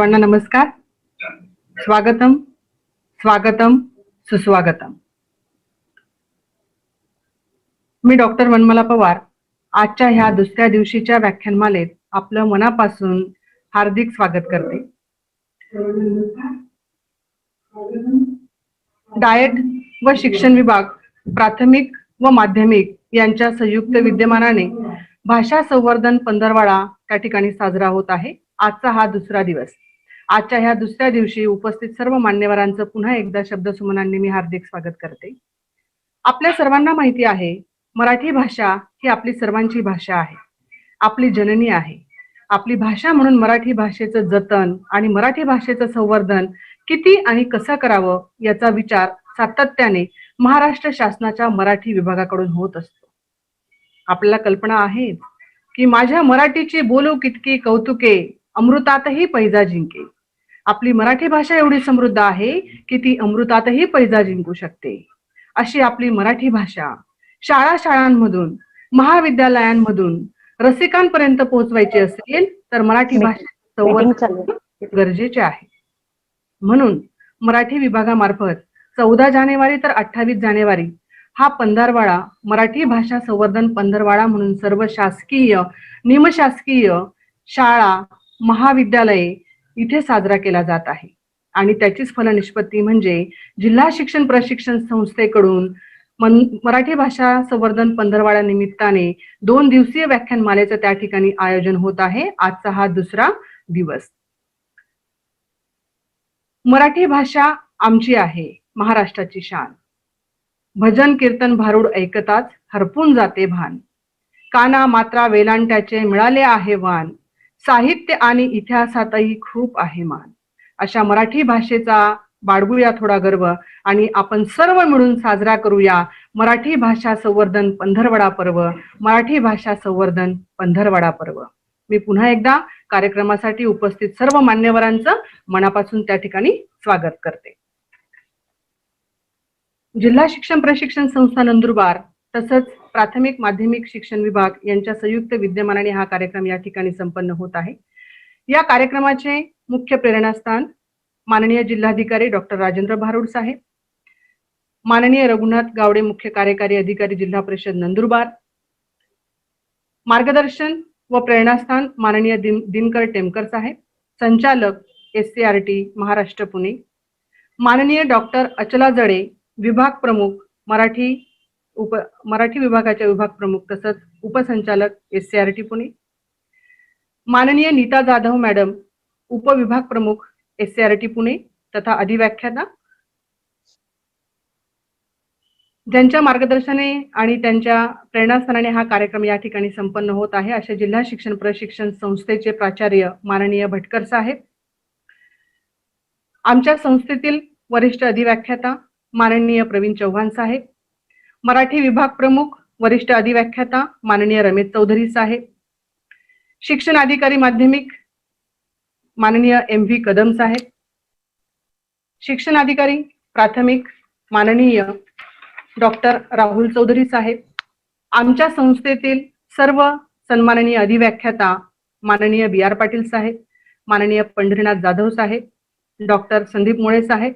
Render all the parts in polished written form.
सर्वांना नमस्कार. स्वागतम स्वागतम सुस्वागतम. मी डॉक्टर वनमाला पवार आजच्या ह्या दुसऱ्या दिवशीच्या व्याख्यानमालेत आपलं मनापासून हार्दिक स्वागत करते. डाएट व शिक्षण विभाग प्राथमिक व माध्यमिक यांच्या संयुक्त विद्यमानाने भाषा संवर्धन पंधरवाडा त्या ठिकाणी साजरा होत आहे. आजचा हा दुसरा दिवस. आजच्या ह्या दुसऱ्या दिवशी उपस्थित सर्व मान्यवरांचं पुन्हा एकदा शब्दसुमनांनी मी हार्दिक स्वागत करते. आपल्या सर्वांना माहिती आहे, मराठी भाषा ही आपली सर्वांची भाषा आहे, आपली जननी आहे. आपली भाषा म्हणून मराठी भाषेचं जतन आणि मराठी भाषेचं संवर्धन किती आणि कसं करावं याचा विचार सातत्याने महाराष्ट्र शासनाच्या मराठी विभागाकडून होत असतो. आपल्याला कल्पना आहे की माझ्या मराठीची बोलू कितकी कौतुके, अमृतातही पैजा जिंके. आपली मराठी भाषा एवढी समृद्ध आहे की ती अमृतातही पैजा जिंकू शकते. अशी आपली मराठी भाषा शाळांमधून, महाविद्यालयांमधून रसिकांपर्यंत पोहोचवायची असेल तर मराठी भाषेचे संवर्धन गरजेचे आहे. म्हणून मराठी विभागामार्फत 14 जानेवारी तर 28 जानेवारी हा पंधरवाडा मराठी भाषा संवर्धन पंधरवाडा म्हणून सर्व शासकीय, निमशासकीय शाळा, महाविद्यालये इथे साजरा केला जात आहे. आणि त्याचीच फलनिष्पत्ती म्हणजे जिल्हा शिक्षण प्रशिक्षण संस्थेकडून मराठी भाषा संवर्धन पंधरवाडा निमित्ताने 2 दिवसीय व्याख्यानमालेचं त्या ठिकाणी आयोजन होत आहे. आजचा हा दुसरा दिवस. मराठी भाषा आमची आहे, महाराष्ट्राची शान. भजन कीर्तन भारूड ऐकताच हरपून जाते भान. काना मात्रा वेलांट्याचे मिळाले आहे वान. साहित्य आणि इतिहासातही खूप आहे मान. अशा मराठी भाषेचा बाळगूया थोडा गर्व आणि आपण सर्व मिळून साजरा करूया मराठी भाषा संवर्धन पंधरवडा पर्व, मराठी भाषा संवर्धन पंधरवडा पर्व. मी पुन्हा एकदा कार्यक्रमासाठी उपस्थित सर्व मान्यवरांचं मनापासून त्या ठिकाणी स्वागत करते. जिल्हा शिक्षण प्रशिक्षण संस्था नंदुरबार तसंच प्राथमिक माध्यमिक शिक्षण विभाग यांच्या संयुक्त विद्यमानाने हा कार्यक्रम या ठिकाणी संपन्न होत आहे. या कार्यक्रमाचे मुख्य प्रेरणास्थान माननीय जिल्हाधिकारी डॉक्टर राजेंद्र भारूड साहेब, माननीय रघुनाथ गावडे मुख्य कार्यकारी अधिकारी जिल्हा परिषद नंदुरबार, मार्गदर्शन व प्रेरणास्थान माननीय दिनकर टेमकर साहेब, संचालक SCRT महाराष्ट्र पुणे, माननीय डॉक्टर अचला जडे विभाग प्रमुख मराठी विभागाच्या विभाग प्रमुख तसंच उपसंचालक SCRT पुणे, माननीय नीता जाधव मॅडम उपविभाग प्रमुख SCRT पुणे तथा अधिव्याख्याता, ज्यांच्या मार्गदर्शनाने आणि त्यांच्या प्रेरणास्थानाने हा कार्यक्रम या ठिकाणी संपन्न होत आहे असे जिल्हा शिक्षण प्रशिक्षण संस्थेचे प्राचार्य माननीय भटकर साहेब, आमच्या संस्थेतील वरिष्ठ अधिव्याख्याता माननीय प्रवीण चव्हाण साहेब, मराठी विभाग प्रमुख वरिष्ठ अधिव्याख्याता माननीय रमेश चौधरी साहेब, शिक्षण अधिकारी माध्यमिक माननीय MV कदम साहेब, शिक्षण अधिकारी प्राथमिक माननीय डॉक्टर राहुल चौधरी साहेब, आमच्या संस्थेतील सर्व सन्माननीय अधिव्याख्याता माननीय BR पाटील साहेब, माननीय पंढरीनाथ जाधव साहेब, डॉक्टर संदीप मोळे साहेब,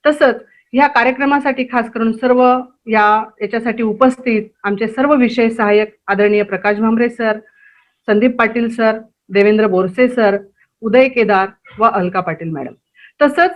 तसंच या कार्यक्रमासाठी खास करून सर्व याच्यासाठी उपस्थित आमचे सर्व विषय सहाय्यक आदरणीय Prakash Bhambare sir, Sandeep Patil sir, Devendra Borse sir, Uday Kedar व अलका पाटील मॅडम. तसंच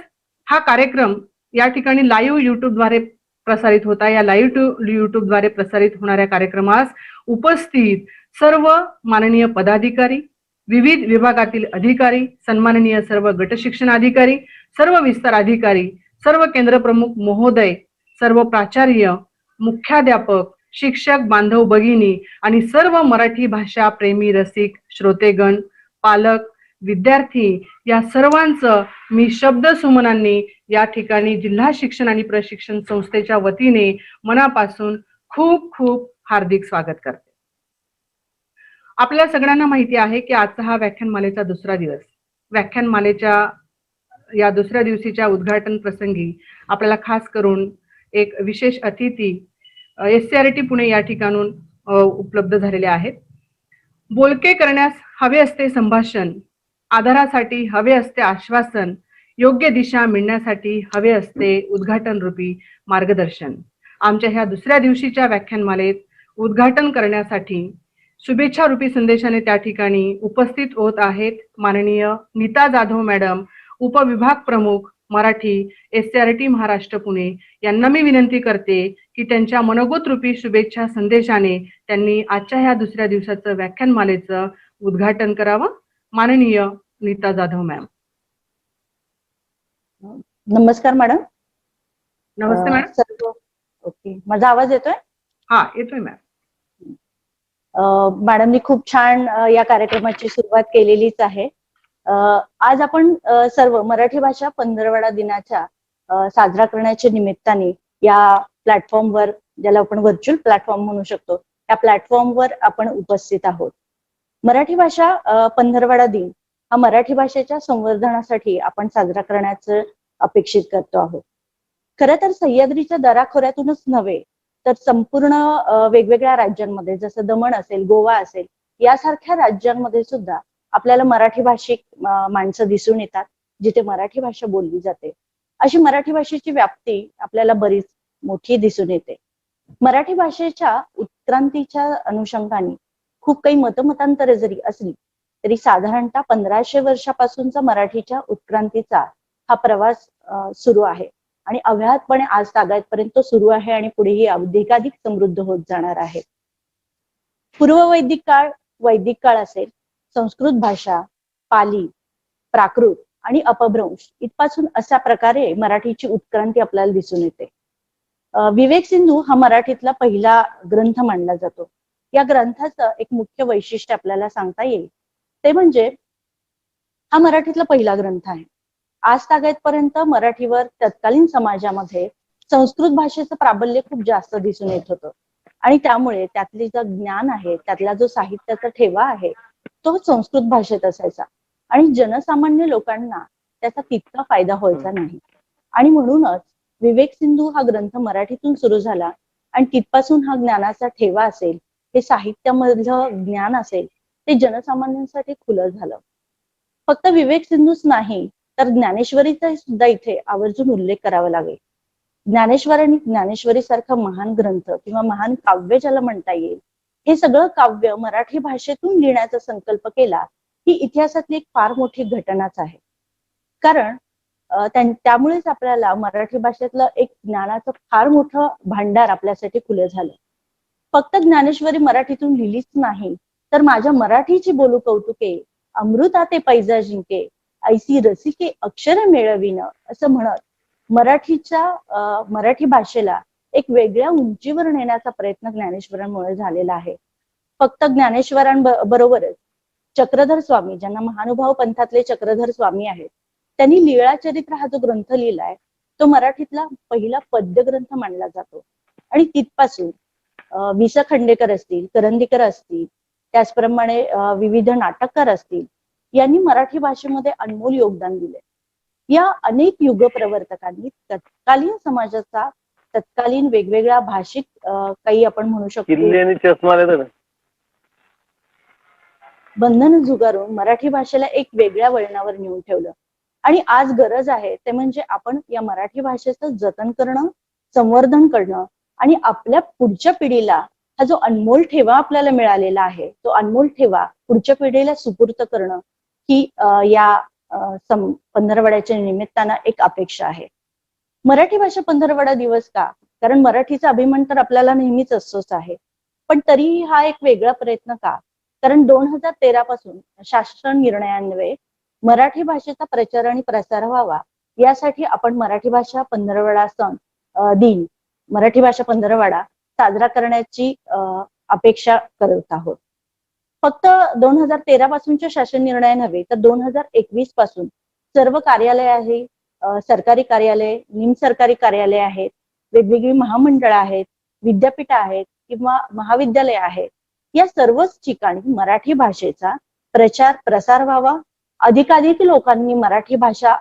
हा कार्यक्रम या ठिकाणी लाईव्ह युट्यूबद्वारे प्रसारित होता. या लाईव्ह युट्यूबद्वारे प्रसारित होणाऱ्या कार्यक्रमास उपस्थित सर्व माननीय पदाधिकारी, विविध विभागातील अधिकारी, सन्माननीय सर्व गट शिक्षण अधिकारी, सर्व विस्तार अधिकारी, सर्व केंद्र प्रमुख महोदय, सर्व प्राचार्य, मुख्याध्यापक, शिक्षक बांधव भगिनी आणि सर्व मराठी भाषा प्रेमी रसिक श्रोतेगण, पालक, विद्यार्थी या सर्वांचं मी शब्दसुमनांनी या ठिकाणी जिल्हा शिक्षण आणि प्रशिक्षण संस्थेच्या वतीने मनापासून खूप खूप हार्दिक स्वागत करते. आपल्या सगळ्यांना माहिती आहे की आजचा हा व्याख्यानमालेचा दुसरा दिवस. व्याख्यानमालेच्या या दुसऱ्या दिवशीच्या उद्घाटन प्रसंगी आपल्याला खास करून एक विशेष अतिथी SCRT पुणे या ठिकाणून उपलब्ध झालेले आहेत. बोलके करण्यास हवे असते संभाषण, आधारासाठी हवे असते आश्वासन, योग्य दिशा मिळण्यासाठी हवे असते उद्घाटन रूपी मार्गदर्शन. आमच्या ह्या दुसऱ्या दिवशीच्या व्याख्यानमालेत उद्घाटन करण्यासाठी शुभेच्छा रूपी संदेशाने त्या ठिकाणी उपस्थित होत आहेत माननीय नीता जाधव मॅडम, उपविभाग प्रमुख मराठी, SCRT महाराष्ट्र पुणे यांना मी विनंती करते की त्यांच्या मनोगत रूपी शुभेच्छा संदेशाने त्यांनी आजच्या ह्या दुसऱ्या दिवसाचं व्याख्यानमालेचं उद्घाटन करावं. माननीय नीता जाधव मॅम. नमस्कार मॅडम. नमस्ते मॅडम. ओके, माझा आवाज येतोय? हा, येतोय मॅम. मॅडमनी खूप छान या कार्यक्रमाची सुरुवात केलेलीच आहे. आज आपण सर्व मराठी भाषा पंधरवडा दिनाच्या साजरा करण्याच्या निमित्ताने या प्लॅटफॉर्मवर, ज्याला आपण व्हर्च्युअल प्लॅटफॉर्म म्हणू शकतो, त्या प्लॅटफॉर्मवर आपण उपस्थित आहोत. मराठी भाषा पंधरवडा दिन हा मराठी भाषेच्या संवर्धनासाठी आपण साजरा करण्याचं अपेक्षित करतो आहोत. खरं तर सह्याद्रीच्या दराखोऱ्यातूनच नव्हे तर संपूर्ण वेगवेगळ्या राज्यांमध्ये, जसं दमण असेल, गोवा असेल, यासारख्या राज्यांमध्ये सुद्धा आपल्याला मराठी भाषिक माणसं दिसून येतात जिथे मराठी भाषा बोलली जाते. अशी मराठी भाषेची व्याप्ती आपल्याला बरीच मोठी दिसून येते. मराठी भाषेच्या उत्क्रांतीच्या अनुषंगाने खूप काही मतमतांतरे जरी असली तरी साधारणतः 1500 वर्षापासूनचा मराठीच्या उत्क्रांतीचा हा प्रवास सुरू आहे आणि अव्याहतपणे आज तागायतपर्यंत सुरू आहे आणि पुढेही अधिकाधिक समृद्ध होत जाणार आहे. पूर्ववैदिक काळ, वैदिक काळ असेल, संस्कृत भाषा, पाली, प्राकृत आणि अपभ्रंश इथपासून अशा प्रकारे मराठीची उत्क्रांती आपल्याला दिसून येते. विवेक सिंधू हा मराठीतला पहिला ग्रंथ मानला जातो. या ग्रंथाचं एक मुख्य वैशिष्ट्य आपल्याला सांगता येईल ते म्हणजे हा मराठीतला पहिला ग्रंथ आहे. आज तागायतपर्यंत मराठीवर तत्कालीन समाजामध्ये संस्कृत भाषेचं प्राबल्य खूप जास्त दिसून येत होतं आणि त्यामुळे त्यातली जे ज्ञान आहे, त्यातला जो साहित्याचा ठेवा आहे, तो संस्कृत भाषेत असायचा आणि जनसामान्य लोकांना त्याचा तितका फायदा व्हायचा नाही. आणि म्हणूनच विवेक सिंधू हा ग्रंथ मराठीतून सुरू झाला आणि तिथपासून हा ज्ञानाचा ठेवा असेल, हे साहित्यामधलं ज्ञान असेल, ते जनसामान्यांसाठी खुलं झालं. फक्त विवेक सिंधूच नाही तर ज्ञानेश्वरीचा सुद्धा इथे आवर्जून उल्लेख करावा लागेल. ज्ञानेश्वरांनी ज्ञानेश्वरी सारखा महान ग्रंथ किंवा महान काव्य ज्याला म्हणता येईल, हे सगळं काव्य मराठी भाषेतून लिहिण्याचा संकल्प केला ही इतिहासातली एक फार मोठी घटनाच आहे. कारण त्यामुळेच आपल्याला मराठी भाषेतलं एक ज्ञानाचं फार मोठं भांडार आपल्यासाठी खुलं झालं. फक्त ज्ञानेश्वरी मराठीतून लिहिलीच नाही तर माझ्या मराठीची बोलू कौतुके, अमृता ते पैजा जिंके, ऐसी रसिके अक्षर मेळविन, असं म्हणत मराठी भाषेला एक वेगळ्या उंचीवर नेण्याचा प्रयत्न ज्ञानेश्वरांमुळे झालेला आहे. फक्त ज्ञानेश्वरांबरोबरच चक्रधर स्वामी, ज्यांना महानुभाव पंथातले चक्रधर स्वामी आहेत, त्यांनी लीळा चरित्र हा जो ग्रंथ लिहिलाय तो मराठीतला पहिला पद्य ग्रंथ मानला जातो. आणि तिथपासून वि. स. खांडेकर असतील, करंदीकर असतील, त्याचप्रमाणे विविध नाटककार असतील, यांनी मराठी भाषेमध्ये अनमोल योगदान दिले. या अनेक युग प्रवर्तकांनी तत्कालीन समाजाचा, तत्कालीन वेगवेगळ्या भाषिक काही आपण म्हणू शकतो बंधन झुगारून मराठी भाषेला एक वेगळ्या वळणावर नेऊन ठेवलं. आणि आज गरज आहे ते म्हणजे आपण या मराठी भाषेचं जतन करणं, संवर्धन करणं आणि आपल्या पुढच्या पिढीला हा जो अनमोल ठेवा आपल्याला मिळालेला आहे, तो अनमोल ठेवा पुढच्या पिढीला सुपूर्त करणं ही या पंधरवड्याच्या निमित्तानं एक अपेक्षा आहे. मराठी भाषा पंधरवडा दिवस का? कारण मराठीचा अभिमान तर आपल्याला नेहमीच असतोच आहे, पण तरीही हा एक वेगळा प्रयत्न का? कारण 2013 पासून शासन निर्णयान्वये मराठी भाषेचा प्रचार आणि प्रसार व्हावा यासाठी आपण मराठी भाषा पंधरवडा दिन, मराठी भाषा पंधरवडा साजरा करण्याची अपेक्षा करत आहोत. फक्त 2013 पासूनच्या शासन निर्णय नव्हे तर 2021 पासून सर्व कार्यालय आहे, सरकारी कार्यालय, निमसरकारी कार्यालय आहेत, वेगवेगळी महामंडळं आहेत, विद्यापीठ आहेत किंवा महाविद्यालय आहेत, या सर्वच ठिकाणी मराठी भाषेचा प्रचार प्रसार व्हावा, अधिकाधिक लोकांनी मराठी भाषा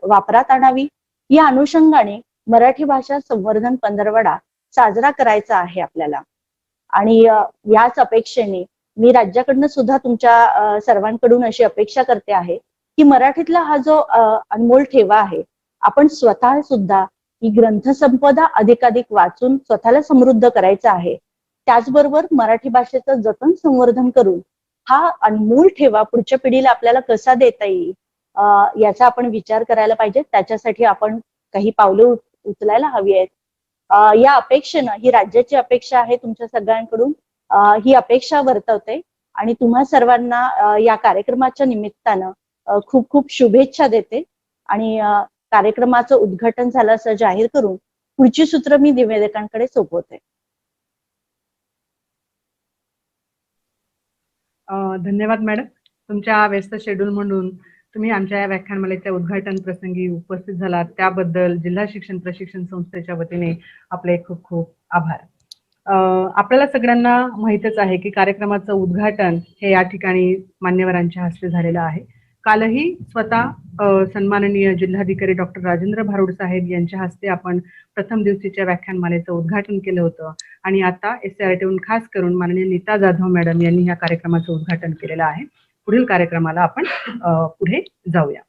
वापरात आणावी, या अनुषंगाने मराठी भाषा संवर्धन पंधरवडा साजरा करायचा आहे आपल्याला. आणि याच अपेक्षेने मी राज्याकडनं सुद्धा तुमच्या सर्वांकडून अशी अपेक्षा करते आहे की मराठीतला हा जो अनमोल ठेवा आहे, आपण स्वतः सुद्धा ही ग्रंथसंपदा अधिकाधिक वाचून स्वतःला समृद्ध करायचं आहे. त्याचबरोबर मराठी भाषेचं जतन संवर्धन करून हा अनमोल ठेवा पुढच्या पिढीला आपल्याला कसा देता येईल याचा आपण विचार करायला पाहिजे. त्याच्यासाठी आपण काही पावले उचलायला हवी आहेत. या अपेक्षेनं, ही राज्याची अपेक्षा आहे तुमच्या सगळ्यांकडून, ही अपेक्षा वर्तवते आणि तुम्हा सर्वांना या कार्यक्रमाच्या निमित्तानं खूप खूप शुभेच्छा देते आणि कार्यक्रमाचं उद्घाटन झालं असं जाहीर करून पुढची सूत्र मी निवेदकांकडे सोपवते. धन्यवाद मॅडम. तुमच्या व्यस्त शेड्यूल म्हणून तुम्ही आमच्या या व्याख्यानमालेच्या उद्घाटन प्रसंगी उपस्थित झालात त्याबद्दल जिल्हा शिक्षण प्रशिक्षण संस्थेच्या वतीने आपले खूप खूप आभार. आपल्याला सगळ्यांना माहीतच आहे की कार्यक्रमाचं उद्घाटन हे या ठिकाणी मान्यवरांच्या हस्ते झालेलं आहे. कालही स्वतः सन्माननीय जिल्हाधिकारी डॉक्टर राजेंद्र भारुड साहेब यांच्या हस्ते आपण प्रथम दिवशीच्या व्याख्यानमालेचं उद्घाटन केलं होतं आणि आता SCRT खास करून माननीय नीता जाधव मॅडम यांनी या कार्यक्रमाचं उद्घाटन केलेलं आहे. पुढील कार्यक्रमाला आपण पुढे जाऊया.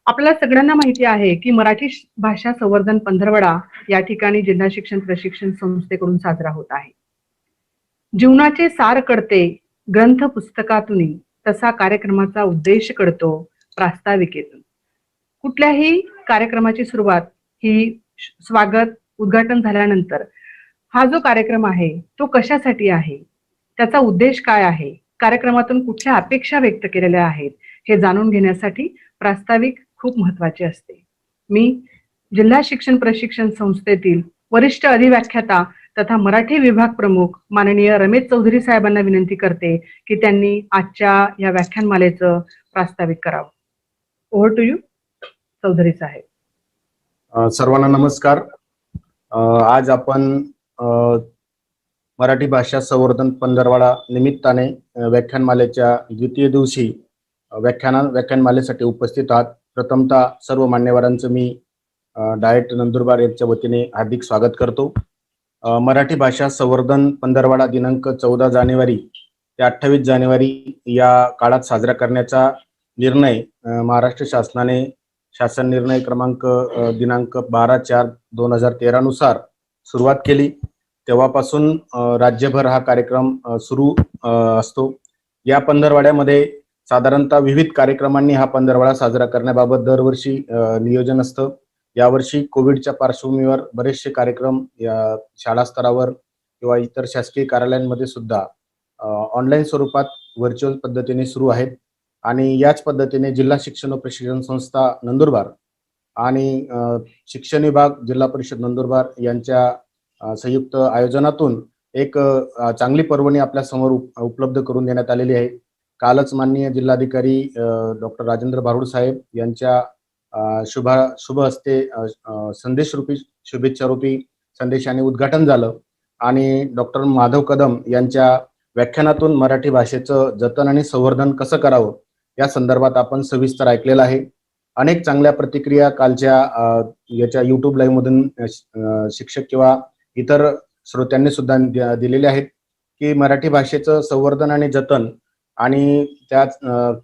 आपल्याला सगळ्यांना माहिती आहे की मराठी भाषा संवर्धन पंधरवडा या ठिकाणी जिल्हा शिक्षण प्रशिक्षण संस्थेकडून साजरा होत आहे. जीवनाचे सार कळते ग्रंथ पुस्तकातून, तसा कार्यक्रमाचा उद्देश कळतो प्रास्ताविकेतून. कुठल्याही कार्यक्रमाची सुरुवात ही स्वागत उद्घाटन झाल्यानंतर हा जो कार्यक्रम आहे तो कशासाठी आहे, त्याचा उद्देश काय आहे, कार्यक्रमातून कुठल्या अपेक्षा व्यक्त केलेल्या आहेत हे जाणून घेण्यासाठी प्रास्ताविक खूप महत्वाचे असते. मी जिल्हा शिक्षण प्रशिक्षण संस्थेतील वरिष्ठ अधिव्याख्याता तथा मराठी विभाग प्रमुख माननीय रमेश चौधरी साहेबांना विनंती करते की त्यांनी आजच्या या व्याख्यानमालेचं प्रास्ताविक करावं. ओव्हर टू यू चौधरी साहेब. सर्वांना नमस्कार. आज आपण मराठी भाषा संवर्धन पंधरवडा निमित्ताने व्याख्यानमालेच्या द्वितीय दिवशी व्याख्यानमालेसाठी उपस्थित आहात. प्रथमतः सर्व मान्यवरांचं मी डायट नंदुरबार यांच्या वतीने हार्दिक स्वागत करतो. मराठी भाषा संवर्धन पंधरवडा दिनांक 14 जानेवारी ते 28 जानेवारी या काळात साजरा करण्याचा निर्णय महाराष्ट्र शासनाने शासन निर्णय क्रमांक दिनांक 12/4/2013 नुसार सुरुवात केली. तेव्हापासून राज्यभर हा कार्यक्रम सुरू असतो. या पंधरवड्यामध्ये साधारणतः विविध कार्यक्रमांनी हा पंधरवडा साजरा करण्याबाबत दरवर्षी नियोजन असतं. यावर्षी कोविडच्या पार्श्वभूमीवर बरेचसे कार्यक्रम या शाळा स्तरावर किंवा इतर शासकीय कार्यालयांमध्ये सुद्धा ऑनलाईन स्वरूपात व्हर्च्युअल पद्धतीने सुरू आहेत आणि याच पद्धतीने जिल्हा शिक्षण व प्रशिक्षण संस्था नंदुरबार आणि शिक्षण विभाग जिल्हा परिषद नंदुरबार यांच्या संयुक्त आयोजनातून एक चांगली पर्वणी आपल्या समोर उपलब्ध करून देण्यात आलेली आहे. कालच माननीय जिल्हाधिकारी डॉक्टर राजेंद्र भारुड साहेब यांच्या शुभ हस्ते संदेशरूपी शुभेच्छारूपी संदेशाने उद्घाटन झालं आणि डॉक्टर माधव कदम यांच्या व्याख्यानातून मराठी भाषेचं जतन आणि संवर्धन कसं करावं या संदर्भात आपण सविस्तर ऐकलेलं आहे. अनेक चांगल्या प्रतिक्रिया कालच्या याच्या YouTube लाईव्ह मधून शिक्षक किंवा इतर श्रोत्यांनी सुद्धा दिलेले आहेत की मराठी भाषेचं संवर्धन आणि जतन आणि त्यात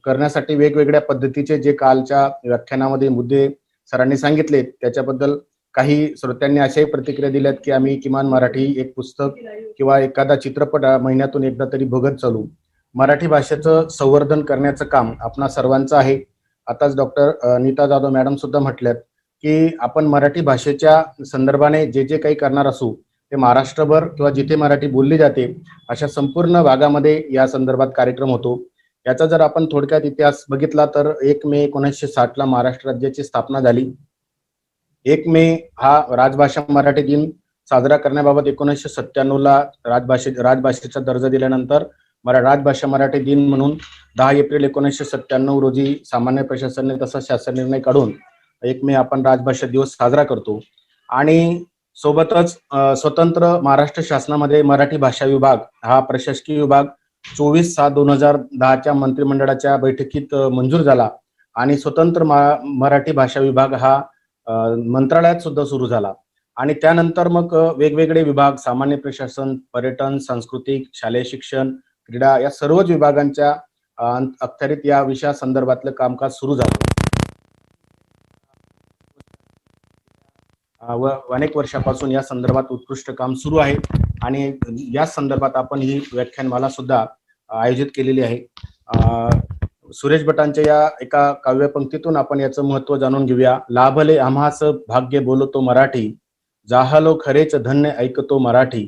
करण्यासाठी वेगवेगळ्या पद्धतीचे जे कालच्या व्याख्यानामध्ये मुद्दे सरांनी सांगितले त्याच्याबद्दल काही श्रोत्यांनी अशाही प्रतिक्रिया दिल्यात की आम्ही किमान मराठी एक पुस्तक किंवा एखादा चित्रपट महिन्यातून एकदा तरी बघत चालू. मराठी भाषेचं संवर्धन करण्याचं काम आपणा सर्वांचं आहे. आताच डॉक्टर नीता जाधव मॅडम सुद्धा म्हटल्यात की आपण मराठी भाषेच्या संदर्भाने जे जे काही करणार असू ते महाराष्ट्रभर किंवा जिथे मराठी बोलली जाते अशा संपूर्ण भागामध्ये या संदर्भात कार्यक्रम होतो. याचा जर आपण थोडक्यात इतिहास बघितला तर 1 मे 1960 महाराष्ट्र राज्याची स्थापना झाली. 1 मे हा राजभाषा मराठी दिन साजरा करण्याबाबत 1997 राजभाषेचा दर्जा दिल्यानंतर राजभाषा मराठी दिन म्हणून 10 एप्रिल 1997 रोजी सामान्य प्रशासनाने तसा शासन निर्णय काढून 1 मे आपण राजभाषा दिवस साजरा करतो. आणि सोबतच स्वतंत्र महाराष्ट्र शासनामध्ये मराठी भाषा विभाग हा प्रशासकीय विभाग 24/7/2010 मंत्रिमंडळाच्या बैठकीत मंजूर झाला आणि स्वतंत्र मराठी भाषा विभाग हा मंत्रालयात सुद्धा सुरू झाला. आणि त्यानंतर मग वेगवेगळे विभाग सामान्य प्रशासन, पर्यटन, सांस्कृतिक, शालेय शिक्षण, क्रीडा या सर्वच विभागांच्या अखत्यारीत या विषयासंदर्भातलं कामकाज सुरू झालं. व अनेक वर्षापासून या संदर्भात उत्कृष्ट काम सुरू आहे आणि या संदर्भात आपण ही व्याख्यानमाला सुद्धा आयोजित केलेली आहे. सुरेश भटांच्या या एका काव्यपंक्तीतून आपण याचं महत्व जाणून घेऊया. लाभले आम्हास भाग्य बोलतो मराठी, जाहलो खरेच धन्य ऐकतो मराठी,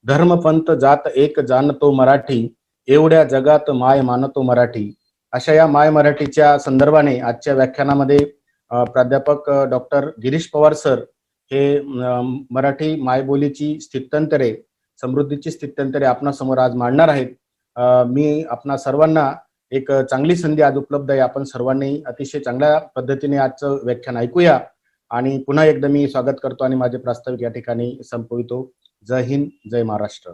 धर्मपंथ जात एक जाणतो मराठी, एवढ्या जगात माय मानतो मराठी. अशा या माय मराठीच्या संदर्भाने आजच्या व्याख्यानामध्ये प्राध्यापक डॉक्टर गिरीश पवार सर हे मराठी मायबोलीची स्थित्यंतरे, समृद्धीची स्थित्यंतरे आपणासमोर आज मांडणार आहेत. मी आपणा सर्वांना एक चांगली संधी आज उपलब्ध आहे. आपण सर्वांनी अतिशय चांगल्या पद्धतीने आजचं व्याख्यान ऐकूया आणि पुन्हा एकदा मी स्वागत करतो आणि माझे प्रास्ताविक या ठिकाणी संपवितो. जय हिंद, जय महाराष्ट्र.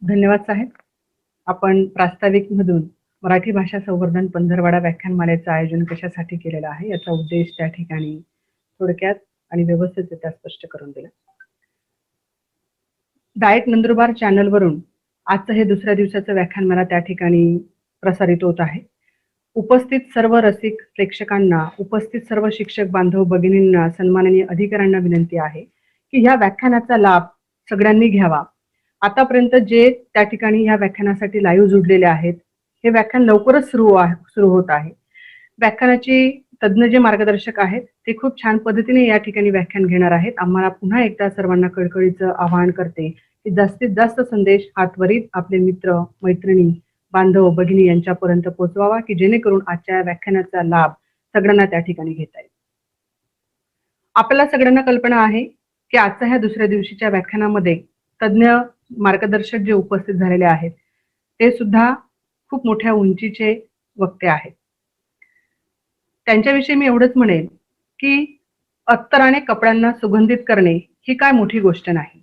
धन्यवाद साहेब. आपण प्रास्ताविक मधून मराठी भाषा संवर्धन पंधरवडा व्याख्यानमालेचं आयोजन कशासाठी केलेलं आहे याचा उद्देश त्या ठिकाणी थोडक्यात आणि व्यवस्थितरित्या स्पष्ट करून दिला. डाएट नंदुरबार चॅनलवरून आजचं हे दुसऱ्या दिवसाचं व्याख्यानमाला त्या ठिकाणी प्रसारित होत आहे. उपस्थित सर्व रसिक प्रेक्षकांना, उपस्थित सर्व शिक्षक बांधव भगिनींना, सन्माननीय अधिकाऱ्यांना विनंती आहे की ह्या व्याख्यानाचा लाभ सगळ्यांनी घ्यावा. आतापर्यंत जे त्या ठिकाणी ह्या व्याख्यानासाठी लाईव्ह जुडलेले आहेत, हे व्याख्यान लवकरच सुरू होत आहे. व्याख्यानाची तज्ज्ञ जे मार्गदर्शक आहेत ते खूप छान पद्धतीने या ठिकाणी व्याख्यान घेणार आहेत. आम्हाला पुन्हा एकदा सर्वांना कळकळीचं आवाहन करते की जास्तीत जास्त संदेश हा त्वरित आपले मित्र, मैत्रिणी, बांधव, भगिनी यांच्यापर्यंत पोहोचवावा की जेणेकरून आजच्या व्याख्यानाचा लाभ सगळ्यांना त्या ठिकाणी घेता येईल. आपल्याला सगळ्यांना कल्पना आहे की आजच्या ह्या दुसऱ्या दिवशीच्या व्याख्यानामध्ये तज्ज्ञ मार्गदर्शक जे उपस्थित झालेले आहेत ते सुद्धा खूप मोठ्या उंचीचे वक्ते आहेत. त्यांच्याविषयी मी एवढंच म्हणेन की अत्तराने कपड्यांना सुगंधित करणे ही काय मोठी गोष्ट नाही.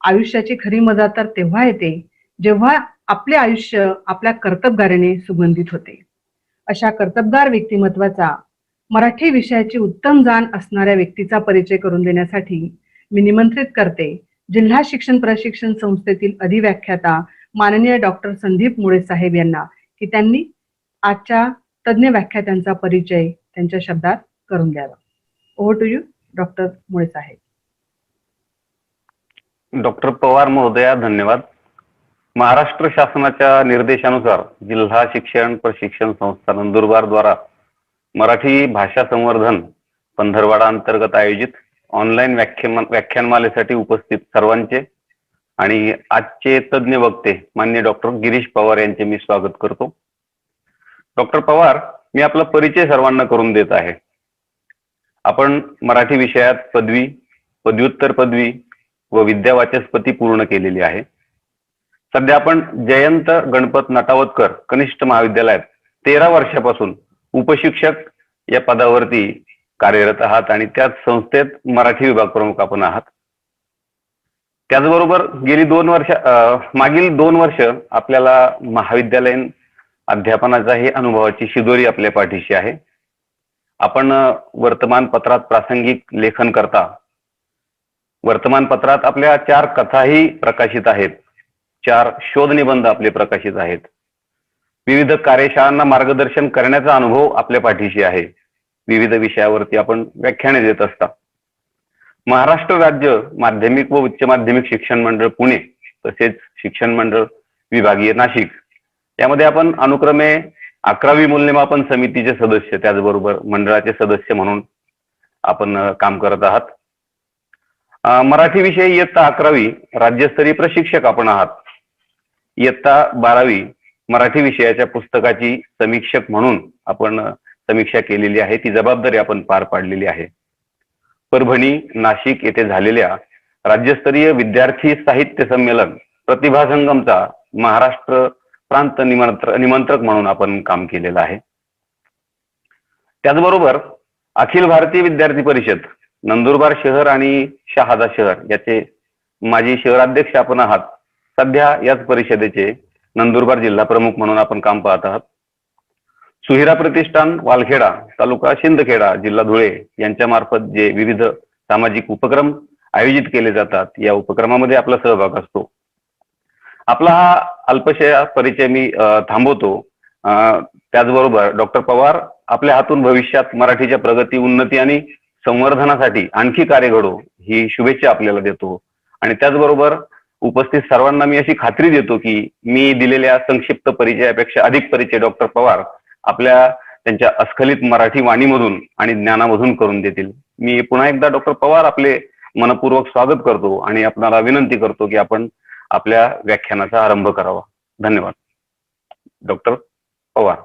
आयुष्याची खरी मजा तर तेव्हा येते जेव्हा आपले आयुष्य आपल्या कर्तबगारीने सुगंधित होते. अशा कर्तबगार व्यक्तिमत्वाचा, मराठी विषयाची उत्तम जाण असणाऱ्या व्यक्तीचा परिचय करून देण्यासाठी मी निमंत्रित करते जिल्हा शिक्षण प्रशिक्षण संस्थेतील अधिव्याख्याता माननीय डॉक्टर संदीप मुळे साहेब यांना की त्यांनी आजच्या तज्ज्ञ व्याख्यात्यांचा परिचय त्यांच्या शब्दात करून द्यावा. ओव्हर टू यू डॉक्टर मुळे साहेब. डॉक्टर पवार महोदया, धन्यवाद. महाराष्ट्र शासनाच्या निर्देशानुसार जिल्हा शिक्षण प्रशिक्षण संस्था नंदुरबार द्वारा मराठी भाषा संवर्धन पंधरवडा अंतर्गत आयोजित ऑनलाईन व्याख्यानमालेसाठी उपस्थित सर्वांचे आणि आजचे तज्ज्ञ वक्ते माननीय डॉक्टर गिरीश पवार यांचे मी स्वागत करतो. डॉक्टर पवार, मी आपला परिचय सर्वांना करून देत आहे. आपण मराठी विषयात पदवी, पदव्युत्तर पदवी व विद्यावाचस्पती पूर्ण केलेली आहे. सध्या आपण जयंत गणपत नटावतकर कनिष्ठ महाविद्यालयात 13 वर्षापासून उपशिक्षक या पदावरती कार्यरत आहात आणि त्याच संस्थेत मराठी विभाग प्रमुख आपण आहात. त्याचबरोबर मागील 2 वर्ष आपल्याला महाविद्यालयीन अध्यापनाचाही अनुभवाची शिदोरी आपल्या पाठीशी आहे. आपण वर्तमानपत्रात प्रासंगिक लेखन करता. वर्तमानपत्रात आपल्या 4 कथाही प्रकाशित आहेत, 4 शोध निबंध आपले प्रकाशित आहेत. विविध कार्यशाळांना मार्गदर्शन करण्याचा अनुभव आपल्या पाठीशी आहे. विविध विषयावरती आपण व्याख्याने देत असता. महाराष्ट्र राज्य माध्यमिक व उच्च माध्यमिक शिक्षण मंडळ पुणे तसेच शिक्षण मंडळ विभागीय नाशिक यामध्ये आपण अनुक्रमे 11वी मूल्यमापन समितीचे सदस्य, त्याचबरोबर मंडळाचे सदस्य म्हणून आपण काम करत आहात. मराठी विषय इयत्ता 11वी राज्यस्तरीय प्रशिक्षक आपण आहात. इयत्ता 12वी मराठी विषयाच्या पुस्तकाची समीक्षक म्हणून आपण समीक्षा केलेली आहे. ती जबाबदारी आपण पार पाडलेली आहे. परभणी, नाशिक येथे झालेल्या राज्यस्तरीय विद्यार्थी साहित्य संमेलन प्रतिभा संगमचा महाराष्ट्र प्रांत निमंत्रक म्हणून आपण काम केलेलं आहे. त्याचबरोबर अखिल भारतीय विद्यार्थी परिषद नंदुरबार शहर आणि शहादा शहर याचे माजी शहराध्यक्ष आपण आहात. सध्या याच परिषदेचे नंदुरबार जिल्हा प्रमुख म्हणून आपण काम पाहत आहात. सुहिरा प्रतिष्ठान वालखेडा तालुका शिंदखेडा जिल्हा धुळे यांच्या मार्फत जे विविध सामाजिक उपक्रम आयोजित केले जातात या उपक्रमामध्ये आपला सहभाग असतो. आपला हा अल्पशा परिचय मी थांबवतो. त्याचबरोबर डॉक्टर पवार आपल्या हातून भविष्यात मराठीच्या प्रगती, उन्नती आणि संवर्धनासाठी आणखी कार्य घडो ही शुभेच्छा आपल्याला देतो. आणि त्याचबरोबर उपस्थित सर्वांना मी अशी खात्री देतो की मी दिलेल्या संक्षिप्त परिचयापेक्षा अधिक परिचय डॉक्टर पवार आपल्या त्यांच्या अस्खलित मराठी वाणीमधून आणि ज्ञानामधून करून देतील. मी पुन्हा एकदा डॉक्टर पवार आपले मनपूर्वक स्वागत करतो आणि आपणाला विनंती करतो की आपण आपल्या व्याख्यानाचा आरंभ करावा. धन्यवाद. डॉक्टर पवार.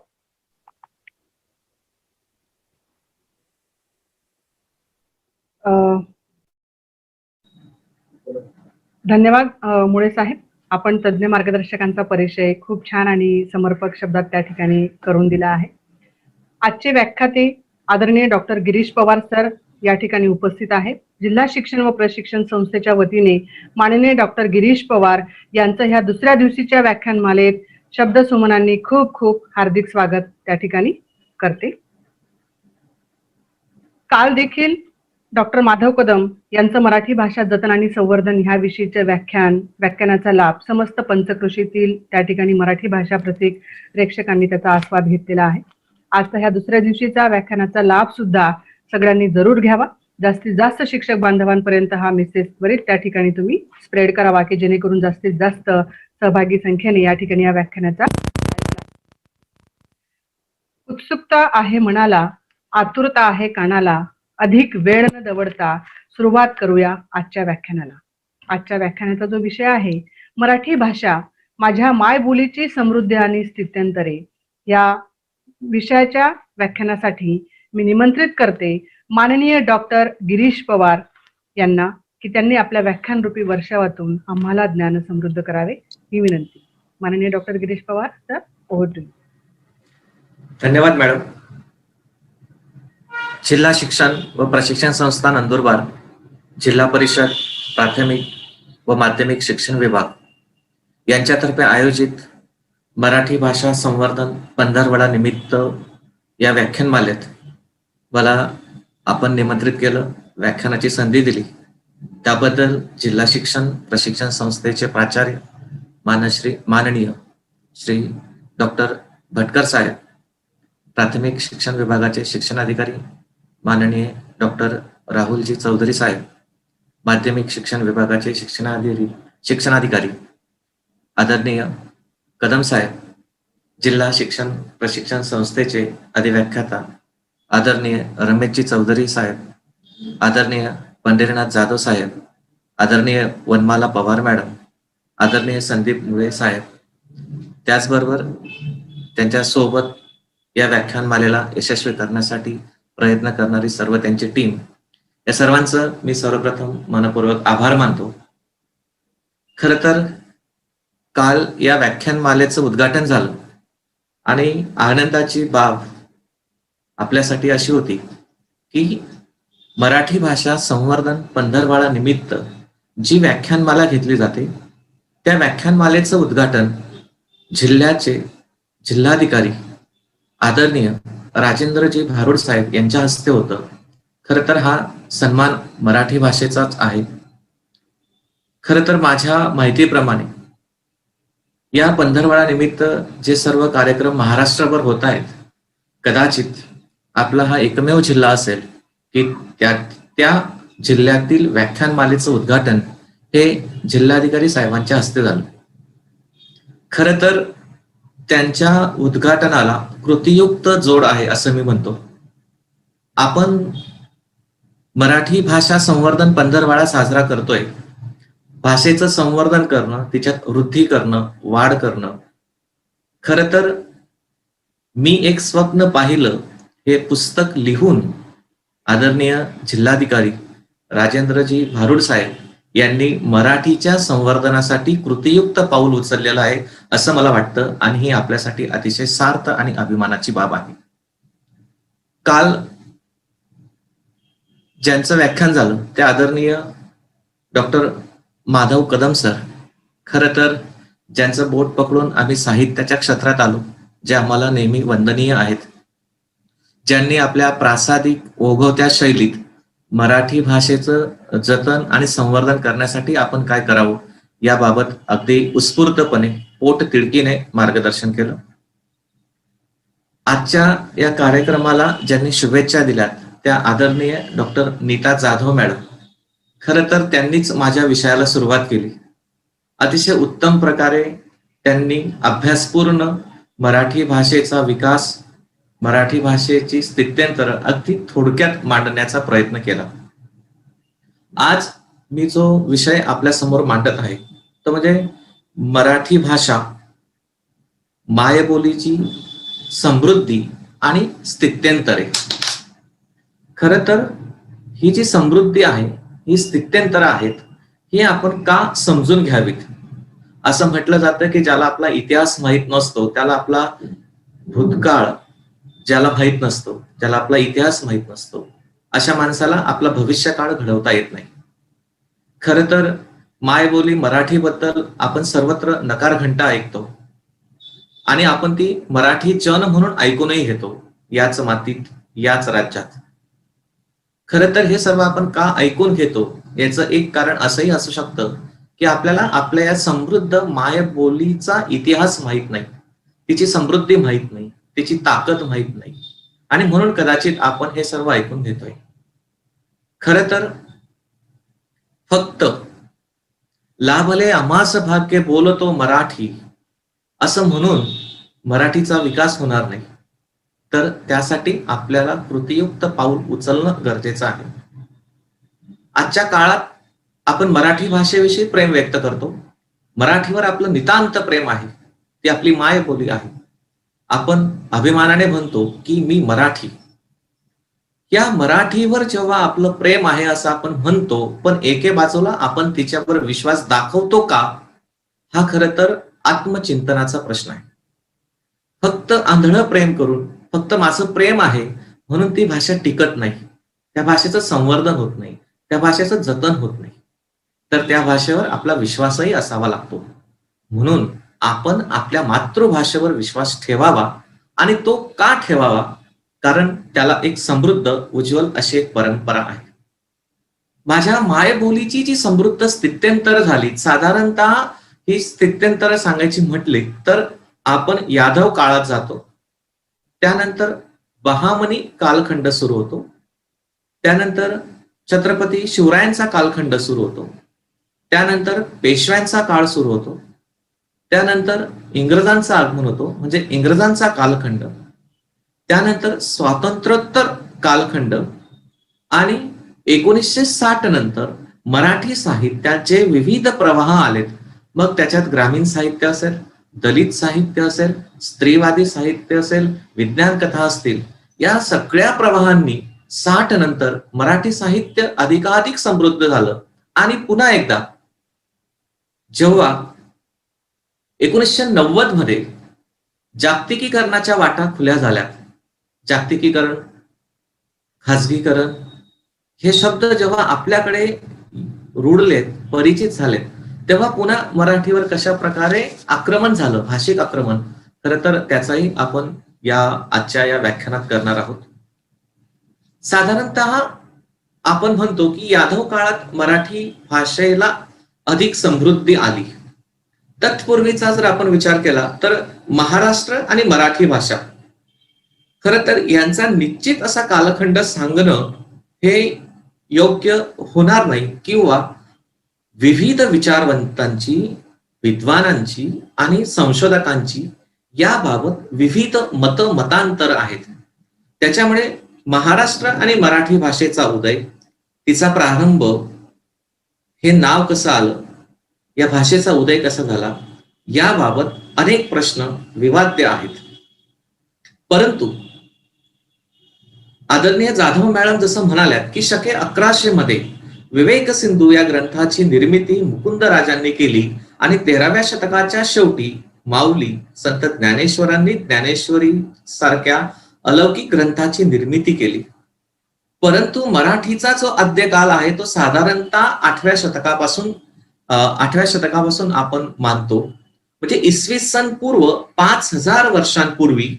धन्यवाद मुळे साहेब. आपण तज्ज्ञ मार्गदर्शकांचा परिचय खूप छान आणि समर्पक शब्दात त्या ठिकाणी करून दिला आहे. आजचे व्याख्याते आदरणीय डॉक्टर गिरीश पवार सर या ठिकाणी उपस्थित आहेत. जिल्हा शिक्षण व प्रशिक्षण संस्थेच्या वतीने माननीय डॉक्टर गिरीश पवार यांचं ह्या दुसऱ्या दिवशीच्या व्याख्यानमालेत शब्द सुमनांनी खूप खूप हार्दिक स्वागत त्या ठिकाणी करते. काल देखील डॉक्टर माधव कदम यांचं मराठी भाषा जतन आणि संवर्धन ह्या विषयीचे व्याख्यानाचा लाभ समस्त पंचक्रोशीतील त्या ठिकाणी मराठी भाषा प्रतीक प्रेक्षकांनी त्याचा आस्वाद घेतलेला आहे. आज ह्या दुसऱ्या दिवशीचा व्याख्यानाचा लाभ सुद्धा सगळ्यांनी जरूर घ्यावा. जास्तीत जास्त शिक्षक बांधवांपर्यंत हा मेसेज त्वरित त्या ठिकाणी तुम्ही स्प्रेड करावा की जेणेकरून जास्तीत जास्त सहभागी संख्येने या ठिकाणी या व्याख्यानाचा. उत्सुकता आहे मनाला, आतुरता आहे कानाला, अधिक वेळ न दवडता सुरुवात करूया आजच्या व्याख्यानाला. आजच्या व्याख्यानाचा जो विषय आहे मराठी भाषा माझ्या मायबोलीची समृद्धी आणि स्थित्यंतरे, या विषयाच्या व्याख्यानासाठी मी निमंत्रित करते माननीय डॉक्टर गिरीश पवार यांना की त्यांनी आपल्या व्याख्यानरूपी वर्षावातून आम्हाला ज्ञान समृद्ध करावे ही विनंती. माननीय doctor Girish Pawar sir, over to you. धन्यवाद मॅडम. जिल्हा शिक्षण व प्रशिक्षण संस्था नंदुरबार, जिल्हा परिषद प्राथमिक व माध्यमिक शिक्षण विभाग यांच्यातर्फे आयोजित मराठी भाषा संवर्धन पंधरवडा निमित्त या व्याख्यानमालेत मला आपण निमंत्रित केलं, व्याख्यानाची संधी दिली, त्याबद्दल जिल्हा शिक्षण प्रशिक्षण संस्थेचे प्राचार्य माननीय श्री डॉक्टर भटकर साहेब, प्राथमिक शिक्षण विभागाचे शिक्षणाधिकारी माननीय डॉक्टर राहुलजी चौधरी साहेब, माध्यमिक शिक्षण विभागाचे शिक्षणाधिकारी आदरणीय कदम साहेब, जिल्हा शिक्षण प्रशिक्षण संस्थेचे अधिव्याख्याता आदरणीय रमेशजी चौधरी साहेब, आदरणीय पंढरीनाथ जाधव साहेब, आदरणीय वनमाला पवार मॅडम, आदरणीय संदीप मुळे साहेब, त्याचबरोबर त्यांच्या सोबत या व्याख्यानमालेला यशस्वी करण्यासाठी प्रयत्न करणारी सर्व त्यांची टीम, या सर्वांचं मी सर्वप्रथम मनपूर्वक आभार मानतो. खर तर काल या व्याख्यानमालेचं उद्घाटन झालं आणि आनंदाची बाब आपल्यासाठी अशी होती की मराठी भाषा संवर्धन पंधरवडा निमित्त जी व्याख्यानमाला घेतली जाते त्या व्याख्यानमालेचं उद्घाटन जिल्ह्याचे जिल्हाधिकारी आदरणीय राजेंद्रजी भारुड साहेब यांच्या हस्ते होतं. खर तर हा सन्मान मराठी भाषेचाच आहे. खर तर माझ्या माहितीप्रमाणे या पंधरवडा निमित्त जे सर्व कार्यक्रम महाराष्ट्रभर होत आहेत, कदाचित आपला हा एकमेव जिल्हा असेल की त्या जिल्ह्यातील व्याख्यानमालेचं उद्घाटन हे जिल्हाधिकारी साहेबांच्या हस्ते झालं. खर तर त्यांच्या उद्घाटनाला कृतीयुक्त जोड आहे असं मी म्हणतो. आपण मराठी भाषा संवर्धन पंधरवडा साजरा करतोय. भाषेचं संवर्धन करणं, तिच्यात वृद्धी करणं, वाढ करणं. खर तर मी एक स्वप्न पाहिलं हे पुस्तक लिहून आदरणीय जिल्हाधिकारी राजेंद्रजी भारुड साहेब यांनी मराठीच्या संवर्धनासाठी कृतीयुक्त पाऊल उचललेलं आहे असं मला वाटतं आणि ही आपल्यासाठी अतिशय सार्थ आणि अभिमानाची बाब आहे. काल ज्यांचं व्याख्यान झालं ते आदरणीय डॉक्टर माधव कदम सर, खरं तर ज्यांचं बोट पकडून आम्ही साहित्याच्या क्षेत्रात आलो, जे आम्हाला नेहमी वंदनीय आहेत, ज्यांनी आपल्या प्रासादिक ओघवत्या शैलीत मराठी भाषेचं जतन आणि संवर्धन करण्यासाठी आपण काय करावं याबाबत अगदी उत्स्फूर्तपणे पोट तिडकीने मार्गदर्शन केलं. आजच्या या कार्यक्रमाला ज्यांनी शुभेच्छा दिल्यात त्या आदरणीय डॉक्टर नीता जाधव मॅडम. खरं तर त्यांनीच माझ्या विषयाला सुरुवात केली. अतिशय उत्तम प्रकारे त्यांनी अभ्यासपूर्ण मराठी भाषेचा विकास, मराठी भाषेची स्थित्यंतर अगदी थोडक्यात मांडण्याचा प्रयत्न केला. आज मी जो विषय आपल्या समोर मांडत आहे तो म्हणजे मराठी भाषा, मायबोलीची समृद्धी आणि स्थित्यंतरे. खरं तर ही जी समृद्धी आहे, ही स्थित्यंतर आहेत, ही आपण का समजून घ्यावीत. असं म्हटलं जातं की ज्याला आपला इतिहास माहीत नसतो त्याला आपला भूतकाळ, ज्याला माहीत नसतो, ज्याला आपला इतिहास माहीत नसतो, अशा माणसाला आपला भविष्यकाळ घडवता येत नाही. खरं तर मायबोली मराठीबद्दल आपण सर्वत्र नकार घंटा ऐकतो आणि आपण ती मराठी जन म्हणून ऐकूनही घेतो, याच मातीत याच राज्यात. खरं तर हे सर्व आपण का ऐकून घेतो याचं एक कारण असंही असू शकतं की आपल्याला आपल्या या समृद्ध मायबोलीचा इतिहास माहीत नाही, तिची समृद्धी माहीत नाही, तिची ताकद माहीत नाही आणि म्हणून कदाचित आपण हे सर्व ऐकून घेतोय. खरं तर फक्त लाभले आम्हास भाग्य बोलतो मराठी असं म्हणून मराठीचा विकास होणार नाही, तर त्यासाठी आपल्याला कृतीयुक्त पाऊल उचलणं गरजेचं आहे. आजच्या काळात आपण मराठी भाषेविषयी प्रेम व्यक्त करतो, मराठीवर आपलं नितांत प्रेम आहे, ती आपली मायबोली आहे. आपण अभिमानाने म्हणतो की मी मराठी. या मराठीवर जेव्हा आपलं प्रेम आहे असं आपण म्हणतो, पण एके बाजूला आपण तिच्यावर विश्वास दाखवतो का, हा खरं तर आत्मचिंतनाचा प्रश्न आहे. फक्त आंधळं प्रेम करून, फक्त माझं प्रेम आहे म्हणून ती भाषा टिकत नाही, त्या भाषेचं संवर्धन होत नाही, त्या भाषेचं जतन होत नाही. तर त्या भाषेवर आपला विश्वासही असावा लागतो. म्हणून आपण आपल्या मातृभाषेवर विश्वास ठेवावा. आणि तो का ठेवावा, कारण त्याला एक समृद्ध उज्ज्वल अशी एक परंपरा आहे. माझ्या मायबोलीची जी समृद्ध स्थित्यंतर झाली, साधारणतः ही स्थित्यंतर सांगायची म्हटली तर आपण यादव काळात जातो, त्यानंतर बहामनी कालखंड सुरू होतो, त्यानंतर छत्रपती शिवरायांचा कालखंड सुरू होतो, त्यानंतर पेशव्यांचा काळ सुरू होतो, त्यानंतर इंग्रजांचं आगमन होतो म्हणजे इंग्रजांचा कालखंड, त्यानंतर स्वातंत्र्योत्तर कालखंड आणि 1960 नंतर मराठी साहित्यात जे विविध प्रवाह आलेत, मग त्याच्यात ग्रामीण साहित्य असेल, दलित साहित्य असेल, स्त्रीवादी साहित्य असेल, विज्ञान कथा असतील, या सगळ्या प्रवाहांनी 60 नंतर मराठी साहित्य अधिकाधिक समृद्ध झालं. आणि पुन्हा एकदा जेव्हा 1990 मध्ये जागतिकीकरणाच्या वाटा खुल्या झाल्या, जागतिकीकरण, खाजगीकरण हे शब्द जेव्हा आपल्याकडे रुळलेत, परिचित झालेत, तेव्हा पुन्हा मराठीवर कशा प्रकारे आक्रमण झालं, भाषिक आक्रमण, खरं तर त्याचाही आपण आजच्या या व्याख्यानात करणार आहोत. साधारणतः आपण म्हणतो की यादव काळात मराठी भाषेला अधिक समृद्धी आली. तत्पूर्वीचा जर आपण विचार केला तर महाराष्ट्र आणि मराठी भाषा, खरं तर यांचा निश्चित असा कालखंड सांगणं हे योग्य होणार नाही, किंवा विविध विचारवंतांची, विद्वानांची आणि संशोधकांची याबाबत विविध मतांतर आहेत. त्याच्यामुळे महाराष्ट्र आणि मराठी भाषेचा उदय, तिचा प्रारंभ, हे नाव कसं आलं, या भाषेचा उदय कसा झाला, याबाबत अनेक प्रश्न विवाद्य आहेत. परंतु आदरणीय जाधव मॅडम जसं म्हणाल्यात की शके 1100 मध्ये विवेक सिंधू या ग्रंथाची निर्मिती मुकुंदराजांनी केली आणि 13व्या शतकाच्या शेवटी माऊली संत ज्ञानेश्वरांनी ज्ञानेश्वरी सारख्या अलौकिक ग्रंथाची निर्मिती केली. परंतु मराठीचा जो आद्यकाल आहे तो साधारणतः 8व्या शतकापासून आपण मानतो. म्हणजे इसवी सन पूर्व 5000 वर्षांपूर्वी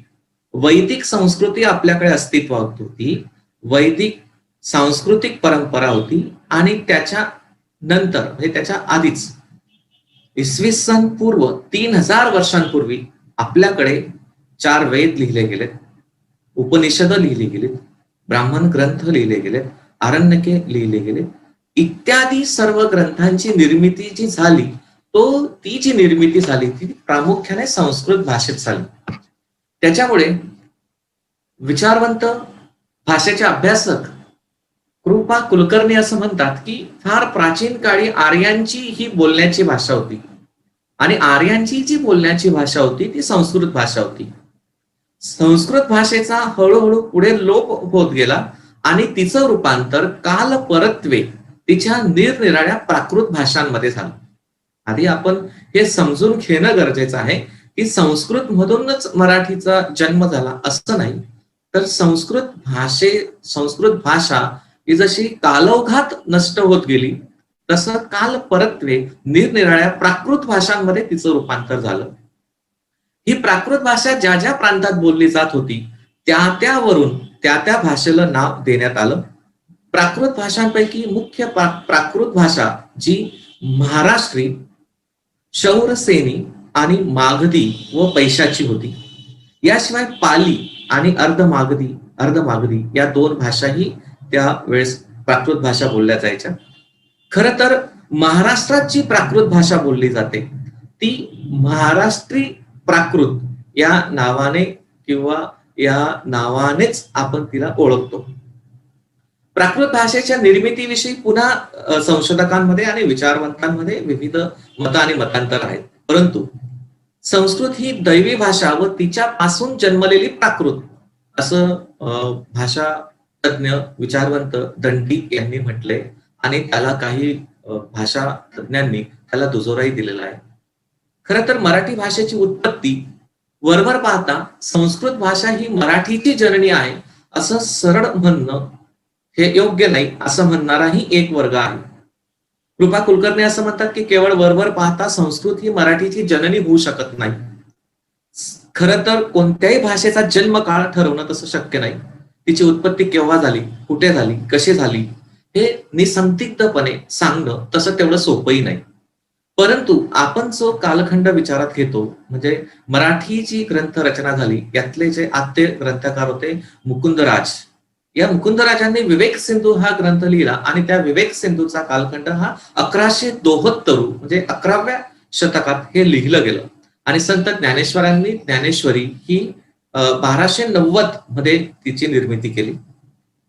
वैदिक संस्कृती आपल्याकडे अस्तित्वात होती, वैदिक सांस्कृतिक परंपरा होती आणि त्याच्या नंतर म्हणजे त्याच्या आधीच इसवी सन पूर्व 3000 वर्षांपूर्वी आपल्याकडे 4 वेद लिहिले गेलेत, उपनिषद लिहिली गेलीत, ब्राह्मण ग्रंथ लिहिले गेलेत, आरण्यके लिहिले गेले, इत्यादी सर्व ग्रंथांची निर्मिती जी झाली ती जी निर्मिती झाली ती प्रामुख्याने संस्कृत भाषेत झाली. त्याच्यामुळे विचारवंत भाषेचे अभ्यासक कृपा कुलकर्णी असं म्हणतात की फार प्राचीन काळी आर्यांची ही बोलण्याची भाषा होती आणि आर्यांची जी बोलण्याची भाषा होती ती संस्कृत भाषा होती. संस्कृत भाषेचा हळूहळू पुढे लोप होत गेला आणि तिचं रूपांतर काल परत्वे तिच्या निरनिराळ्या प्राकृत भाषांमध्ये झालं. आधी आपण हे समजून घेणं गरजेचं आहे की संस्कृत मधूनच मराठीचा जन्म झाला असं नाही, तर संस्कृत भाषा ही जशी कालौघात नष्ट होत गेली तसं काल परत्वे निरनिराळ्या प्राकृत भाषांमध्ये तिचं रूपांतर झालं. ही प्राकृत भाषा ज्या ज्या प्रांतात बोलली जात होती त्यावरून त्या भाषेला नाव देण्यात आलं. प्राकृत भाषांपैकी मुख्य प्राकृत भाषा जी महाराष्ट्री, शौरसेनी आणि मागधी व पैशाची होती. याशिवाय पाली आणि अर्धमागधी या 2 भाषाही त्यावेळेस प्राकृत भाषा बोलल्या जायच्या. खर तर महाराष्ट्रात जी प्राकृत भाषा बोलली जाते ती महाराष्ट्री प्राकृत या नावाने किंवा या नावानेच आपण तिला ओळखतो. प्राकृत भाषेच्या निर्मितीविषयी पुन्हा संशोधकांमध्ये आणि विचारवंतांमध्ये विविध मत आणि मतांतर आहेत, परंतु संस्कृत ही दैवी भाषा व तिच्यापासून जन्मलेली प्राकृत असं भाषा तज्ञ विचारवंत दंडी यांनी म्हटले आणि त्याला काही भाषा तज्ञांनी त्याला दुजोराही दिलेला आहे. खरं तर मराठी भाषेची उत्पत्ती वरवर पाहता संस्कृत भाषा ही मराठीची जननी आहे असं सरळ म्हणणं हे योग्य नाही असं म्हणणाराही एक वर्ग आहे. कृपा कुलकर्णी असं म्हणतात की केवळ वरवर पाहता संस्कृत ही मराठीची जननी होऊ शकत नाही. खरं तर कोणत्याही भाषेचा जन्मकाळ ठरवणं तसं शक्य नाही. तिची उत्पत्ती केव्हा झाली, कुठे झाली, कशी झाली हे निसंदिग्धपणे सांगणं तसं तेवढं सोपंही नाही. परंतु आपण जो कालखंड विचारात घेतो म्हणजे मराठी जी ग्रंथ रचना झाली यातले जे आद्य ग्रंथकार होते मुकुंदराज, या मुकुंदराजांनी विवेक सिंधू हा ग्रंथ लिहिला आणि त्या विवेक सिंधूचा कालखंड हा 1172 म्हणजे 11व्या शतकात हे लिहिलं गेलं आणि संत ज्ञानेश्वरांनी ज्ञानेश्वरी ही 1290 मध्ये तिची निर्मिती केली.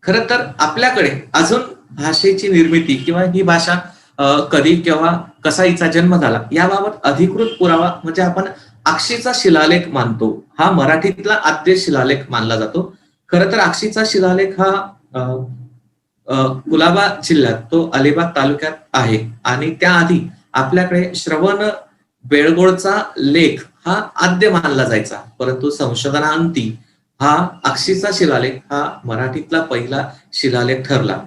खरं तर आपल्याकडे अजून भाषेची निर्मिती किंवा ही भाषा कधी केव्हा कसा हिचा जन्म झाला याबाबत अधिकृत पुरावा म्हणजे आपण अक्षीचा शिलालेख मानतो, हा मराठीतला आद्य शिलालेख मानला जातो. खरं तर अक्षीचा शिलालेख हा कुलाबा जिल्ह्यात तो अलिबाग तालुक्यात आहे आणि त्याआधी आपल्याकडे श्रवण बेळगोळचा लेख हा आद्य मानला जायचा, परंतु संशोधनांती हा अक्षीचा शिलालेख हा मराठीतला पहिला शिलालेख ठरला.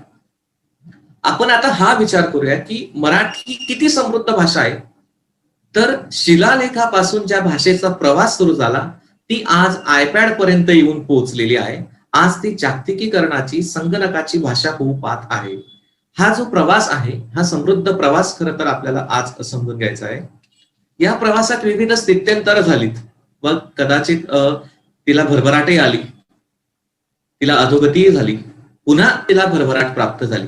आपण आता हा विचार करूया की मराठी किती समृद्ध भाषा आहे. तर शिलालेखापासून ज्या भाषेचा प्रवास सुरू झाला ती आज आयपॅड पर्यंत येऊन पोहोचलेली आहे. आज ती जागतिकीकरणाची संगणकाची भाषा होऊ पाहत आहे. हा जो प्रवास आहे हा समृद्ध प्रवास खरं तर आपल्याला आज समजून घ्यायचा आहे. या प्रवासात विविध स्थित्यंतर झालीत व कदाचित तिला भरभराटही आली, तिला अधोगतीही झाली, पुन्हा तिला भरभराट प्राप्त झाली.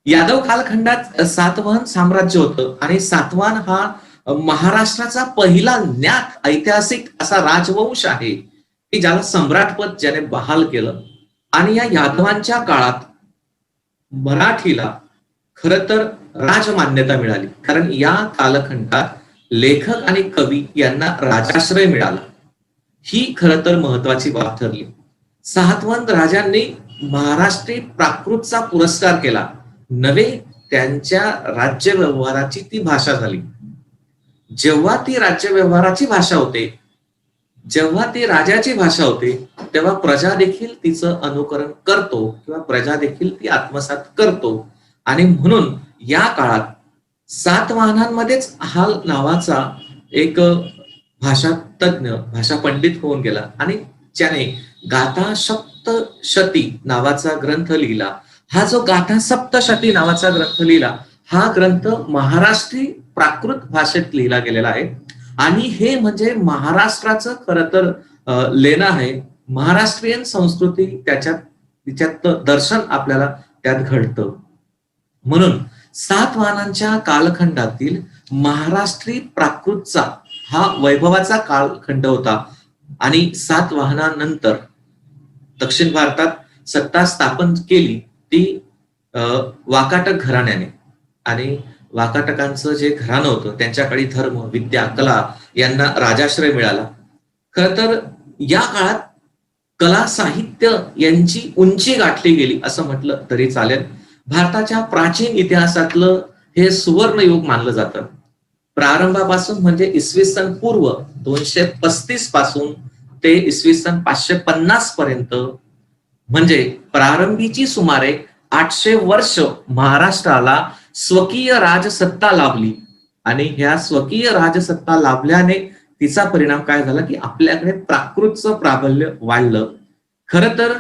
यादव कालखंडात सातवाहन साम्राज्य होतं आणि सातवाहन हा महाराष्ट्राचा पहिला ज्ञात ऐतिहासिक असा राजवंश आहे की ज्याला सम्राटपद ज्याने बहाल केलं. आणि या यादवांच्या काळात मराठीला खरं तर राजमान्यता मिळाली, कारण या कालखंडात लेखक आणि कवी यांना राजाश्रय मिळाला. ही खरं तर महत्वाची बाब ठरली. सातवाहन राजांनी महाराष्ट्री प्राकृतचा पुरस्कार केला, नवे त्यांच्या राज्य व्यवहाराची ती भाषा झाली. जेव्हा ती राज्य व्यवहाराची भाषा होते, जेव्हा ती राजाची भाषा होते, तेव्हा प्रजा देखील तिचं अनुकरण करतो किंवा प्रजा देखील ती आत्मसात करतो. आणि म्हणून या काळात सातवाहनांमध्येच हा नावाचा एक भाषा तज्ञ, भाषा पंडित होऊन गेला आणि ज्याने गाथा सप्तशती नावाचा ग्रंथ लिहिला. हा जो गाथा सप्तशती नावाचा ग्रंथ लिहिला हा ग्रंथ महाराष्ट्री प्राकृत भाषेत लिहिला गेलेला आहे. आणि हे म्हणजे महाराष्ट्राचं खरं तर लेणं आहे. महाराष्ट्रीयन संस्कृती तिच्यात दर्शन आपल्याला त्यात घडतं. म्हणून सातवाहनांच्या कालखंडातील महाराष्ट्री प्राकृतचा हा वैभवाचा कालखंड होता. आणि सातवाहनानंतर दक्षिण भारतात सत्ता स्थापन केली ती वाकाटक घराण्याने. आणि वाकाटकांचं जे घराणं होतं त्यांच्याकडे धर्म, विद्या, कला यांना राजाश्रय मिळाला. खर तर या काळात कला, साहित्य यांची उंची गाठली गेली असं म्हटलं तरी चालेल. भारताच्या प्राचीन इतिहासातलं हे सुवर्ण युग मानलं जातं. प्रारंभापासून म्हणजे इसवी सन पूर्व 235 पासून ते इसवी सन 550 पर्यंत, म्हणजे प्रारंभीची सुमारे 800 वर्ष महाराष्ट्राला स्वकीय राजसत्ता लाभली. आणि ह्या स्वकीय राजसत्ता लाभल्याने तिचा परिणाम काय झाला की आपल्याकडे प्राकृतचं प्राबल्य वाढलं. खरं तर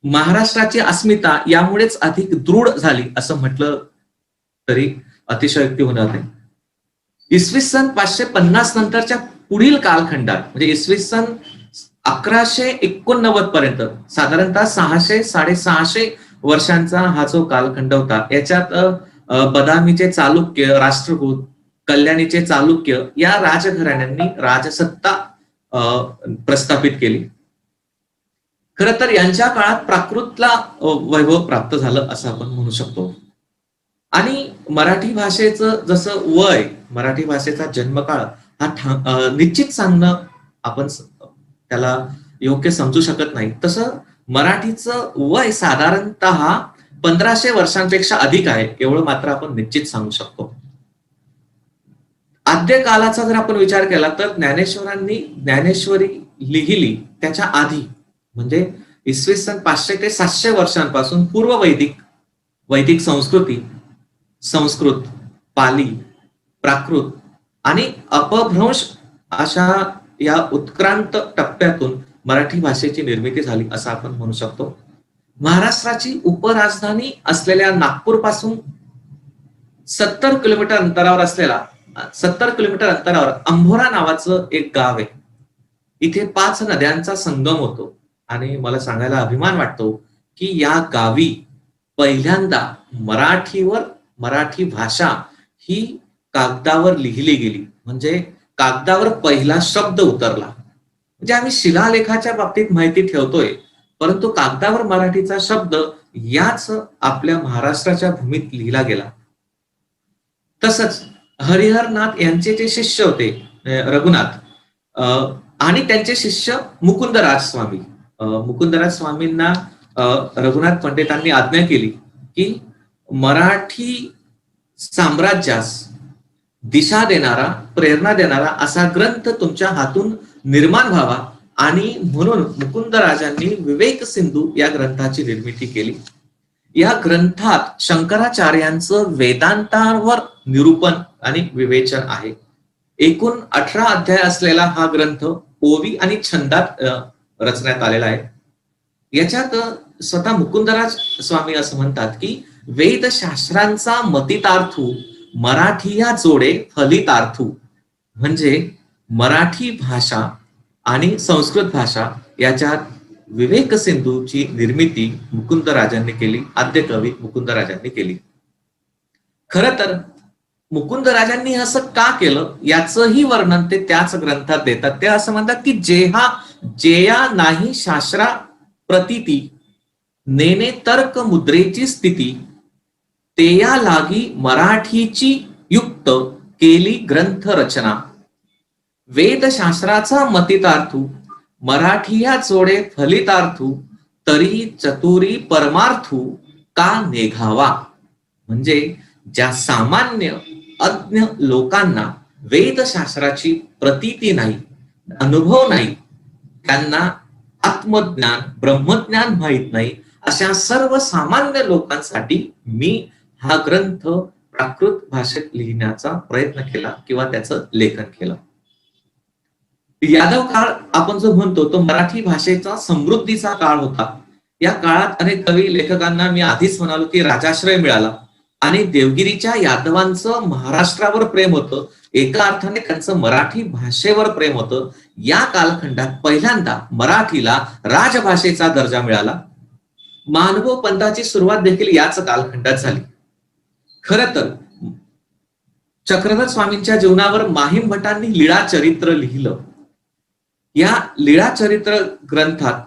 महाराष्ट्राची अस्मिता यामुळेच अधिक दृढ झाली असं म्हटलं तरी अतिशयोक्ती होणार नाही. इसवी सन 550 नंतरच्या पुढील कालखंडात म्हणजे इसवी सन 1189 पर्यंत साधारणतः 600-650 वर्षांचा हा जो कालखंड होता. याच्यात बदामीचे चालुक्य, राष्ट्रकूट, कल्याणीचे चालुक्य या राजघराण्यांनी राजसत्ता प्रस्थापित केली. खर तर यांच्या काळात प्राकृतला वैभव प्राप्त झालं असं आपण म्हणू शकतो. आणि मराठी भाषेचं जसं वय, मराठी भाषेचा जन्मकाळ हा निश्चित सांगणं आपण त्याला योग्य समजू शकत नाही. तसं मराठीचं वय साधारणतः 1500 वर्षांपेक्षा अधिक आहे एवढं मात्र आपण निश्चित सांगू शकतो. आद्य कालाचा जर आपण विचार केला तर ज्ञानेश्वरांनी ज्ञानेश्वरी लिहिली त्याच्या आधी म्हणजे इसवी सन 500 ते 700 वर्षांपासून पूर्व वैदिक संस्कृती, संस्कृत, पाली, प्राकृत आणि अपभ्रंश अशा या उत्क्रांत टप्प्यातून मराठी भाषेची निर्मिती झाली असं आपण म्हणू शकतो. महाराष्ट्राची उपराजधानी असलेल्या नागपूर पासून 70 किलोमीटर अंतरावर अंभोरा नावाचं एक गाव आहे. इथे 5 नद्यांचा संगम होतो. आणि मला सांगायला अभिमान वाटतो की या गावी पहिल्यांदा मराठी भाषा ही कागदावर लिहिली गेली. म्हणजे कागदावर पहिला शब्द उतरला. म्हणजे आम्ही शिलालेखाच्या बाबतीत माहिती ठेवतोय परंतु कागदावर मराठीचा शब्द याच आपल्या महाराष्ट्राच्या भूमीत लिहिला गेला. तसंच हरिहरनाथ यांचे जे शिष्य होते रघुनाथ आणि त्यांचे शिष्य मुकुंदराज स्वामींना रघुनाथ पंडितांनी आज्ञा केली की मराठी साम्राज्यास दिशा देणारा, प्रेरणा देणारा असा ग्रंथ तुमच्या हातून निर्माण व्हावा. आणि म्हणून मुकुंदराजांनी विवेक सिंधू या ग्रंथाची निर्मिती केली. या ग्रंथात शंकराचार्यांचं वेदांतावर निरूपण आणि विवेचन आहे. एकूण 18 अध्याय असलेला हा ग्रंथ ओवी आणि छंदात रचण्यात आलेला आहे. याच्यात स्वतः मुकुंदराज स्वामी असं म्हणतात की वेदशास्त्रांचा मतितार्थू मराठीया जोडे फलितार्थू. म्हणजे मराठी भाषा आणि संस्कृत भाषा याच्यात विवेक सिंधूची निर्मिती मुकुंदराजांनी केली, आद्य कवी मुकुंदराजांनी केली. खरं तर मुकुंदराजांनी असं का केलं याचंही वर्णन ते त्याच ग्रंथात देतात. ते असं म्हणतात की जेया नाही शास्त्रा प्रतीती नेने तर्क मुद्रेची स्थिती तेया लागी मराठीची युक्त केली ग्रंथ रचना. वेदशास्त्राचा मतितार्थू मराठीया जोडे फलितार्थू तरी चतुरी परमार्थू का निघावा. म्हणजे ज्या सामान्य अज्ञ लोकांना वेदशास्त्राची प्रतीती नाही, अनुभव नाही, त्यांना आत्मज्ञान, ब्रह्मज्ञान माहित नाही, अशा सर्वसामान्य लोकांसाठी मी हा ग्रंथ प्राकृत भाषेत लिहिण्याचा प्रयत्न केला किंवा त्याचं लेखन केलं. यादव काळ आपण जो म्हणतो तो मराठी भाषेचा समृद्धीचा काळ होता. या काळात अनेक कवी लेखकांना मी आधीच म्हणालो की राजाश्रय मिळाला. आणि देवगिरीच्या यादवांचं महाराष्ट्रावर प्रेम होतं, एका अर्थाने त्यांचं मराठी भाषेवर प्रेम होतं. या कालखंडात पहिल्यांदा मराठीला राजभाषेचा दर्जा मिळाला. महानुभव पंथाची सुरुवात देखील याच कालखंडात झाली. खरं तर चक्रधर स्वामींच्या जीवनावर माहीम भटांनी लीळा चरित्र लिहिलं. या लीळा चरित्र ग्रंथात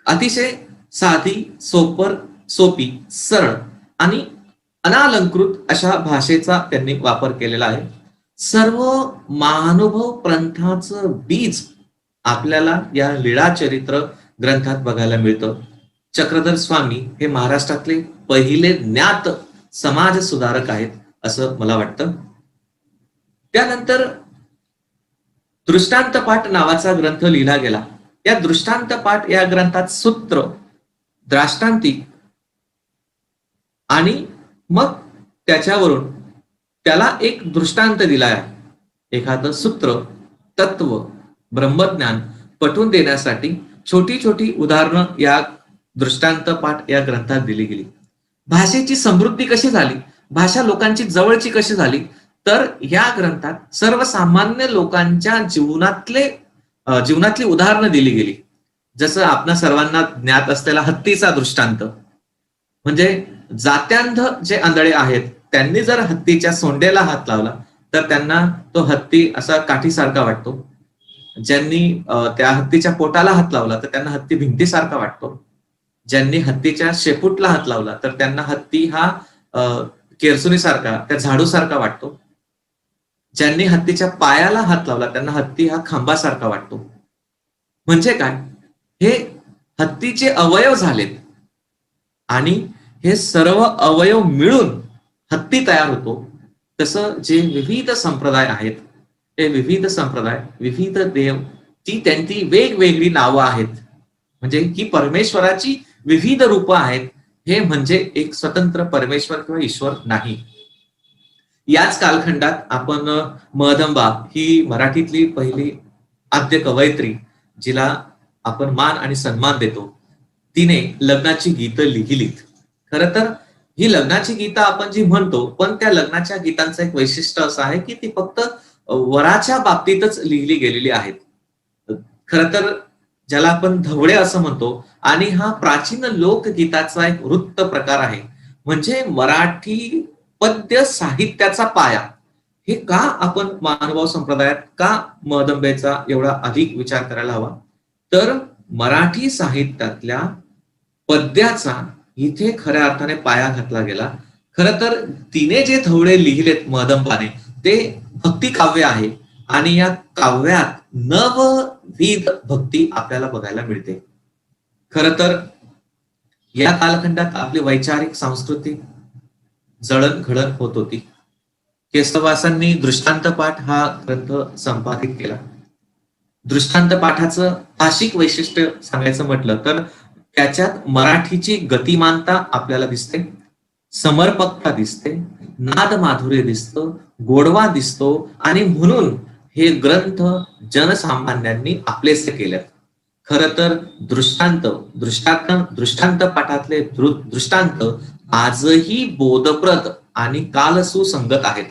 अतिशय साधी, सोपी, सरळ आणि अनालंकृत अशा भाषेचा त्यांनी वापर केलेला आहे. सर्व महानुभव पंथाचं बीज आपल्याला या लीळा चरित्र ग्रंथात बघायला मिळतं. चक्रधर स्वामी हे महाराष्ट्रातले पहिले ज्ञात समाज सुधारक आहेत असं मला वाटतं. त्यानंतर दृष्टांतपाठ नावाचा ग्रंथ लिहिला गेला. या दृष्टांतपाठ या ग्रंथात सूत्र, द्राष्टांतिक आणि मग त्याच्यावरून त्याला एक दृष्टांत दिला आहे. एखादं सूत्र, तत्व, ब्रह्मज्ञान पटवून देण्यासाठी छोटी छोटी उदाहरणं या दृष्टांत पाठ या ग्रंथात दिली गेली. भाषेची समृद्धी कशी झाली, भाषा लोकांची जवळची कशी झाली, तर या ग्रंथात सर्वसामान्य लोकांच्या जीवनातली उदाहरणं दिली गेली. जसं आपल्या सर्वांना ज्ञात असलेला हत्तीचा दृष्टांत, म्हणजे जात्यांध जे आंधळे आहेत त्यांनी जर हत्तीच्या सोंडेला हात लावला तर त्यांना तो हत्ती असा काठीसारखा वाटतो. ज्यांनी त्या हत्तीच्या पोटाला हात लावला तर त्यांना हत्ती भिंतीसारखा वाटतो. ज्यांनी हत्तीच्या शेपूटला हात लावला तर त्यांना हत्ती हा केरसुनीसारखा, त्या झाडूसारखा वाटतो. ज्यांनी हत्तीच्या पायाला हात लावला त्यांना हत्ती हा खांबासारखा वाटतो. म्हणजे काय, हे हत्तीचे अवयव झालेत आणि हे सर्व अवयव मिळून हत्ती तयार होतो. तसं जे विविध संप्रदाय आहेत, ते विविध संप्रदाय, विविध देव, ती त्यांची वेगवेगळी नावं आहेत. म्हणजे ही परमेश्वराची विविध रूपं आहेत. हे म्हणजे एक स्वतंत्र परमेश्वर किंवा ईश्वर नाही. याच कालखंडात आपण महदंबा ही मराठीतली पहिली आद्य कवयित्री, जिला आपण मान आणि सन्मान देतो, तिने लग्नाची गीतं लिहिलीत. खरं तर ही लग्नाची गीतं आपण जी म्हणतो, पण त्या लग्नाच्या गीतांचं एक वैशिष्ट्य असं आहे की ती फक्त वराच्या बाबतीतच लिहिली गेलेली आहेत. खरं तर ज्याला आपण धवडे असं म्हणतो, आणि हा प्राचीन लोकगीताचा एक वृत्त प्रकार आहे. म्हणजे मराठी पद्य साहित्याचा पाया. हे का आपण महानुभाव संप्रदायात का महदंबेचा एवढा अधिक विचार करायला हवा, तर मराठी साहित्यातल्या पद्याचा इथे खऱ्या अर्थाने पाया घातला गेला. खरं तर तिने जे धवडे लिहिलेत महदंबाने ते भक्ती काव्य आहे आणि या काव्यात नवविध भक्ती आपल्याला बघायला मिळते. खरं तर या कालखंडात आपली वैचारिक सांस्कृतिक जळणघळण होत होती. केशवासांनी दृष्टांत पाठ हा ग्रंथ संपादित केला. दृष्टांत पाठाचं भाषिक वैशिष्ट्य सांगायचं म्हटलं तर त्याच्यात मराठीची गतिमानता आपल्याला दिसते, समर्पकता दिसते, नाद माधुर्य दिसतं, गोडवा दिसतो, आणि म्हणून हे ग्रंथ जनसामान्यांनी आपलेसे केलेत. खरं तर दृष्टांत पाठातले दृष्टांत आजही बोधप्रद आणि कालसुसंगत आहेत.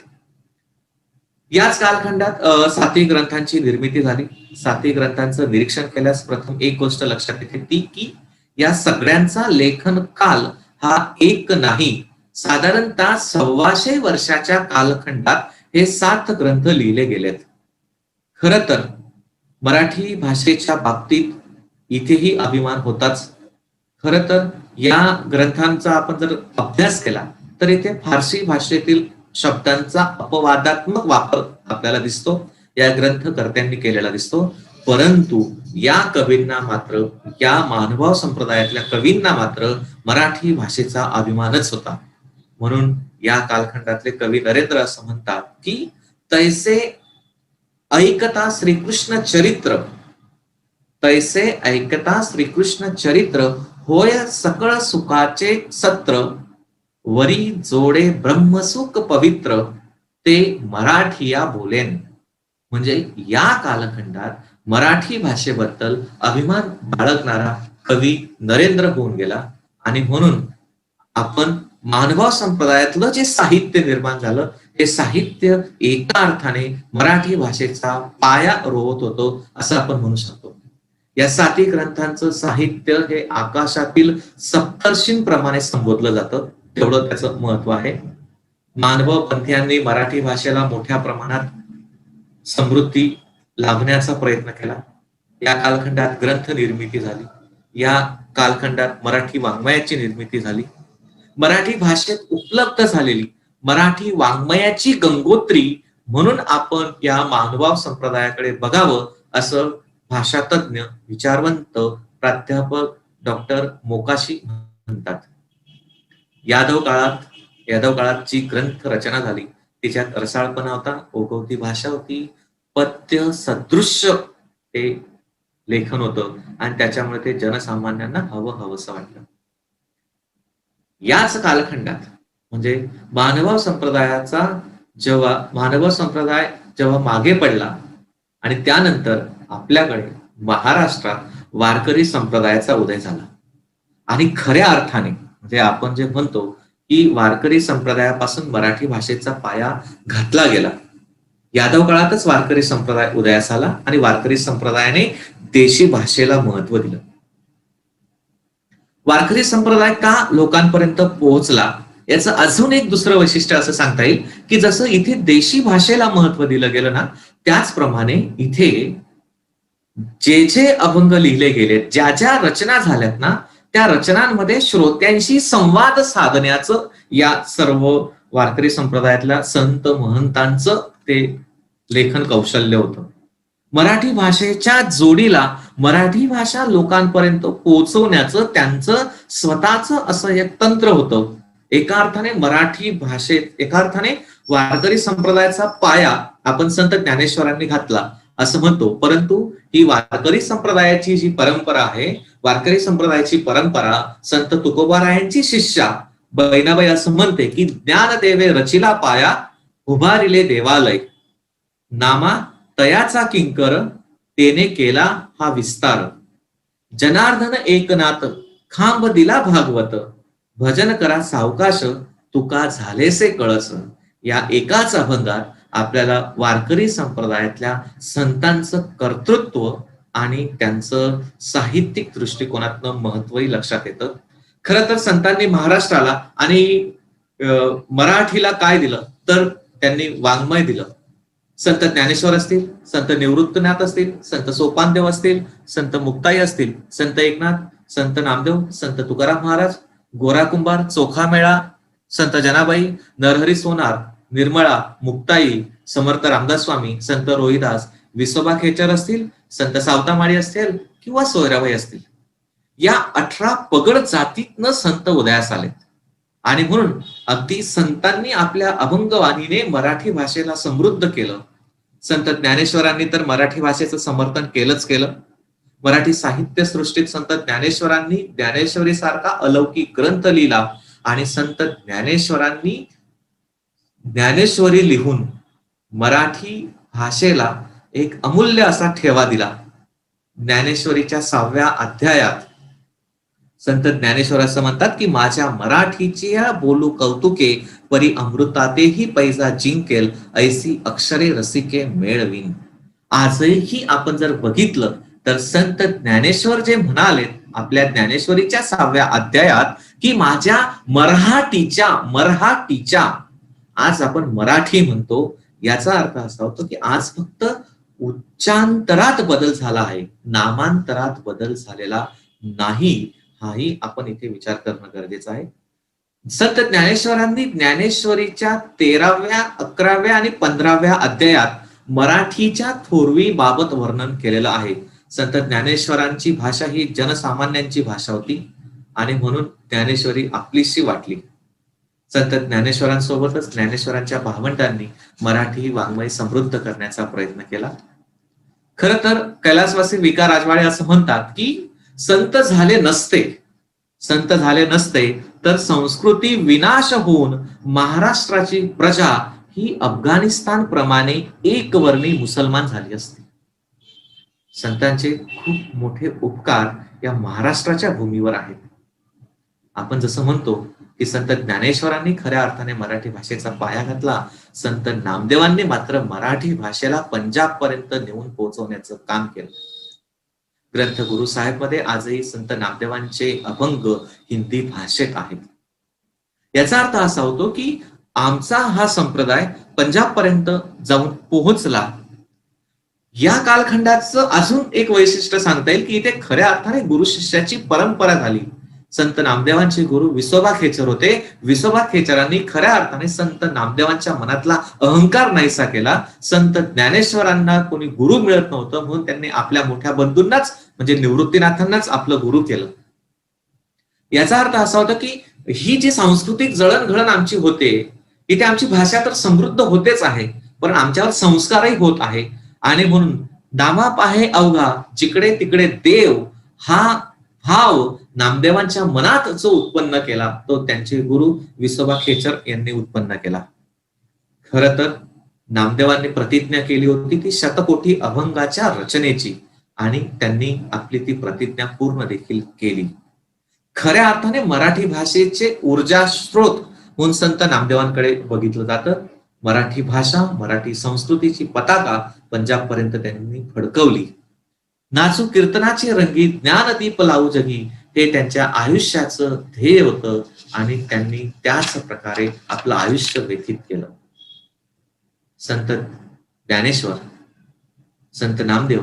याच कालखंडात साती ग्रंथांची निर्मिती झाली. साती ग्रंथांचं निरीक्षण केल्यास प्रथम एक गोष्ट लक्षात येते ती की या सगळ्यांचा लेखन काल हा एक नाही, साधारणतः 125 वर्षाच्या कालखंडात हे 7 ग्रंथ लिहिले गेलेत. खरं तर मराठी भाषेच्या बाबतीत इथेही अभिमान होताच. खरं तर या ग्रंथांचा आपण जर अभ्यास केला तर इथे फारसी भाषेतील शब्दांचा अपवादात्मक वापर आपल्याला दिसतो, या ग्रंथकर्त्यांनी केलेला दिसतो. परंतु या कवींना मात्र, या महानुभाव संप्रदायातल्या कवींना मात्र मराठी भाषेचा अभिमानच होता. म्हणून या कालखंडातले कवी नरेंद्र असं म्हणतात की तैसे ऐकता श्रीकृष्ण चरित्र, तैसे ऐकता श्रीकृष्ण चरित्र, होय सकळ सुखाचे सत्र, वरी जोडे ब्रह्मसुख पवित्र, ते मराठीया बोलेन. म्हणजे या कालखंडात मराठी भाषेबद्दल अभिमान बाळगणारा कवी नरेंद्र होऊन गेला. आणि म्हणून आपण मानवा संप्रदायातलं जे साहित्य निर्माण झालं, हे साहित्य एका अर्थाने मराठी भाषेचा पाया रोवत होतं असं आपण म्हणू शकतो. या 7 ग्रंथांचं साहित्य हे आकाशातील सप्तर्षींप्रमाणे संबोधलं जातं, तेवढं त्याचं महत्व आहे. मानव पंथीयांनी मराठी भाषेला मोठ्या प्रमाणात समृद्धी लाभण्याचा प्रयत्न केला. या कालखंडात ग्रंथ निर्मिती झाली. या कालखंडात मराठी वाङ्मयाची निर्मिती झाली. मराठी भाषेत उपलब्ध झालेली मराठी वाङ्मयाची गंगोत्री म्हणून आपण या मानवाव संप्रदायाकडे बघावं असं भाषातज्ञ, विचारवंत प्राध्यापक डॉक्टर मोकाशी म्हणतात. यादव काळात जी ग्रंथ रचना झाली तिच्यात रसाळपणा होता, ओघवती भाषा होती, पद्य सदृश्य हे लेखन होतं आणि त्याच्यामुळे ते जनसामान्यांना हवंसं वाटलं. याच कालखंडात म्हणजे मानव संप्रदाय जेव्हा मागे पडला आणि त्यानंतर आपल्याकडे महाराष्ट्रात वारकरी संप्रदायाचा उदय झाला आणि खऱ्या अर्थाने म्हणजे आपण जे म्हणतो की वारकरी संप्रदायापासून मराठी भाषेचा पाया घातला गेला. यादव काळातच वारकरी संप्रदाय उदयास आला आणि वारकरी संप्रदायाने देशी भाषेला महत्व दिलं. वारकरी संप्रदाय का लोकांपर्यंत पोहोचला याचं अजून एक दुसरं वैशिष्ट्य असं सांगता येईल की जसं इथे देशी भाषेला महत्व दिलं गेलं ना, त्याचप्रमाणे इथे जे अभंग लिहिले गेले, ज्या रचना झाल्यात ना, त्या रचनांमध्ये श्रोत्यांशी संवाद साधण्याचं या सर्व वारकरी संप्रदायातल्या संत महंतांचं ते लेखन कौशल्य होतं. मराठी भाषेच्या जोडीला मराठी भाषा लोकांपर्यंत पोहोचवण्याचं त्यांचं स्वतःचं असं एक तंत्र होतं. एका अर्थाने वारकरी संप्रदायाचा पाया आपण संत ज्ञानेश्वरांनी घातला असं म्हणतो, परंतु ही वारकरी संप्रदायाची जी परंपरा आहे, वारकरी संप्रदायाची परंपरा संत तुकोबारायांची शिष्या बहिणाबाई असं म्हणते की ज्ञानदेवे रचिला पाया, उभारिले देवालय, नामा तयाचा किंकर, तेने केला हा विस्तार, जनार्दन एकनाथ खांब दिला भागवत, भजन करा सावकाश तुका झालेसे कळस. या एकाच अभंगात आपल्याला वारकरी संप्रदायातल्या संतांचं कर्तृत्व आणि त्यांचं साहित्यिक दृष्टिकोनातनं महत्वही लक्षात येतं. खरं तर संतांनी महाराष्ट्राला आणि मराठीला काय दिलं तर त्यांनी वाङ्मय दिलं. संत ज्ञानेश्वर असतील, संत निवृत्तनाथ असतील, संत सोपानदेव असतील, संत मुक्ताई असतील, संत एकनाथ, संत नामदेव, संत तुकाराम महाराज, गोरा कुंभार, चोखा मेळा, संत जनाबाई, नरहरी सोनार, निर्मळा, मुक्ताई, समर्थ रामदास स्वामी, संत रोहिदास, विसोबा खेचर असतील, संत सावतामाळी असतील किंवा सोयराबाई असतील, या 18 पगड जातीतनं संत उदयास आलेत. आणि म्हणून अगदी संतांनी आपल्या अभंगवाणीने मराठी भाषेला समृद्ध केलं. संत ज्ञानेश्वरांनी तर मराठी भाषेचं समर्थन केलंच केलं. मराठी साहित्य सृष्टीत संत ज्ञानेश्वरांनी ज्ञानेश्वरी सारखा अलौकिक ग्रंथ लिहिला आणि संत ज्ञानेश्वरांनी ज्ञानेश्वरी लिहून मराठी भाषेला एक अमूल्य असा ठेवा दिला. ज्ञानेश्वरीच्या 6व्या अध्यायात संत ज्ञानेश्वर असं म्हणतात की माझ्या मराठीची बोलू कौतुके, परी अमृतातेही पैजा जिंकेल, ऐसी अक्षरे रसिके मेळवीन. आजही आपण जर बघितलं तर संत ज्ञानेश्वर जे म्हणाले आपल्या ज्ञानेश्वरीच्या 6व्या अध्यायात की माझ्या मराठीच्या आज आपण मराठी म्हणतो, याचा अर्थ असा होतो की आज फक्त उच्चांतरात बदल झाला आहे, नामांतरात बदल झालेला नाही. हाही आपण इथे विचार करणं गरजेचं आहे. संत ज्ञानेश्वरांनी ज्ञानेश्वरीच्या 13व्या, 11व्या आणि 15व्या अध्यायात मराठीच्या थोरवी बाबत वर्णन केलेलं आहे. संत ज्ञानेश्वरांची भाषा ही जनसामान्यांची भाषा होती आणि म्हणून ज्ञानेश्वरी आपलीशी वाटली. संत ज्ञानेश्वरांसोबतच ज्ञानेश्वरांच्या भावंडांनी मराठी वाङ्मय समृद्ध करण्याचा प्रयत्न केला. खर तर कैलासवासी विका राजवाडे असं म्हणतात की संत झाले नसते तर संस्कृती विनाश होऊन महाराष्ट्राची प्रजा ही अफगाणिस्तान प्रमाणे एकवर्णी मुसलमान झाली असते. संतांचे खूप मोठे उपकार या महाराष्ट्राच्या भूमीवर आहेत. आपण जसं म्हणतो की की संत ज्ञानेश्वरांनी खऱ्या अर्थाने मराठी भाषेचा पाया घातला, संत नामदेवांनी मात्र मराठी भाषेला पंजाब पर्यंत नेऊन पोहोचवण्याचं काम केलं. ग्रंथ गुरु साहेब मध्ये आजही संत नामदेवांचे अभंग हिंदी भाषेत आहेत. याचा अर्थ असा होतो की आमचा हा संप्रदाय पंजाब पर्यंत जाऊन पोहोचला. या कालखंडाचं अजून एक वैशिष्ट्य सांगता येईल की इथे खऱ्या अर्थाने गुरु शिष्याची परंपरा झाली. संत नामदेवांचे गुरु विसोबा खेचर होते. विसोबा खेचरांनी खऱ्या अर्थाने संत नामदेवांच्या मनातला अहंकार नाहीसा केला. संत ज्ञानेश्वरांना कोणी गुरु मिळत नव्हतं म्हणून त्यांनी आपल्या मोठ्या बंधूंनाच म्हणजे निवृत्तीनाथांनाच आपलं गुरु केलं. याचा अर्थ असा होता की ही जी सांस्कृतिक जळणघळण आमची होते, इथे आमची भाषा तर समृद्ध होतेच आहे, पण आमच्यावर संस्कारही होत आहे. आणि म्हणून दामा पाहे अवघा जिकडे तिकडे देव हा भाव नामदेवांच्या मनात जो उत्पन्न केला तो त्यांचे गुरु विसोबा खेचर यांनी उत्पन्न केला. खरं तर नामदेवांनी प्रतिज्ञा केली होती ती शतकोटी अभंगाच्या रचनेची आणि त्यांनी आपली ती प्रतिज्ञा पूर्ण देखील केली. खऱ्या अर्थाने मराठी भाषेचे ऊर्जा स्रोत म्हणून संत नामदेवांकडे बघितलं जातं. मराठी भाषा, मराठी संस्कृतीची पताका पंजाब पर्यंत त्यांनी फडकवली. नाचू कीर्तनाचे रंगी ज्ञानदीप लावू जगी हे त्यांच्या आयुष्याचं ध्येय होतं आणि त्यांनी त्याच प्रकारे आपलं आयुष्य व्यतीत केलं. संत ज्ञानेश्वर, संत नामदेव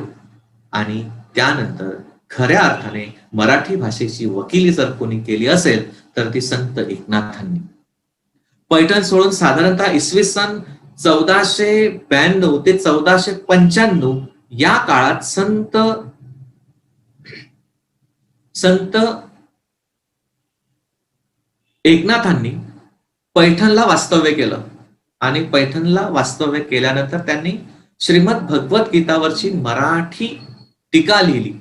आणि त्यानंतर खऱ्या अर्थाने मराठी भाषेची वकिली जर कोणी केली असेल तर ती संत एकनाथांनी. पैठण सोडून साधारणतः इसवी सन 1492 ते 1495 या काळात संत एकनाथांनी पैठणला वास्तव्य केलं आणि पैठणला वास्तव्य केल्यानंतर त्यांनी श्रीमद भगवद्गीतावरची मराठी टीका लिहिली.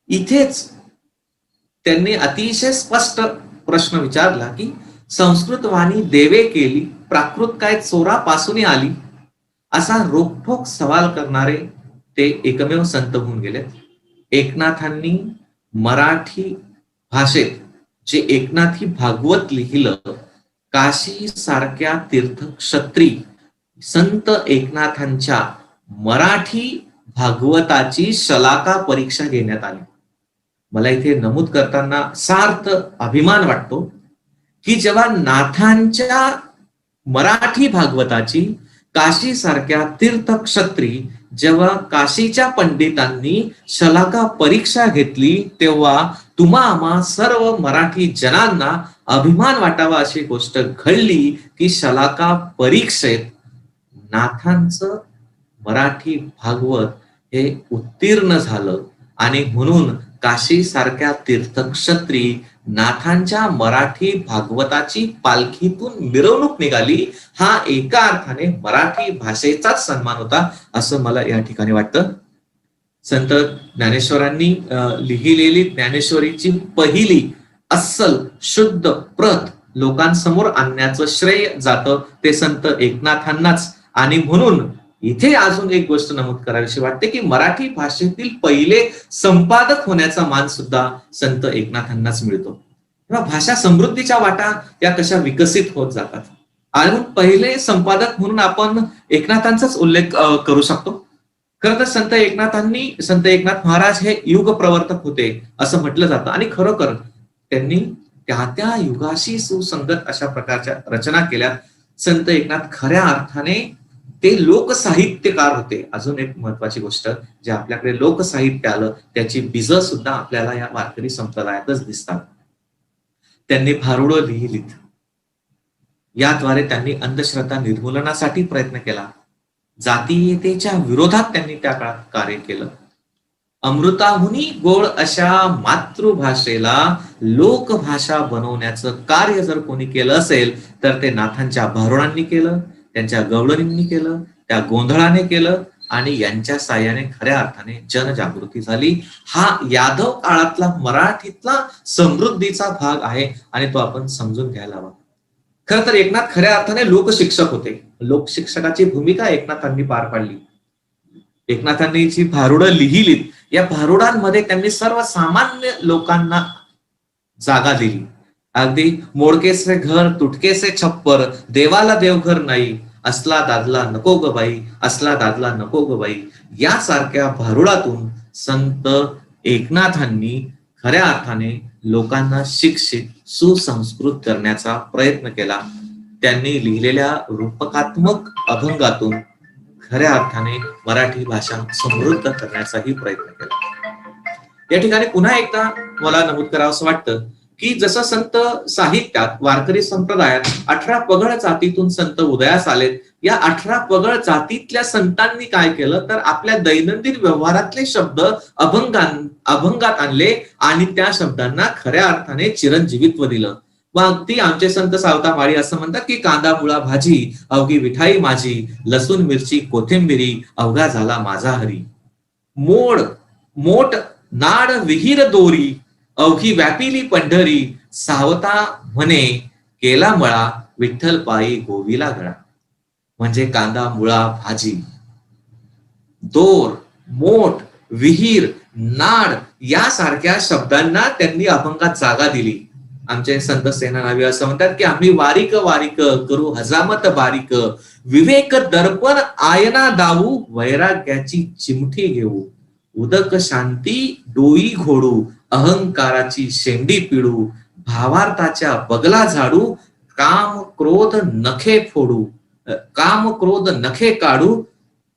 इथेच त्यांनी अतिशय स्पष्ट प्रश्न विचारला की संस्कृत वाणी देवे केली, प्राकृत काय चोरापासून आली, असा रोखठोक सवाल करणारे ते एकमेव संत होऊन गेलेत. एकनाथांनी मराठी भाषेत जे एकनाथी भागवत लिहिलं, काशी सारख्या तीर्थक्षत्री संत एकनाथांच्या मराठी भागवताची शलाका परीक्षा घेण्यात आली. मला इथे नमूद करताना सार्थ अभिमान वाटतो की जेव्हा नाथांच्या मराठी भागवताची काशी सारख्या तीर्थक्षत्री जेव्हा काशीच्या पंडितांनी शलाका परीक्षा घेतली, तेव्हा तुम्हा आम्हा सर्व मराठी जनांना अभिमान वाटावा अशी गोष्ट घडली की शलाका परीक्षेत नाथांचं मराठी भागवत हे उत्तीर्ण झालं आणि म्हणून काशी सारख्या तीर्थक्षत्री नाथांच्या मराठी भागवताची पालखीतून मिरवणूक निघाली. हा एका अर्थाने मराठी भाषेचाच सन्मान होता असं मला या ठिकाणी वाटतं. संत ज्ञानेश्वरांनी लिहिलेली ज्ञानेश्वरीची पहिली अस्सल शुद्ध प्रत लोकांसमोर आणण्याचं श्रेय जातं ते संत एकनाथांनाच. आणि म्हणून इथे अजून एक गोष्ट नमूद करावीशी वाटते की मराठी भाषेतील पहिले संपादक होण्याचा मान सुद्धा संत एकनाथांनाच मिळतो. तेव्हा भाषा समृद्धीच्या वाटा या कशा विकसित होत जातात. आणि पहिले संपादक म्हणून आपण एकनाथांचाच उल्लेख करू शकतो. खरं तर संत एकनाथ महाराज हे युग प्रवर्तक होते असं म्हटलं जातं आणि खरोखर त्यांनी त्या युगाशी सुसंगत अशा प्रकारच्या रचना केल्या. संत एकनाथ खऱ्या अर्थाने ते लोकसाहित्यकार होते. अजून एक महत्वाची गोष्ट, जे आपल्याकडे लोकसाहित्य आलं त्याची बीज सुद्धा आपल्याला या वारकरी संप्रदायातच दिसतात. त्यांनी भारुडं लिहिलीत. याद्वारे त्यांनी अंधश्रद्धा निर्मूलनासाठी प्रयत्न केला. जातीयतेच्या विरोधात त्यांनी त्या काळात कार्य केलं. अमृताहुनी गोड अशा मातृभाषेला लोकभाषा बनवण्याचं कार्य जर कोणी केलं असेल तर ते नाथांच्या भारुडांनी केलं, त्यांच्या गवळणींनी केलं, त्या गोंधळाने केलं आणि यांच्या साह्याने खऱ्या अर्थाने जनजागृती झाली. हा यादव काळातला मराठीतला समृद्धीचा भाग आहे आणि तो आपण समजून घ्यायला हवा. खरं तर एकनाथ खऱ्या अर्थाने लोकशिक्षक होते. लोकशिक्षकाची भूमिका एकनाथांनी पार पाडली. एकनाथांनी जी भारुडं लिहिलीत, या भारुडांमध्ये त्यांनी सर्वसामान्य लोकांना जागा दिली. अगदी मोडके से घर तुटके से छप्पर, देवाला देवघर नाही, असला दादला नको ग बाई, असला दादला नको ग बाई, यासारख्या भारुडातून संत एकनाथांनी खऱ्या अर्थाने लोकांना शिक्षित सुसंस्कृत करण्याचा प्रयत्न केला. त्यांनी लिहिलेल्या रूपकात्मक अभंगातून खऱ्या अर्थाने मराठी भाषा समृद्ध करण्याचाही प्रयत्न केला. या ठिकाणी पुन्हा एकदा मला नमूद करावं असं वाटतं की जसं संत साहित्यात वारकरी संप्रदायात 18 पगड जातीतून संत उदयास आलेत, या 18 पगड जातीतल्या संतांनी काय केलं तर आपल्या दैनंदिन व्यवहारातले शब्द अभंगात आणले आणि त्या शब्दांना खऱ्या अर्थाने चिरंजीवित्व दिलं. मग अगदी आमचे संत सावता माळी असं म्हणतात की कांदा मुळा भाजी अवघी विठाई माझी, लसूण मिरची कोथिंबिरी अवघा झाला माझा हरी. मोठ नाड विहीर दोरी अवघी व्यापिली पंढरी, सावता म्हणे केला मळा विठ्ठल पायी गोविला गळा. म्हणजे कांदा मुळा भाजी, दोर, मोठ, विहीर, नाड यासारख्या शब्दांना त्यांनी अभंगात जागा दिली. आमचे संत सेनानावी असं म्हणतात की आम्ही वारिक वारिक करू हजामत बारीक, विवेक दर्पण आयना दावू वैराग्याची चिमठी घेऊ, उदक शांती डोई घोडू अहंकाराची शेंडी पिळू, भावार्थाच्या बगला झाडू काम क्रोध नखे काढू,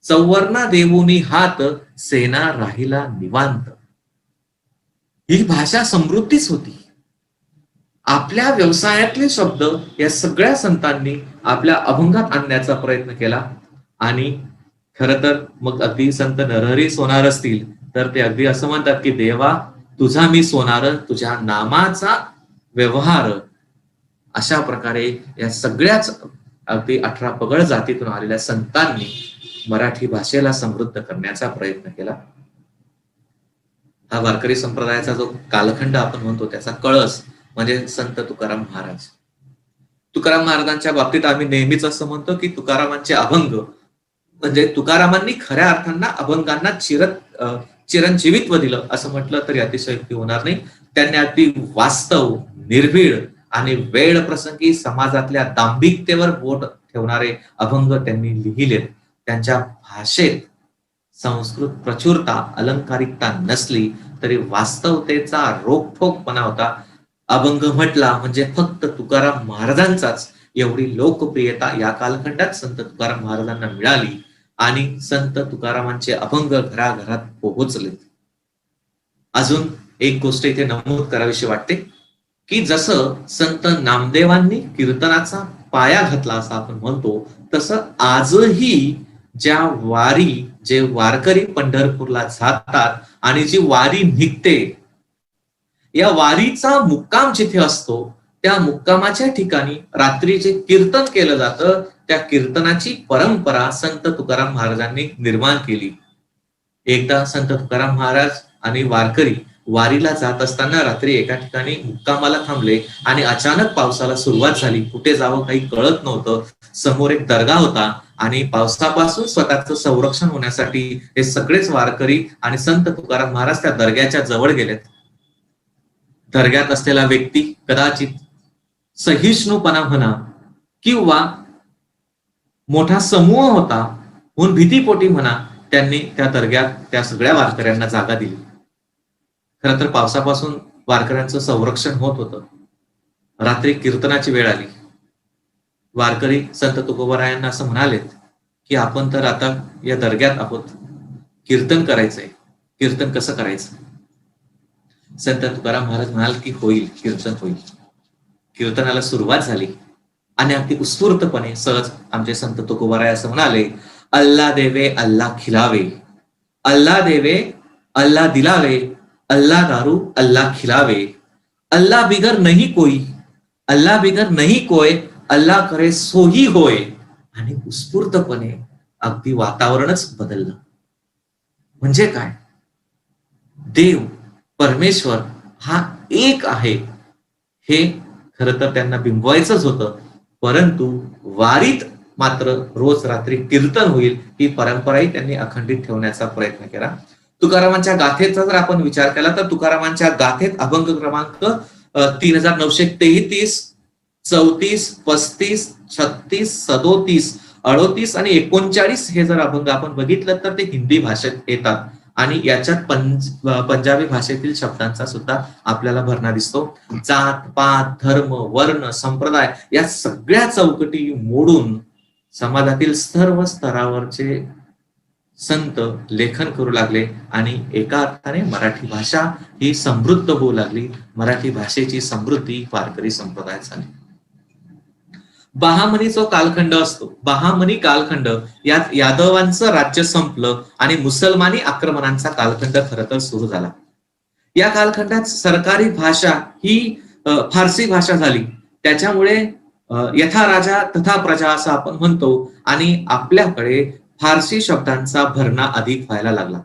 चौवर्णा देवोनी हात सेना राहिला निवांत. ही भाषा समृद्धीच होती. आपल्या व्यवसायातले शब्द या सगळ्या संतांनी आपल्या अभंगात आणण्याचा प्रयत्न केला. आणि खर तर मग अगदी संत नरहरी सोनार असतील तर ते अगदी असं म्हणतात की देवा तुझा मी सोनार, तुझ्या नामाचा व्यवहार. अशा प्रकारे या सगळ्याच अगदी 18 पगड जातीतून आलेल्या संतांनी मराठी भाषेला समृद्ध करण्याचा प्रयत्न केला. हा वारकरी संप्रदायाचा जो कालखंड आपण म्हणतो त्याचा कळस म्हणजे संत तुकाराम महाराज. तुकाराम महाराजांच्या बाबतीत आम्ही नेहमीच असं म्हणतो की तुकारामांचे अभंग म्हणजे तुकारामांनी खऱ्या अर्थांना अभंगांना चिरंजीवित्व दिलं असं म्हटलं तरी अतिशयोक्ती होणार नाही. त्यांनी अगदी वास्तव, निर्भीड आणि वेळ प्रसंगी समाजातल्या दांभिकतेवर बोट ठेवणारे अभंग त्यांनी लिहिलेत. त्यांच्या भाषेत संस्कृत प्रचुरता, अलंकारिकता नसली तरी वास्तवतेचा रोखठोकपणा होता. अभंग म्हटला म्हणजे फक्त तुकाराम महाराजांचाच एवढी लोकप्रियता या कालखंडात संत तुकाराम महाराजांना मिळाली आणि संत तुकारामांचे अभंग घराघरात पोहोचलेत. अजून एक गोष्ट इथे नमूद करावीशी वाटते की जसं संत नामदेवांनी कीर्तनाचा पाया घातला असं आपण म्हणतो, तसं आजही जे वारकरी पंढरपूरला जातात आणि जी वारी निघते, या वारीचा मुक्काम जिथे असतो त्या मुक्कामाच्या ठिकाणी रात्री जे कीर्तन केलं जातं त्या कीर्तनाची परंपरा संत तुकाराम महाराजांनी निर्माण केली. एकदा संत तुकाराम महाराज आणि वारकरी वारीला जात असताना रात्री एका ठिकाणी मुक्कामाला थांबले आणि अचानक पावसाला सुरुवात झाली. कुठे जावं काही कळत नव्हतं. समोर एक दर्गा होता आणि पावसापासून स्वतःचं संरक्षण होण्यासाठी हे सगळेच वारकरी आणि संत तुकाराम महाराज त्या दर्ग्याच्या जवळ गेलेत. दर्ग्यात असलेला व्यक्ती कदाचित सहिष्णुपणा म्हणा किंवा मोठा समूह होता म्हणून भीतीपोटी म्हणा त्यांनी त्या दर्ग्यात त्या सगळ्या वारकऱ्यांना जागा दिली. खरं तर पावसापासून वारकऱ्यांचं संरक्षण होत होतं. रात्री कीर्तनाची वेळ आली. वारकरी संत तुकोबारायांना असं म्हणालेत की आपण तर आता या दर्ग्यात आहोत, कीर्तन करायचंय, कीर्तन कसं करायचं? संत तुकाराम महाराज म्हणाल की होईल, कीर्तन होईल. कीर्तनाला सुरुवात झाली आणि अगदी उत्स्फूर्तपणे सहज आमचे संत तुकोबाराय असं म्हणाले, अल्ला देवे अल्ला खिलावे, अल्ला देवे अल्ला दिलावे, अल्ला दारू अल्ला खिलावे, अल्ला बिगर नहीं कोई, अल्ला बिगर नहीं कोय, अल्ला करे सोही होय. आणि उत्स्फूर्तपणे अगदी वातावरणच बदललं. म्हणजे काय? देव परमेश्वर हा एक आहे हे खरं तर त्यांना बिंबवायचंच होतं. परंतु वारीत मात्र रोज रात्री कीर्तन होईल ही परंपराही त्यांनी अखंडित ठेवण्याचा प्रयत्न केला. तुकारामांच्या गाथेचा जर आपण विचार केला तर तुकारामांच्या गाथेत अभंग क्रमांक 3933, 34, 35, 36, 37, 38 आणि 39 हे जर अभंग आपण बघितलं तर ते हिंदी भाषेत येतात आणि याच्यात पंजाबी भाषेतील शब्दांचा सुद्धा आपल्याला भरणा दिसतो. जात पात धर्म वर्ण संप्रदाय या सगळ्या चौकटी मोडून समाजातील सर्व स्तरावरचे संत लेखन करू लागले आणि एका अर्थाने मराठी भाषा ही समृद्ध होऊ लागली. मराठी भाषेची समृद्धी वारकरी संप्रदायात झाली. बहामनी जो कालखंड असतो, बहामनी कालखंड, यात यादवांचं राज्य संपलं आणि मुसलमानी आक्रमणांचा कालखंड खरं तर सुरू झाला. या कालखंडात सरकारी भाषा ही फारसी भाषा झाली. त्याच्यामुळे यथा राजा तथा प्रजा असं आपण म्हणतो आणि आपल्याकडे फारसी शब्दांचा भरणा अधिक व्हायला लागला.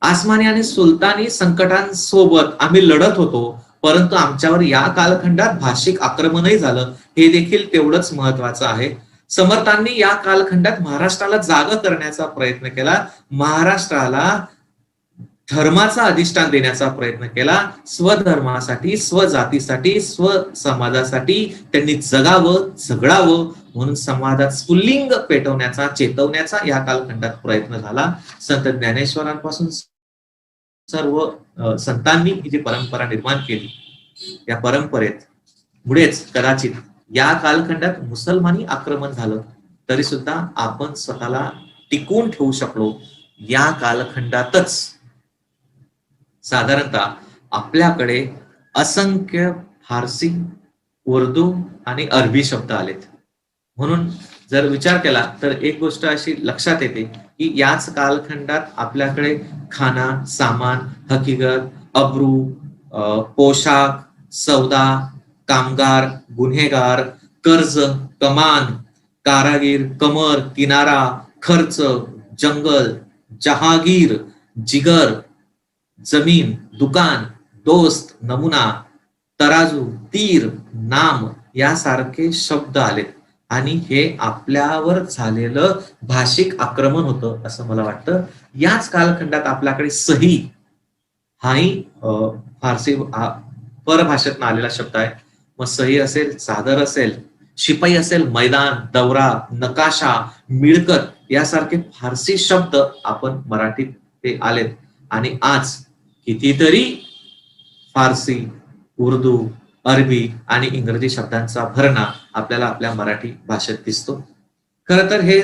आसमानी आणि सुलतानी संकटांसोबत आम्ही लढत होतो, परंतु आमच्यावर या कालखंडात भाषिक आक्रमणही झालं, हे देखील तेवढंच महत्वाचं आहे. समर्थांनी या कालखंडात महाराष्ट्राला जाग करण्याचा प्रयत्न केला, महाराष्ट्राला धर्माचा अधिष्ठान देण्याचा प्रयत्न केला. स्वधर्मासाठी, स्वजातीसाठी, स्वसमाजासाठी त्यांनी जगावं, झगडावं म्हणून समाजात स्फुल्लिंग पेटवण्याचा, चेतवण्याचा या कालखंडात प्रयत्न झाला. संत ज्ञानेश्वरांपासून सर्व संतांनी ही जी परंपरा निर्माण केली, या परंपरेत पुढेच कदाचित या कालखंडात मुसलमानी आक्रमण झालं तरी सुद्धा आपण स्वतःला टिकवून ठेवू शकलो. या कालखंडातच साधारणतः आपल्याकडे असंख्य फारसी, उर्दू आणि अरबी शब्द आलेत. म्हणून जर विचार केला तर एक गोष्ट अशी लक्षात येते की याच कालखंडात आपल्याकडे खाना, सामान, हकीकत, अब्रू, पोशाख, सौदा, कामगार, गुन्हेगार, कर्ज, कमान, कारागीर, कमर, किनारा, खर्च, जंगल, जहागीर, जिगर, जमीन, दुकान, दोस्त, नमुना, तराजू, तीर, नाम यासारखे शब्द आलेत आणि हे आपल्यावर झालेलं भाषिक आक्रमण होतं असं मला वाटतं. याच कालखंडात आपल्याकडे सही हाही फारसी परभाषेतून आलेला शब्द आहे. मग सही असेल, चादर असेल, शिपाई असेल, मैदान, दौरा, नकाशा, मिळकत यासारखे फारसी शब्द आपण मराठीत ते आलेत आणि आज कितीतरी फारसी, उर्दू, अरबी आणि इंग्रजी शब्दांचा भरणा आपल्याला आपल्या मराठी भाषेत दिसतो. खरं तर हे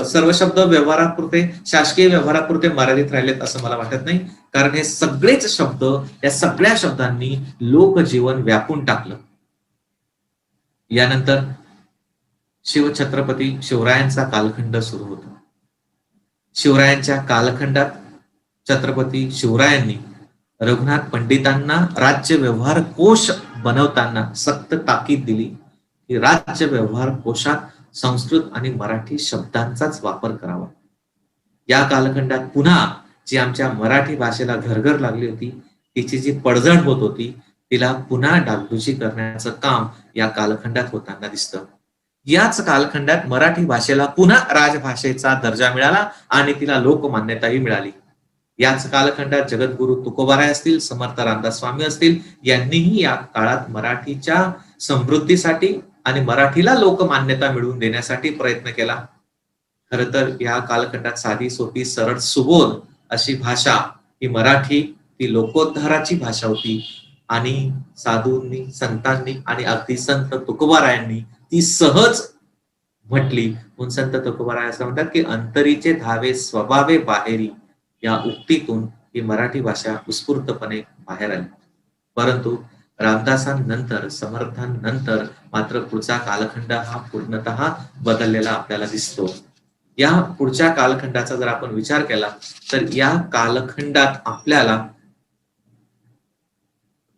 सर्व शब्द व्यवहारापुरते, शासकीय व्यवहारापुरते मर्यादित राहिलेत असं मला वाटत नाही, कारण हे सगळेच शब्द, या सगळ्या शब्दांनी लोकजीवन व्यापून टाकलं. यानंतर शिवछत्रपती शिवरायांचा कालखंड सुरू होतो. शिवरायांच्या कालखंडात छत्रपती शिवरायांनी रघुनाथ पंडितांना राज्य व्यवहार कोश बनवताना सक्त ताकीद दिली की राज्य व्यवहार कोशात संस्कृत आणि मराठी शब्दांचाच वापर करावा. या कालखंडात पुन्हा जी आमच्या मराठी भाषेला घरघर लागली होती, तिची जी पडझड होत होती, तिला पुन्हा डागडुजी करण्याचं काम या कालखंडात होताना दिसतं. याच कालखंडात मराठी भाषेला पुन्हा राजभाषेचा दर्जा मिळाला आणि तिला लोकमान्यताही मिळाली. याच कालखंडात जगद्गुरु तुकोबाराय असतील, समर्थ रामदास स्वामी असतील, यांनीही या काळात मराठीच्या समृद्धीसाठी आणि मराठीला लोकमान्यता मिळवून देण्यासाठी प्रयत्न केला. खरं तर या कालखंडात साधी, सोपी, सरळ, सुबोध अशी भाषा ही मराठी, ती लोकोद्धाराची भाषा होती आणि साधूंनी, संतांनी आणि अगदी संत तुकोबारायांनी ती सहज म्हटली. म्हणून संत तुकोबाराय असं म्हणतात की अंतरीचे धावे स्वभावे बाहेरी, या उक्तीतून ही मराठी भाषा उत्स्फूर्तपणे बाहेर आली. परंतु रामदासांनंतर, समर्थांनंतर मात्र पुढचा कालखंड हा पूर्णतः बदललेला आपल्याला दिसतो. या पुढच्या कालखंडाचा जर आपण विचार केला तर या कालखंडात आपल्याला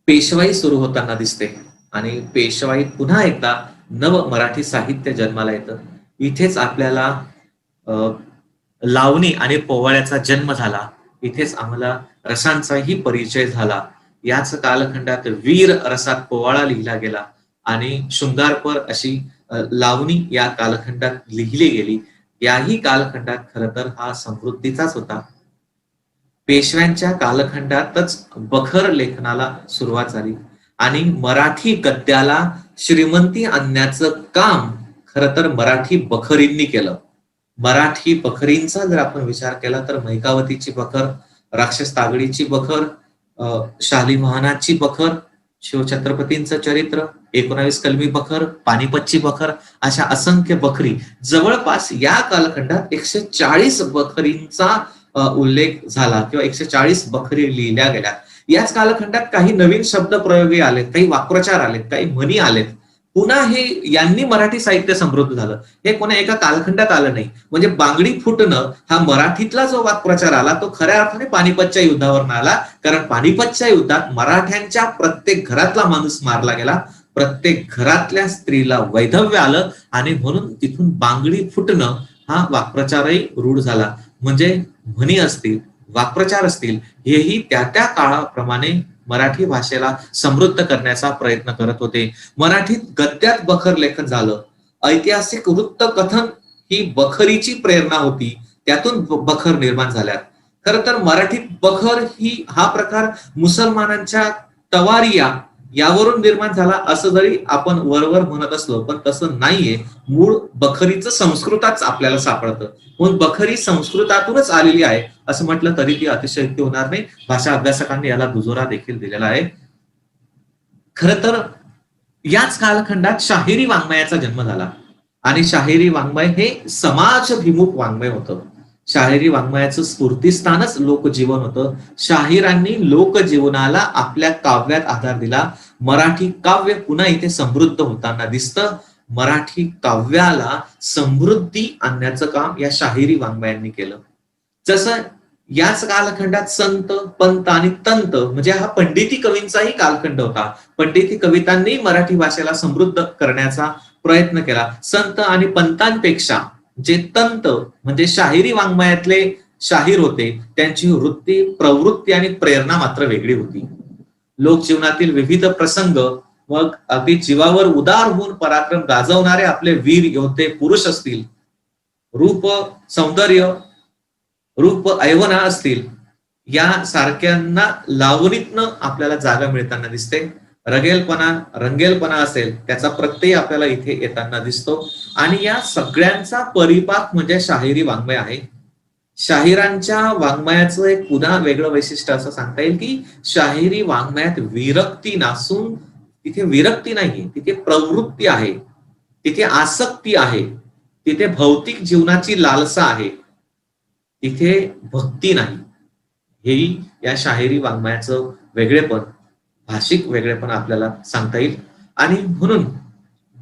पेशवाई सुरू होताना दिसते आणि पेशवाईत पुन्हा एकदा नव मराठी साहित्य जन्माला येतं. इथेच आपल्याला लावणी आणि पोवाड्याचा जन्म झाला. इथेच आम्हाला रसांचाही परिचय झाला. याच कालखंडात वीर रसात पोवाडा लिहिला गेला आणि शृंगारपर अशी लावणी या कालखंडात लिहिली गेली. याही कालखंडात खरं तर हा समृद्धीचाच होता. पेशव्यांच्या कालखंडातच बखर लेखनाला सुरुवात झाली. आणि मराठी गद्याला श्रीमंती आणण्याचं काम खरं तर मराठी बखरींनी केलं. मराठी बखरींचा जर आपण विचार केला तर मैकावतीची बखर, राक्षस तागडीची बखर, शाली महानाची बखर, शिवछत्रपतींचं चरित्र, 19 कलमी बखर, पानिपतची बखर, अशा असंख्य बखरी, जवळपास या कालखंडात 140 बखरींचा उल्लेख झाला किंवा 140 बखरी लिहिल्या गेल्या. याच कालखंडात काही नवीन शब्द प्रयोगी आलेत, काही वाक्प्रचार आलेत, काही म्हणी आलेत. पुन्हा हे यांनी मराठी साहित्य समृद्ध झालं. हे कोणा एका कालखंडात आलं नाही. म्हणजे बांगडी फुटणं हा मराठीतला जो वाक्प्रचार आला तो खऱ्या अर्थाने पानिपतच्या युद्धावरून आला. कारण पानिपतच्या युद्धात मराठ्यांच्या प्रत्येक घरातला माणूस मारला गेला, प्रत्येक घरातल्या स्त्रीला वैधव्य आलं आणि म्हणून तिथून बांगडी फुटणं हा वाक्प्रचारही रूढ झाला. म्हणजे म्हणी असतील, वाक्प्रचार असतील, हेही त्या त्या काळाप्रमाणे मराठी भाषेला समृद्ध करण्याचा प्रयत्न करत होते. मराठीत गद्यात बखर लेखन झालं. ऐतिहासिक वृत्त कथन ही बखरीची प्रेरणा होती, त्यातून बखर निर्माण झाल्यात. खरं तर मराठीत बखर हा प्रकार मुसलमानांच्या तवारिया यावरून निर्माण झाला असं जरी आपण वरवर म्हणत असलो, पण तसं नाहीये. मूळ बखरीचं संस्कृताच आपल्याला सापडतं. म्हणून बखरी संस्कृतातूनच आलेली आहे असं म्हटलं तरी ती अतिशयोक्ती होणार नाही. भाषा अभ्यासकांनी याला दुजोरा देखील दिलेला आहे. खरं तर याच कालखंडात शाहिरी वाङ्मयाचा जन्म झाला आणि शाहिरी वाङ्मय हे समाजभिमुख वाङ्मय होतं. शाहिरी वाङ्मयाचं स्फूर्तिस्थानच लोकजीवन होतं. शाहिरांनी लोकजीवनाला आपल्या काव्यात आधार दिला. मराठी काव्य पुन्हा इथे समृद्ध होताना दिसतं. मराठी काव्याला समृद्धी आणण्याचं काम या शाहिरी वाङ्मयांनी केलं. जसं याच कालखंडात संत, पंत आणि तंत म्हणजे हा पंडिती कवींचाही कालखंड होता. पंडिती कवितांनी मराठी भाषेला समृद्ध करण्याचा प्रयत्न केला. संत आणि पंतांपेक्षा जे तंत म्हणजे शाहिरी वाङ्मयातले शाहीर होते, त्यांची वृत्ती, प्रवृत्ती आणि प्रेरणा मात्र वेगळी होती. लोकजीवनातील विविध प्रसंग, मग अगदी जीवावर उदार होऊन पराक्रम गाजवणारे आपले वीर योद्धे पुरुष असतील, रूप सौंदर्य, रूप ऐवना असतील, या सारख्यांना लावणीतनं आपल्याला जागा मिळताना दिसते. रंगेलपणा असेल त्याचा प्रत्यय आपल्याला इथे येताना दिसतो. आणि या सगळ्यांचा परिपाक म्हणजे शाहिरी वाङ्मय आहे. शाहिरांच्या वाङ्मयाचं एक पुन्हा वेगळं वैशिष्ट्य असं सांगता येईल की शाहिरी वाङ्मयात विरक्ती नसून, तिथे विरक्ती नाहीये, तिथे प्रवृत्ती आहे, तिथे आसक्ती आहे, तिथे भौतिक जीवनाची लालसा आहे, तिथे भक्ती नाही. हेही या शाहिरी वाङ्मयाचं वेगळेपण, भाषिक वेगळेपण आपल्याला सांगता येईल. आणि म्हणून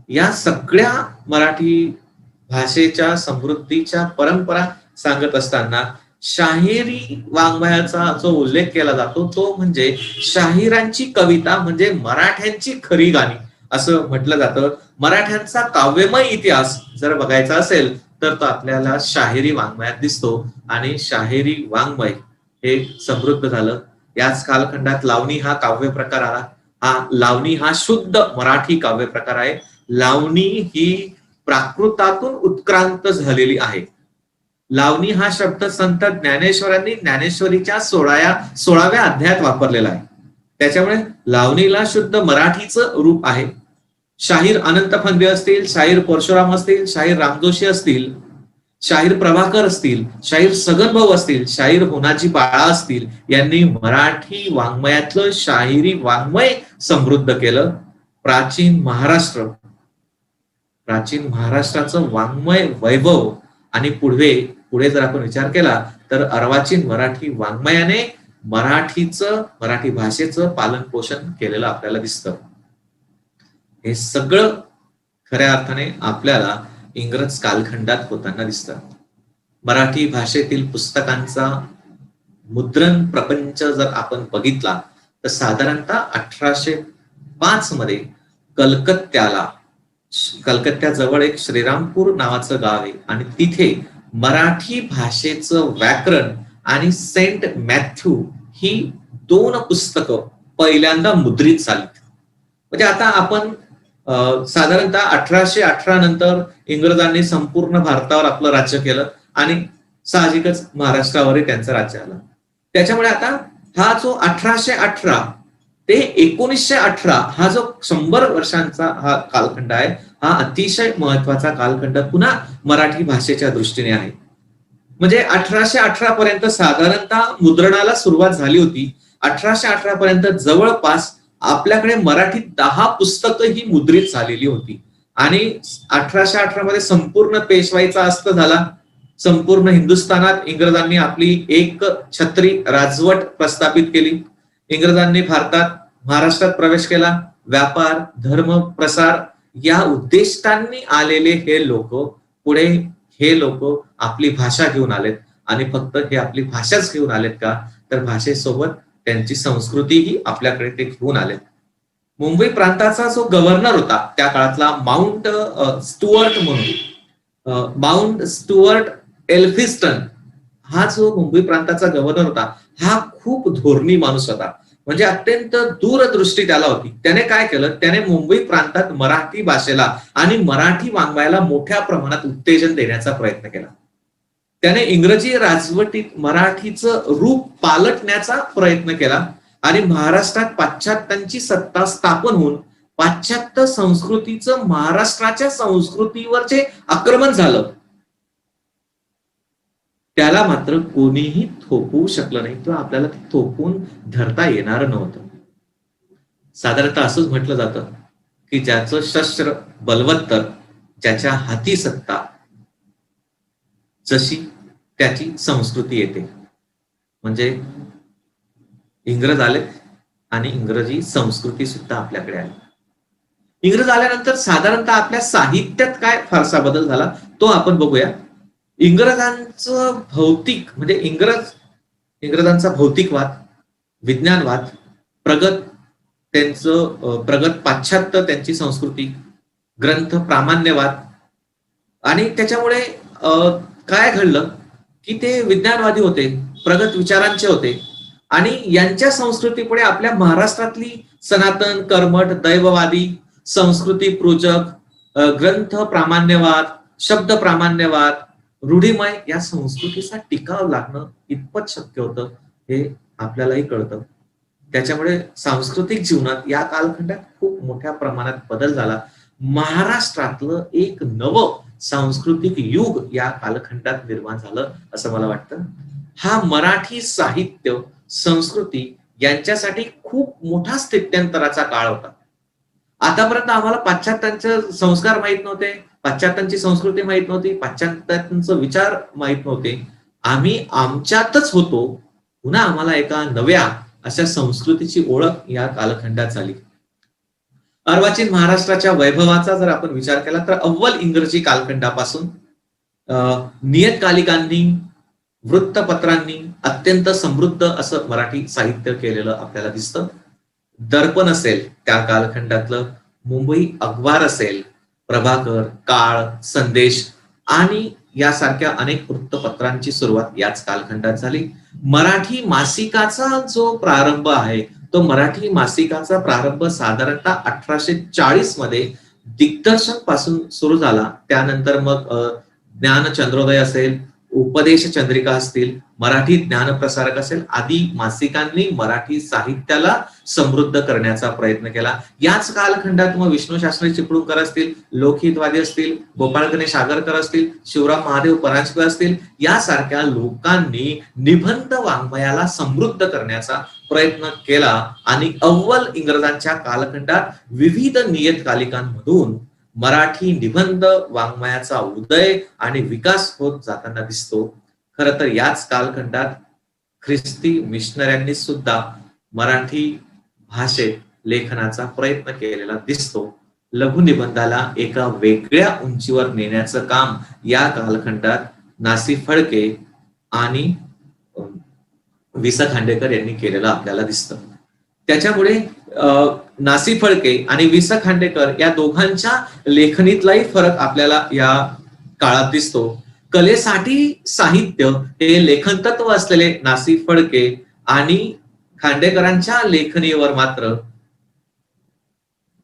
या सगळ्या मराठी भाषेच्या समृद्धीच्या परंपरा सांगत असताना शाहिरी वाङ्मयाचा जो उल्लेख केला जातो तो म्हणजे शाहिरांची कविता म्हणजे मराठ्यांची खरी गाणी असं म्हटलं जातं. मराठ्यांचा काव्यमय इतिहास जर बघायचा असेल तर तो आपल्याला शाहिरी वाङ्मयात दिसतो. आणि शाहिरी वाङ्मय हे समृद्ध झालं. याच कालखंडात लावणी हा काव्य प्रकार आला. लावणी हा शुद्ध मराठी काव्य प्रकार आहे. लावणी ही प्राकृतातून उत्क्रांत झालेली आहे. लावणी हा शब्द संत ज्ञानेश्वरांनी ज्ञानेश्वरीच्या 16व्या अध्यायात वापरलेला आहे. त्याच्यामुळे लावणीला शुद्ध मराठीचं रूप आहे. शाहीर अनंत फंदे असतील, शाहीर परशुराम असतील, शाहीर रामजोशी असतील, शाहीर प्रभाकर असतील, शाहीर सगनभाऊ असतील, शाहीर होनाजी बाळा असतील, यांनी मराठी वाङ्मयातलं शाहिरी वाङ्मय समृद्ध केलं. प्राचीन महाराष्ट्राचं वाङ्मय वैभव आणि पुढे जर आपण विचार केला तर अर्वाचीन मराठी वाङ्मयाने मराठी भाषेचं पालन पोषण केलेलं आपल्याला दिसतं. हे सगळं खऱ्या अर्थाने आपल्याला इंग्रज कालखंडात होताना दिसतं. मराठी भाषेतील पुस्तकांचा मुद्रण प्रपंच जर आपण बघितला तर साधारणतः 1805 मध्ये कलकत्त्याजवळ एक श्रीरामपूर नावाचं गाव आहे आणि तिथे मराठी भाषेचं व्याकरण आणि सेंट मॅथ्यू ही 2 पुस्तकं पहिल्यांदा मुद्रित झाली. म्हणजे आता आपण साधारणतः 1818 नंतर इंग्रजांनी संपूर्ण भारतावर आपलं राज्य केलं आणि साहजिकच महाराष्ट्रावरही त्यांचं राज्य आलं. त्याच्यामुळे आता हा जो 1818 ते 1918 हा जो 100 वर्षांचा हा कालखंड आहे, हा अतिशय महत्वाचा कालखंड पुन्हा मराठी भाषेच्या दृष्टीने आहे. म्हणजे 1818 पर्यंत साधारणतः मुद्रणाला सुरुवात झाली होती. 1818 पर्यंत जवळपास आपल्याकडे मराठीत 10 पुस्तकं ही मुद्रित झालेली होती आणि 1818 मध्ये संपूर्ण पेशवाईचा अस्त झाला. संपूर्ण हिंदुस्थानात इंग्रजांनी आपली एक छत्री राजवट प्रस्थापित केली. इंग्रजांनी भारतात महाराष्ट्रात प्रवेश केला. व्यापार, धर्म प्रसार या उद्दिष्टांनी आलेले हे लोक आपली भाषा घेऊन आलेत आणि फक्त हे आपली भाषाच घेऊन आलेत का, तर भाषेसोबत त्यांची संस्कृतीही आपल्याकडे ते घेऊन आलेत. मुंबई प्रांताचा जो गव्हर्नर होता त्या काळातला माउंट स्टुअर्ट एल्फिस्टन, हा जो मुंबई प्रांताचा गव्हर्नर होता हा खूप धोरणी माणूस होता. म्हणजे अत्यंत दूरदृष्टी त्याला होती. त्याने काय केलं, त्याने मुंबई प्रांतात मराठी भाषेला आणि मराठी वाङ्मयाला मोठ्या प्रमाणात उत्तेजन देण्याचा प्रयत्न केला. त्याने इंग्रजी राजवटीत मराठीचं रूप पालटण्याचा प्रयत्न केला आणि महाराष्ट्रात पाश्चात्यांची सत्ता स्थापन होऊन पाश्चात्य संस्कृतीचं महाराष्ट्राच्या संस्कृतीवर जे आक्रमण झालं त्याला मात्र कोणीही थोपवू शकलं नाही किंवा आपल्याला ते थोपवून धरता येणार नव्हतं. साधारणतः असंच म्हटलं जातं की ज्याचं शस्त्र बलवत्तर, ज्याच्या हाती सत्ता, जशी त्याची संस्कृती येते. म्हणजे इंग्रज आले आणि इंग्रजी संस्कृती सुद्धा आपल्याकडे आली. इंग्रज आल्यानंतर साधारणतः आपल्या साहित्यात काय फारसा बदल झाला तो आपण बघूया. इंग्रजांचं भौतिक म्हणजे इंग्रजांचा भौतिकवाद, विज्ञानवाद, प्रगत पाश्चात्य त्यांची संस्कृती, ग्रंथ प्रामाण्यवाद आणि त्याच्यामुळे काय घडलं की ते विज्ञानवादी होते, प्रगत विचारांचे होते आणि यांच्या संस्कृतीपुढे आपल्या महाराष्ट्रातली सनातन, कर्मठ, दैववादी, संस्कृती पूजक, ग्रंथ प्रामाण्यवाद, शब्द प्रामाण्यवाद, रूढिमय या संस्कृतीचा टिकाव लागणं इतपत शक्य होतं हे आपल्यालाही कळतं. त्याच्यामुळे सांस्कृतिक जीवनात या कालखंडात खूप मोठ्या प्रमाणात बदल झाला. महाराष्ट्रातलं एक नवं सांस्कृतिक युग या कालखंडात निर्माण झालं असं मला वाटतं. हा मराठी साहित्य, संस्कृती यांच्यासाठी खूप मोठा स्थित्यंतराचा काळ होता. आतापर्यंत आम्हाला पाश्चात्यांचे संस्कार माहित नव्हते, पाश्चात्यांची संस्कृती माहित नव्हती, पाश्चात्यांचे विचार माहित नव्हते. आम्ही आमच्यातच होतो. पुन्हा आम्हाला एका नव्या अशा संस्कृतीची ओळख या कालखंडात झाली. अर्वाचीन महाराष्ट्राच्या वैभवाचा जर आपण विचार केला तर अव्वल इंग्रजी कालखंडापासून नियतकालिकांनी, वृत्तपत्रांनी अत्यंत समृद्ध असं मराठी साहित्य केलेलं आपल्याला दिसतं. दर्पण असेल त्या कालखंडातलं, मुंबई अखबार असेल, प्रभाकर, काळ, संदेश आणि यासारख्या अनेक वृत्तपत्रांची सुरुवात याच कालखंडात झाली. मराठी मासिकाचा जो प्रारंभ आहे तो मराठी मासिकाचा प्रारंभ साधारणतः 1840 मध्ये दिग्दर्शन पासून सुरू झाला. त्यानंतर मग ज्ञानचंद्रोदय असेल, उपदेश चंद्रिका असतील, मराठी ज्ञानप्रसारक असेल आदी मासिकांनी मराठी साहित्याला समृद्ध करण्याचा प्रयत्न केला. याच कालखंडात मग विष्णू शास्त्री चिपळूणकर असतील, लोकहितवादी असतील, गोपाळ गणेश आगरकर असतील, शिवराम महादेव परांजपे असतील, यासारख्या लोकांनी निबंध वाङ्मयाला समृद्ध करण्याचा प्रयत्न केला आणि अव्वल इंग्रजांच्या कालखंडात विविध नियतकालिकांमधून मराठी निबंध वाङ्मयाचा उदय आणि विकास होत जाताना दिसतो. खरं तर याच कालखंडात ख्रिस्ती मिशनऱ्यांनी सुद्धा मराठी भाषेत लेखनाचा प्रयत्न केलेला दिसतो. लघुनिबंधाला एका वेगळ्या उंचीवर नेण्याचं काम या कालखंडात नासी फडके आणि वि स खांडेकर यांनी केलेलं आपल्याला दिसतं. त्याच्यामुळे नासी फडके आणि वि स खांडेकर या दोघांच्या लेखनीतलाही फरक आपल्याला या काळात दिसतो. कलेसाठी साहित्य हे लेखन तत्व असलेले नासी फडके आणि खांडेकरांच्या लेखणीवर मात्र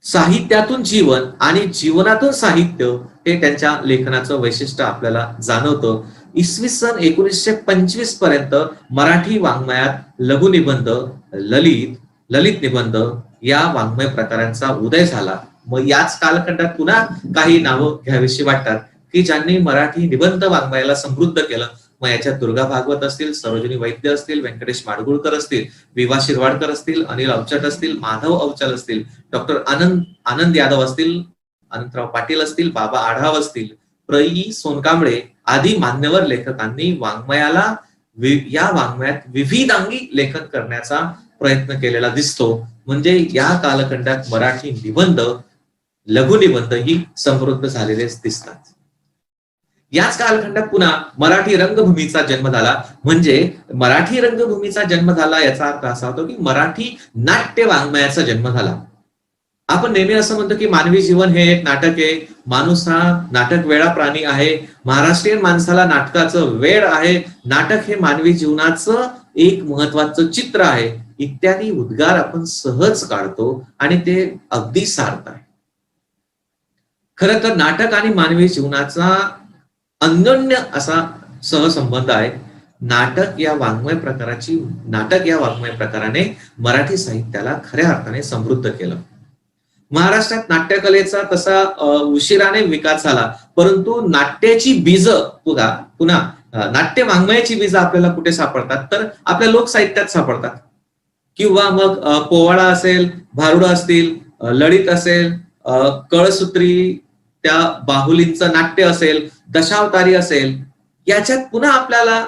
साहित्यातून जीवन आणि जीवनातून साहित्य हे त्यांच्या लेखनाचं वैशिष्ट्य आपल्याला जाणवतं. इसवी सन 1925 पर्यंत मराठी वाङ्मयात लघुनिबंध, ललित, ललित निबंध या वाङ्मय प्रकारांचा उदय झाला. मग याच कालखंडात पुन्हा काही नावं घ्यावीशी वाटतात की ज्यांनी मराठी निबंध वाङ्मयाला समृद्ध केलं. मग याच्यात दुर्गा भागवत असतील, सरोजिनी वैद्य असतील, व्यंकटेश माडगुळकर असतील, विवा शिरवाडकर असतील, अनिल अवचट असतील, माधव अवचल असतील, डॉक्टर आनंद यादव असतील, अनंतराव पाटील असतील, बाबा आढाव असतील, प्र.ई. सोनकांबळे आदी मान्यवर लेखकांनी या वाङ्मयात विविधांगी लेखन करण्याचा प्रयत्न केलेला दिसतो. म्हणजे या कालखंडात मराठी निबंध, लघुनिबंध ही समृद्ध झालेलेच दिसतात. याच कालखंडात पुन्हा मराठी रंगभूमीचा जन्म झाला. म्हणजे मराठी रंगभूमीचा जन्म झाला याचा अर्थ असा होतो की मराठी नाट्य वाङ्मयाचा जन्म झाला. आपण नेहमी असं म्हणतो की मानवी जीवन हे एक नाटक आहे, माणूस हा नाटक वेळा प्राणी आहे, महाराष्ट्रीयन माणसाला नाटकाचं वेड आहे, नाटक हे मानवी जीवनाचं एक महत्वाचं चित्र आहे, इत्यादी उद्गार आपण सहज काढतो आणि ते अगदी सार्थ आहे. खरं तर नाटक आणि मानवी जीवनाचा अन्योन्य असा सहसंबंध आहे. नाटक या वाङ्मय प्रकाराने मराठी साहित्याला खऱ्या अर्थाने समृद्ध केलं. महाराष्ट्रात नाट्यकलेचा तसा उशिराने विकास झाला, परंतु नाट्याची बीज पुन्हा नाट्य वाङ्मयाची बीज आपल्याला कुठे सापडतात तर आपल्या लोकसाहित्यात सापडतात. किंवा मग पोवाडा असेल, भारुड असतील, ललित असेल, कळसूत्री, त्या बाहुलींचं नाट्य असेल, दशावतारी असेल, याच्यात पुन्हा आपल्याला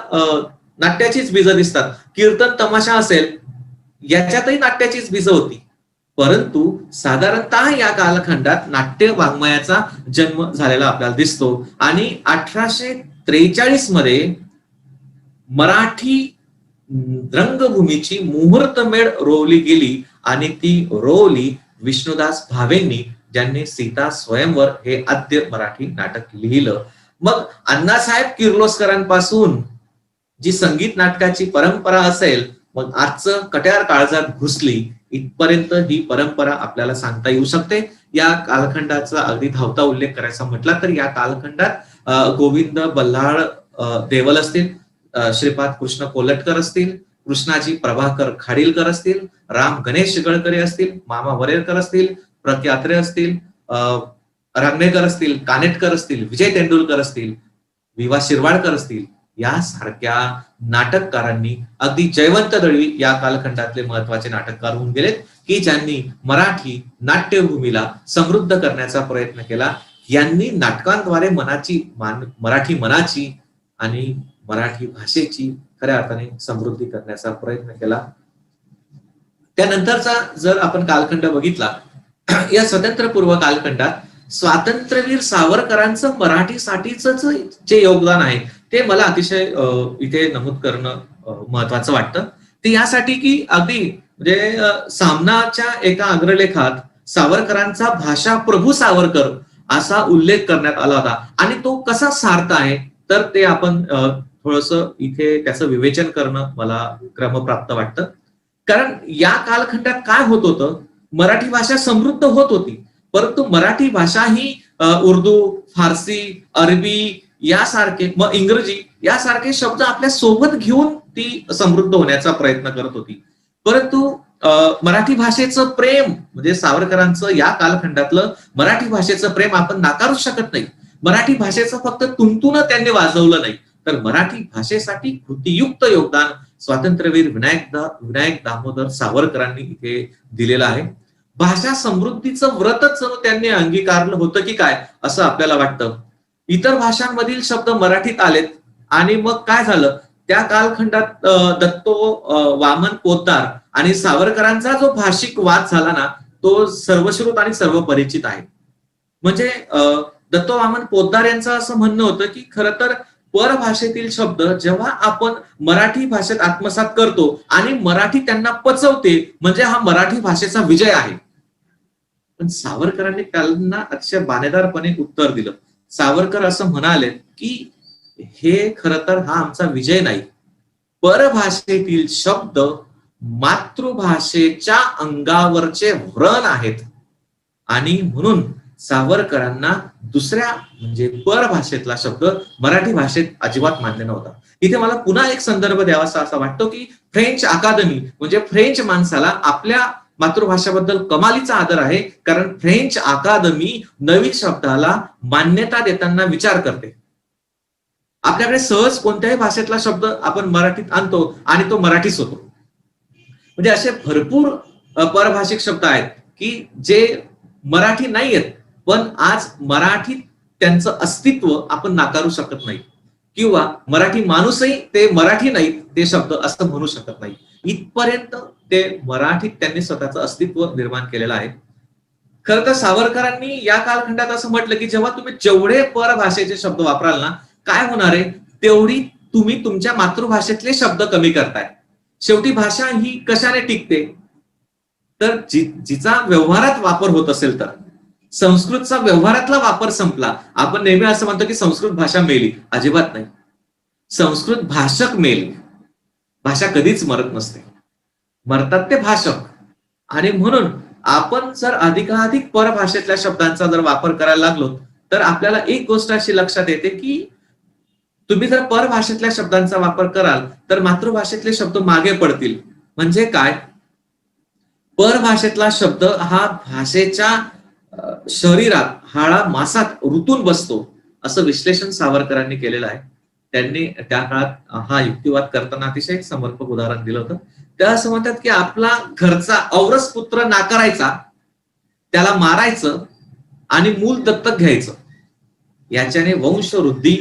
नाट्याचीच बीज दिसतात. कीर्तन तमाशा असेल, याच्यातही नाट्याचीच बीज होती. परंतु साधारणतः या कालखंडात नाट्य वाङ्मयाचा जन्म झालेला आपल्याला दिसतो. आणि 1843 मध्ये मराठी रंगभूमीची मुहूर्तमेढ रोवली गेली आणि ती रोवली विष्णुदास भावेंनी, ज्यांनी सीता स्वयंवर हे आद्य मराठी नाटक लिहिलं. मग अण्णासाहेब किर्लोस्करांपासून जी संगीत नाटकाची परंपरा असेल, मग आजचं कट्यार काळजात घुसली इथपर्यंत ही परंपरा आपल्याला सांगता येऊ शकते. या कालखंडाचा अगदी धावता उल्लेख करायचा म्हटला तर या कालखंडात गोविंद बल्लाळ देवल असतील, श्रीपाद कृष्ण कोलटकर असतील, कृष्णाजी प्रभाकर खाडीलकर असतील, राम गणेश गडकरी असतील, मामा वरेरकर असतील, प्रख्यात्रे असतील, रांगणेकर असतील, कानेटकर असतील, विजय तेंडुलकर असतील, विवा शिरवाडकर असतील, यासारख्या नाटककारांनी, अगदी जयवंत दळवी या कालखंडातले महत्वाचे नाटककार होऊन गेलेत की ज्यांनी मराठी नाट्यभूमीला समृद्ध करण्याचा प्रयत्न केला. यांनी नाटकांद्वारे मराठी मनाची आणि मराठी भाषेची खऱ्या अर्थाने समृद्धी करण्याचा प्रयत्न केला. त्यानंतरचा जर आपण कालखंड बघितला, या स्वातंत्र्यपूर्व कालखंडात स्वातंत्र्यवीर सावरकरांचं मराठीसाठीच जे योगदान आहे ते मला अतिशय इथे नमूद करणं महत्वाचं वाटतं. ते यासाठी की अगदी म्हणजे सामनाच्या एका अग्रलेखात सावरकरांचा भाषा प्रभू सावरकर असा उल्लेख करण्यात आला होता आणि तो कसा सार्थ आहे तर ते आपण थोडस इथे त्याचं विवेचन करणं मला क्रमप्राप्त वाटतं. कारण या कालखंडात काय होत होतं, मराठी भाषा समृद्ध होत होती, परंतु मराठी भाषा ही उर्दू, फारसी, अरबी यासारखे, मग इंग्रजी यासारखे शब्द आपल्या सोबत घेऊन ती समृद्ध होण्याचा प्रयत्न करत होती. परंतु मराठी भाषेचं प्रेम म्हणजे सावरकरांचं या कालखंडातलं मराठी भाषेचं प्रेम आपण नाकारू शकत नाही. मराठी भाषेचं फक्त तुंतुन त्यांनी वाजवलं नाही, तर मराठी भाषेसाठी कृतीयुक्त योगदान स्वातंत्र्यवीर विनायक दामोदर सावरकरांनी इथे दिलेलं आहे. भाषा समृद्धीचं व्रतच त्यांनी अंगीकारलं होतं की काय असं आपल्याला वाटतं. इतर भाषांमधील शब्द मराठीत आलेत आणि मग काय झालं, त्या कालखंडात दत्तो वामन पोतदार आणि सावरकरांचा जो भाषिक वाद झाला ना, तो सर्वश्रुत आणि सर्व परिचित आहे. म्हणजे दत्तो वामन पोतदार यांचं असं म्हणणं होतं की खरं तर परभाषेतील शब्द जेव्हा आपण मराठी भाषेत आत्मसात करतो आणि मराठी त्यांना पचवते, म्हणजे हा मराठी भाषेचा विजय आहे. पण सावरकरांनी त्यांना अतिशय बाणेदारपणे उत्तर दिलं. सावरकर असं म्हणाले की हे खरं तर हा आमचा विजय नाही, परभाषेतील शब्द मातृभाषेच्या अंगावरचे व्रण आहेत आणि म्हणून सावरकरांना दुसऱ्या म्हणजे परभाषेतला शब्द मराठी भाषेत अजिबात मान्य नव्हता. इथे मला पुन्हा एक संदर्भ द्यावासा असा वाटतो की फ्रेंच अकादमी म्हणजे फ्रेंच माणसाला आपल्या मातृभाषेबद्दल कमालीचा आदर आहे, कारण फ्रेंच अकादमी नवीन शब्दाला मान्यता देताना विचार करते. आपल्याकडे सहज कोणत्याही भाषेतला शब्द आपण मराठीत आणतो आणि तो मराठीच होतो. म्हणजे असे भरपूर परभाषिक शब्द आहेत की जे मराठी नाही आहेत, पण आज मराठीत त्यांचं अस्तित्व आपण नाकारू शकत नाही, किंवा मराठी माणूसही ते मराठी नाहीत ते शब्द असं म्हणू शकत नाही. इथपर्यंत ते मराठीत त्यांनी स्वतःचं अस्तित्व निर्माण केलेलं आहे. खरं तर सावरकरांनी या कालखंडात असं म्हटलं की जेव्हा तुम्ही जेवढे परभाषेचे शब्द वापराल ना, काय होणार आहे, तेवढी तुम्ही तुमच्या मातृभाषेतले शब्द कमी करताय. शेवटी भाषा ही कशाने टिकते, तर जिचा व्यवहारात वापर होत असेल तर. संस्कृतचा व्यवहारातला वापर संपला. आपण नेहमी असं म्हणतो की संस्कृत भाषा मेली. अजिबात नाही. संस्कृत भाषक मेले. भाषा कधीच मरत नसते, मरतात ते भाषक. आणि म्हणून आपण जर अधिकाधिक परभाषेतल्या शब्दांचा जर वापर करायला लागलो तर आपल्याला एक गोष्ट अशी लक्षात येते की तुम्ही जर परभाषेतल्या शब्दांचा वापर कराल तर मातृभाषेतले शब्द मागे पडतील. म्हणजे काय, परभाषेतला शब्द हा भाषेच्या शरीरात हाडा मासात रुतून बसतो, असं विश्लेषण सावरकरांनी केलेलं आहे. त्यांनी त्या काळात हा युक्तिवाद करताना अतिशय समर्पक उदाहरण दिलं होतं. त्या असं म्हणतात की आपला घरचा औरस पुत्र नाकारायचा, त्याला मारायचं आणि मूल दत्तक घ्यायचं, याच्याने वंशवृद्धी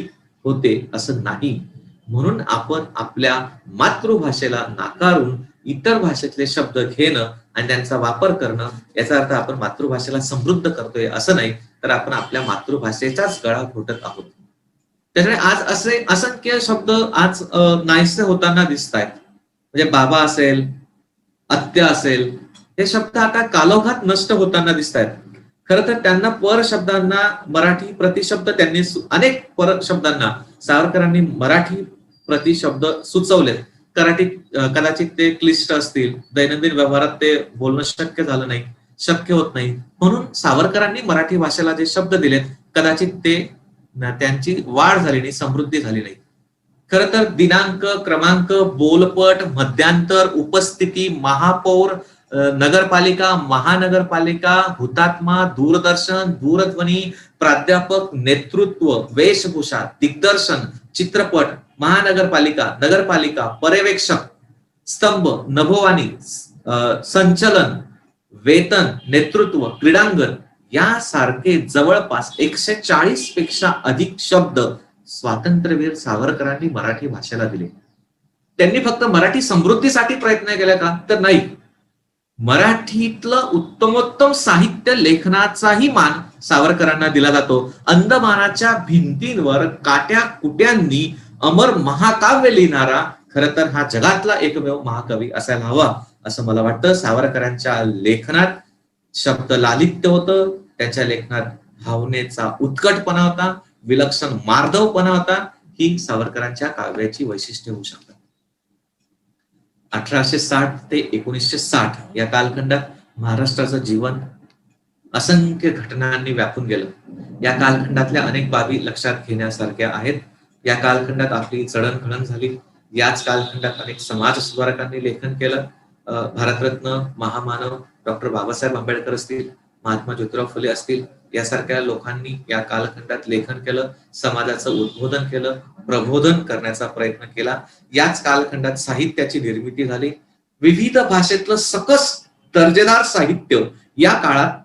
होते असं नाही. म्हणून आपण आपल्या मातृभाषेला नाकारून इतर भाषेतले शब्द घेणं आणि त्यांचा वापर करणं, याचा अर्थ आपण मातृभाषेला समृद्ध करतोय असं नाही, तर आपण आपल्या मातृभाषेचाच गळा घोटत आहोत. त्यामुळे आज असे असंख्य शब्द आज नाहीसे होताना दिसत आहेत. म्हणजे बाबा असेल, आत्या असेल, हे शब्द आता कालोखात नष्ट होताना दिसत आहेत. खरं तर त्यांना पर शब्दांना मराठी प्रतिशब्द त्यांनी अनेक पर शब्दांना सावरकरांनी मराठी प्रतिशब्द सुचवलेत. कदाचित ते क्लिष्ट असतील, दैनंदिन व्यवहारात ते बोलणं शक्य होत नाही. म्हणून सावरकरांनी मराठी भाषेला जे शब्द दिलेत कदाचित ते त्यांची वाढ झाली नाही, समृद्धी झाली नाही. खरं तर दिनांक, क्रमांक, बोलपट, मध्यांतर, उपस्थिती, महापौर, नगरपालिका, महानगरपालिका, हुतात्मा, दूरदर्शन, दूरध्वनी, प्राध्यापक, नेतृत्व, वेशभूषा, दिग्दर्शन, चित्रपट, महानगरपालिका, नगरपालिका, पर्यवेक्षक, स्तंभ, नभोवाणी, संचलन, वेतन, नेतृत्व, क्रीडांगण यासारखे जवळपास 140 पेक्षा अधिक शब्द स्वातंत्र्यवीर सावरकरांनी मराठी भाषेला दिले. त्यांनी फक्त मराठी समृद्धीसाठी प्रयत्न केला का, तर नाही. मराठीतलं उत्तमोत्तम साहित्य लेखनाचाही मान सावरकरांना दिला जातो. अंदमानाच्या भिंतींवर काट्या कुट्यांनी अमर महाकाव्य लिहिणारा खरं तर हा जगातला एकमेव महाकवी असायला हवा असं मला वाटतं. सावरकरांच्या लेखनात शब्द लालित्य होतं, त्याच्या लेखनात भावनेचा उत्कटपणा होता, विलक्षण मार्दवपणा होता. ही सावरकरांच्या काव्याची वैशिष्ट्य होऊ शकतात. 1860 ते 1960 या कालखंडात महाराष्ट्राचं जीवन असंख्य घटनांनी व्यापून गेलं. या कालखंडातल्या अनेक बाबी लक्षात घेण्यासारख्या आहेत. या कालखंडात आपली जडणघडण झाली. याच कालखंडात अनेक समाज सुधारकांनी लेखन केलं. भारतरत्न महामानव डॉक्टर बाबासाहेब आंबेडकर असतील, महात्मा ज्योतिराव फुले असतील, यासारख्या लोकांनी या कालखंडात लेखन केलं, समाजाचं उद्बोधन केलं, प्रबोधन करण्याचा प्रयत्न केला. याच कालखंडात साहित्याची निर्मिती झाली. विविध भाषेतलं सकस दर्जेदार साहित्य या काळात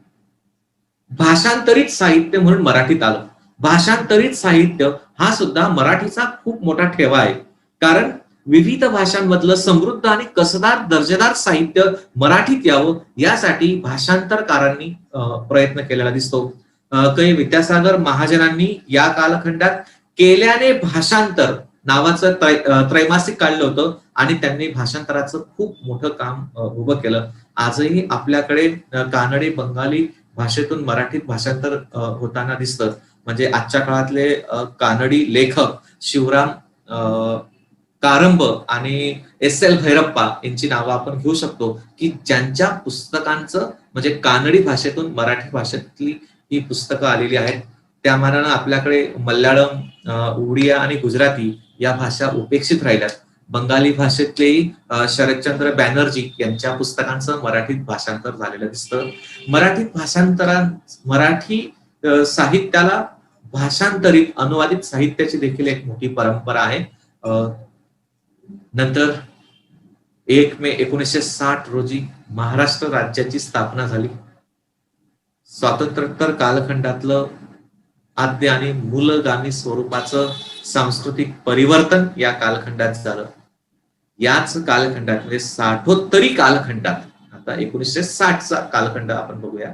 भाषांतरित साहित्य म्हणून मराठीत आलं. भाषांतरित साहित्य हा सुद्धा मराठीचा खूप मोठा ठेवा आहे, कारण विविध भाषांमधलं समृद्ध आणि कसदार दर्जेदार साहित्य मराठीत यावं यासाठी भाषांतरकारांनी प्रयत्न केलेला दिसतो. काही विद्यासागर महाजनांनी या कालखंडात केल्याने भाषांतर नावाचं त्रैमासिक काढलं होतं आणि त्यांनी भाषांतराचं खूप मोठं काम उभं केलं. आजही आपल्याकडे कानडी, बंगाली भाषेतून मराठीत भाषांतर होताना दिसतं. म्हणजे आजच्या काळातले कानडी लेखक शिवराम कारंब आणि एस.एल. भैरप्पा यांची नावं आपण घेऊ शकतो की ज्यांच्या पुस्तकांचं म्हणजे कानडी भाषेतून मराठी भाषेतली ही पुस्तकं आलेली आहेत. त्या मानानं आपल्याकडे मल्याळम, उडिया आणि गुजराती या भाषा उपेक्षित राहिल्यात. बंगाली भाषेतलेही शरदचंद्र बॅनर्जी यांच्या पुस्तकांचं मराठीत भाषांतर झालेलं दिसतं. मराठी साहित्याला भाषांतरित अनुवादित साहित्याची देखील एक मोठी परंपरा आहे. नंतर 1 मे 1960 रोजी महाराष्ट्र राज्याची स्थापना झाली. स्वातंत्र्योत्तर कालखंडातलं आद्य आणि मूलगामी स्वरूपाचं सांस्कृतिक परिवर्तन या कालखंडात झालं. याच कालखंडात म्हणजे 60 कालखंडात, आता 1960चा कालखंड आपण बघूया.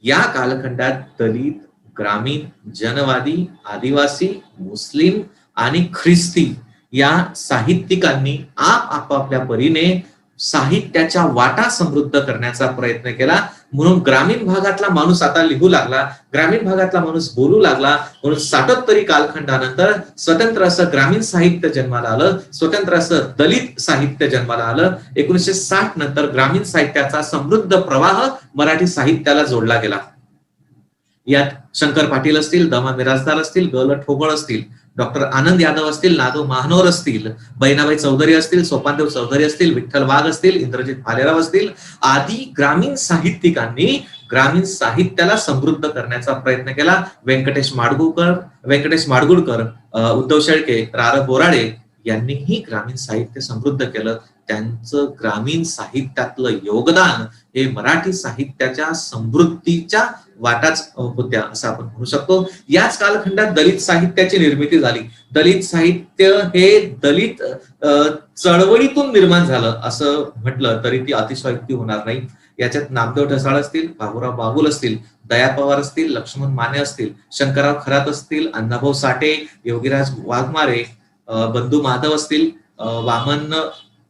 या कालखंडात दलित, ग्रामीण, जनवादी, आदिवासी, मुस्लिम आणि ख्रिस्ती या साहित्यिकांनी आपापल्या परीने साहित्याच्या वाटा समृद्ध करण्याचा प्रयत्न केला. म्हणून ग्रामीण भागातला माणूस आता लिहू लागला, ग्रामीण भागातला माणूस बोलू लागला. म्हणून 60 कालखंडानंतर स्वतंत्र असं ग्रामीण साहित्य जन्माला आलं, स्वतंत्र असं दलित साहित्य जन्माला आलं. 1960 नंतर ग्रामीण साहित्याचा समृद्ध प्रवाह मराठी साहित्याला जोडला गेला. यात शंकर पाटील असतील, दमा मिरासदार असतील, ग.ल. ठोबळ असतील, डॉक्टर आनंद यादव असतील, नादू महानोर असतील, बहिणाबाई चौधरी असतील, सोपानदेव चौधरी असतील, विठ्ठल वाघ असतील, इंद्रजित भालेराव असतील आदी ग्रामीण साहित्यिकांनी ग्रामीण साहित्याला समृद्ध करण्याचा प्रयत्न केला. व्यंकटेश माडगुळकर, उद्धव शेळके, रा.र. बोराडे यांनीही ग्रामीण साहित्य समृद्ध केलं. त्यांचं ग्रामीण साहित्यातलं योगदान हे मराठी साहित्याच्या समृद्धीच्या वाटाच होत्या असं आपण म्हणू शकतो. याच कालखंडात दलित साहित्याची निर्मिती झाली. दलित साहित्य हे दलित चळवळीतून निर्माण झालं असं म्हटलं तरी ती अतिशयोक्ती होणार नाही. याच्यात नामदेव ढसाळ असतील, बाबूराव बागुल असतील, दया पवार असतील, लक्ष्मण माने असतील, शंकरराव खरात असतील, अण्णाभाऊ साठे, योगीराज वाघमारे, बंधू माधव असतील, वामन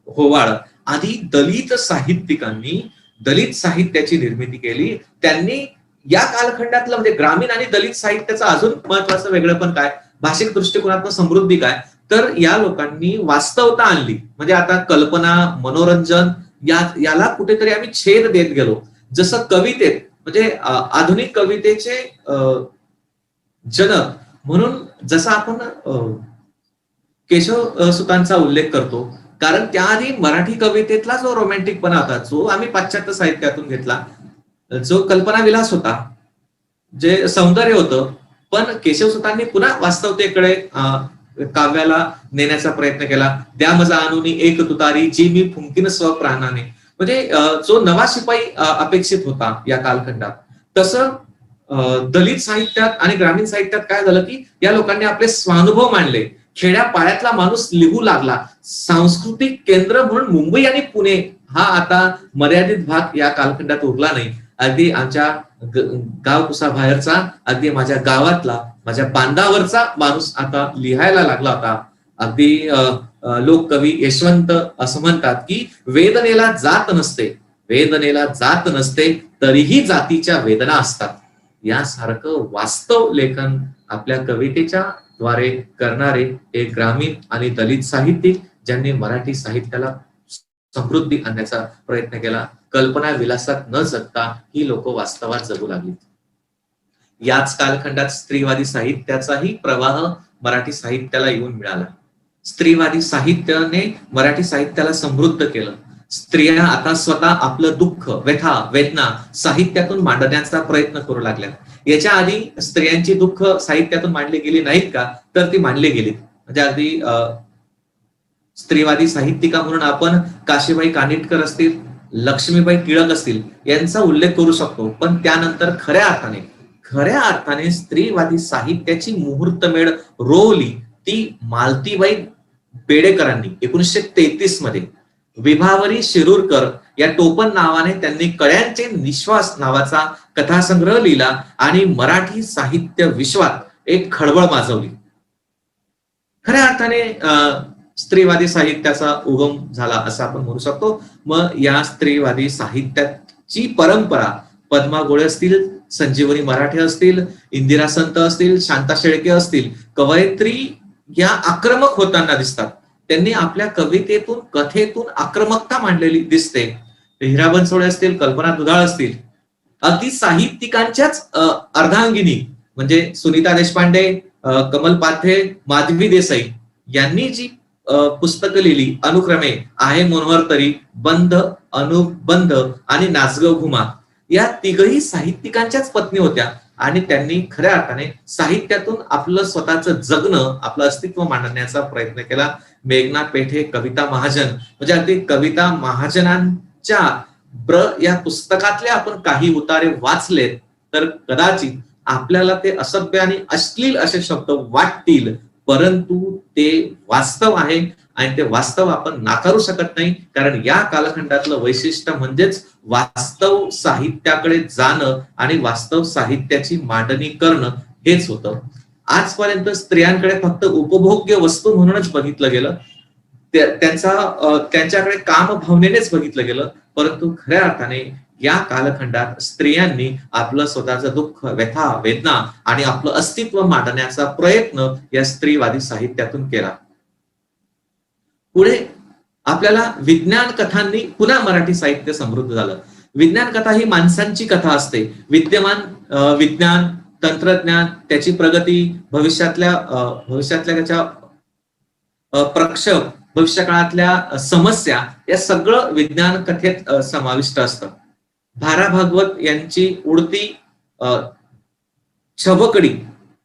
होवाळ आदी दलित साहित्यिकांनी दलित साहित्याची निर्मिती केली. त्यांनी या कालखंडातलं म्हणजे ग्रामीण आणि दलित साहित्याचं अजून महत्वाचं वेगळं पण काय, भाषिक दृष्टिकोनातून समृद्धी काय, तर या लोकांनी वास्तवता आणली. म्हणजे आता कल्पना, मनोरंजन याला कुठेतरी आम्ही छेद देत गेलो. जसं कवितेत म्हणजे आधुनिक कवितेचे जनक म्हणून जसं आपण केशव सुतांचा उल्लेख करतो, कारण त्याआधी मराठी कवितेतला जो रोमॅन्टिकपणा होता, जो आम्ही पाश्चात्य साहित्यातून घेतला, जो कल्पना विलास होता, जे सौंदर्य होतं, पण केशवसुतांनी पुन्हा वास्तवतेकडे काव्याला नेण्याचा प्रयत्न केला. द्या मजा आणूनी एक तुतारी जी मी फुंकीन स्वप्राणाने, म्हणजे जो नवा शिपाई अपेक्षित होता या कालखंडात, तसं दलित साहित्यात आणि ग्रामीण साहित्यात काय झालं की या लोकांनी आपले स्वानुभव मांडले. खेड्या पाड्यातला माणूस लिहू लागला. सांस्कृतिक केंद्र म्हणून मुंबई आणि पुणे हा आता मर्यादित भाग या कालखंडात उरला नाही. अगदी आमच्या गाव कुसाबाहेरचा, अगदी माझ्या गावातला, माझ्या बांधावरचा माणूस आता लिहायला लागला होता. अगदी लोककवी यशवंत असं म्हणतात की वेदनेला जात नसते, वेदनेला जात नसते तरीही जातीच्या वेदना असतात. यासारखं वास्तव लेखन आपल्या कवितेच्या द्वारे करणारे हे ग्रामीण आणि दलित साहित्यिक, ज्यांनी मराठी साहित्याला समृद्धी आणण्याचा प्रयत्न केला. कल्पना विलासात न जगता ही लोक वास्तवात जगू लागली. याच कालखंडात स्त्रीवादी साहित्याचाही प्रवाह मराठी साहित्याला येऊन मिळाला. स्त्रीवादी साहित्याने मराठी साहित्याला समृद्ध केलं. स्त्रिया आता स्वतः आपलं दुःख, व्यथा, वेदना साहित्यातून मांडण्याचा प्रयत्न करू लागल्या. याच्या आधी स्त्रियांची दुःख साहित्यातून मांडली गेली नाहीत का, तर ती मांडली गेली. म्हणजे अगदी स्त्रीवादी साहित्यिका म्हणून आपण काशीबाई कानिटकर असतील, लक्ष्मीबाई टिळक असतील यांचा उल्लेख करू शकतो. पण त्यानंतर खऱ्या अर्थाने स्त्रीवादी साहित्याची मुहूर्तमेढ रोवली ती मालतीबाई बेडेकरांनी 1933 मध्ये. विभावरी शिरूरकर या टोपण नावाने त्यांनी कळ्यांचे निश्वास नावाचा कथासंग्रह लिहिला आणि मराठी साहित्य विश्वात एक खळबळ माजवली. खऱ्या अर्थाने स्त्रीवादी साहित्याचा उगम झाला असं आपण म्हणू शकतो. मग या स्त्रीवादी साहित्याची परंपरा पद्मा गोळे असतील, संजीवनी मराठे असतील, इंदिरा संत असतील, शांता शेळके असतील, कवयित्री या आक्रमक होताना दिसतात. त्यांनी आपल्या कवितेतून, कथेतून आक्रमकता मांडलेली दिसते. हिरा बनसोडे असतील, कल्पना दुधाळ असतील, अगदी साहित्यिकांच्याच अर्धांगिनी म्हणजे सुनीता देशपांडे, कमल पाथे, माधवी देसाई यांनी जी पुस्तकं लिहिली अनुक्रमे आहे मनोहर तरी, बंध, अनुबंध आणि नाचगव घुमा, या तिघही साहित्यिकांच्याच पत्नी होत्या आणि त्यांनी खऱ्या अर्थाने साहित्यातून आपलं स्वतःचं जगणं, आपलं अस्तित्व मांडण्याचा प्रयत्न केला. मेघना पेठे, कविता महाजन, म्हणजे अगदी कविता महाजनांच्या या पुस्तकातले आपण काही उतारे वाचलेत तर कदाचित आपल्याला ते असभ्य आणि अश्लील असे शब्द वाटतील, परंतु ते वास्तव आहे आणि ते वास्तव आपण नाकारू शकत नाही. कारण या कालखंडातलं वैशिष्ट्य म्हणजेच वास्तव साहित्याकडे जाणं आणि वास्तव साहित्याची मांडणी करणं हेच होतं. आजपर्यंत स्त्रियांकडे फक्त उपभोग्य वस्तू म्हणूनच बघितलं गेलं, त्यांच्याकडे काम भावनेनेच बघितलं गेलं, परंतु खऱ्या अर्थाने या कालखंडात स्त्रियांनी आपलं स्वतःचं दुःख, व्यथा, वेदना आणि आपलं अस्तित्व मांडण्याचा प्रयत्न या स्त्रीवादी साहित्यातून केला. पुढे आपल्याला विज्ञान कथांनी पुन्हा मराठी साहित्य समृद्ध झालं. विज्ञान कथा ही माणसांची कथा असते. विद्यमान विज्ञान, तंत्रज्ञान, त्याची प्रगती, भविष्यातल्या त्याच्या प्रक्षेप, भविष्यकाळातल्या समस्या, या सगळं विज्ञान कथेत समाविष्ट असतं. भा. रा. भागवत यांची उडती छबकडी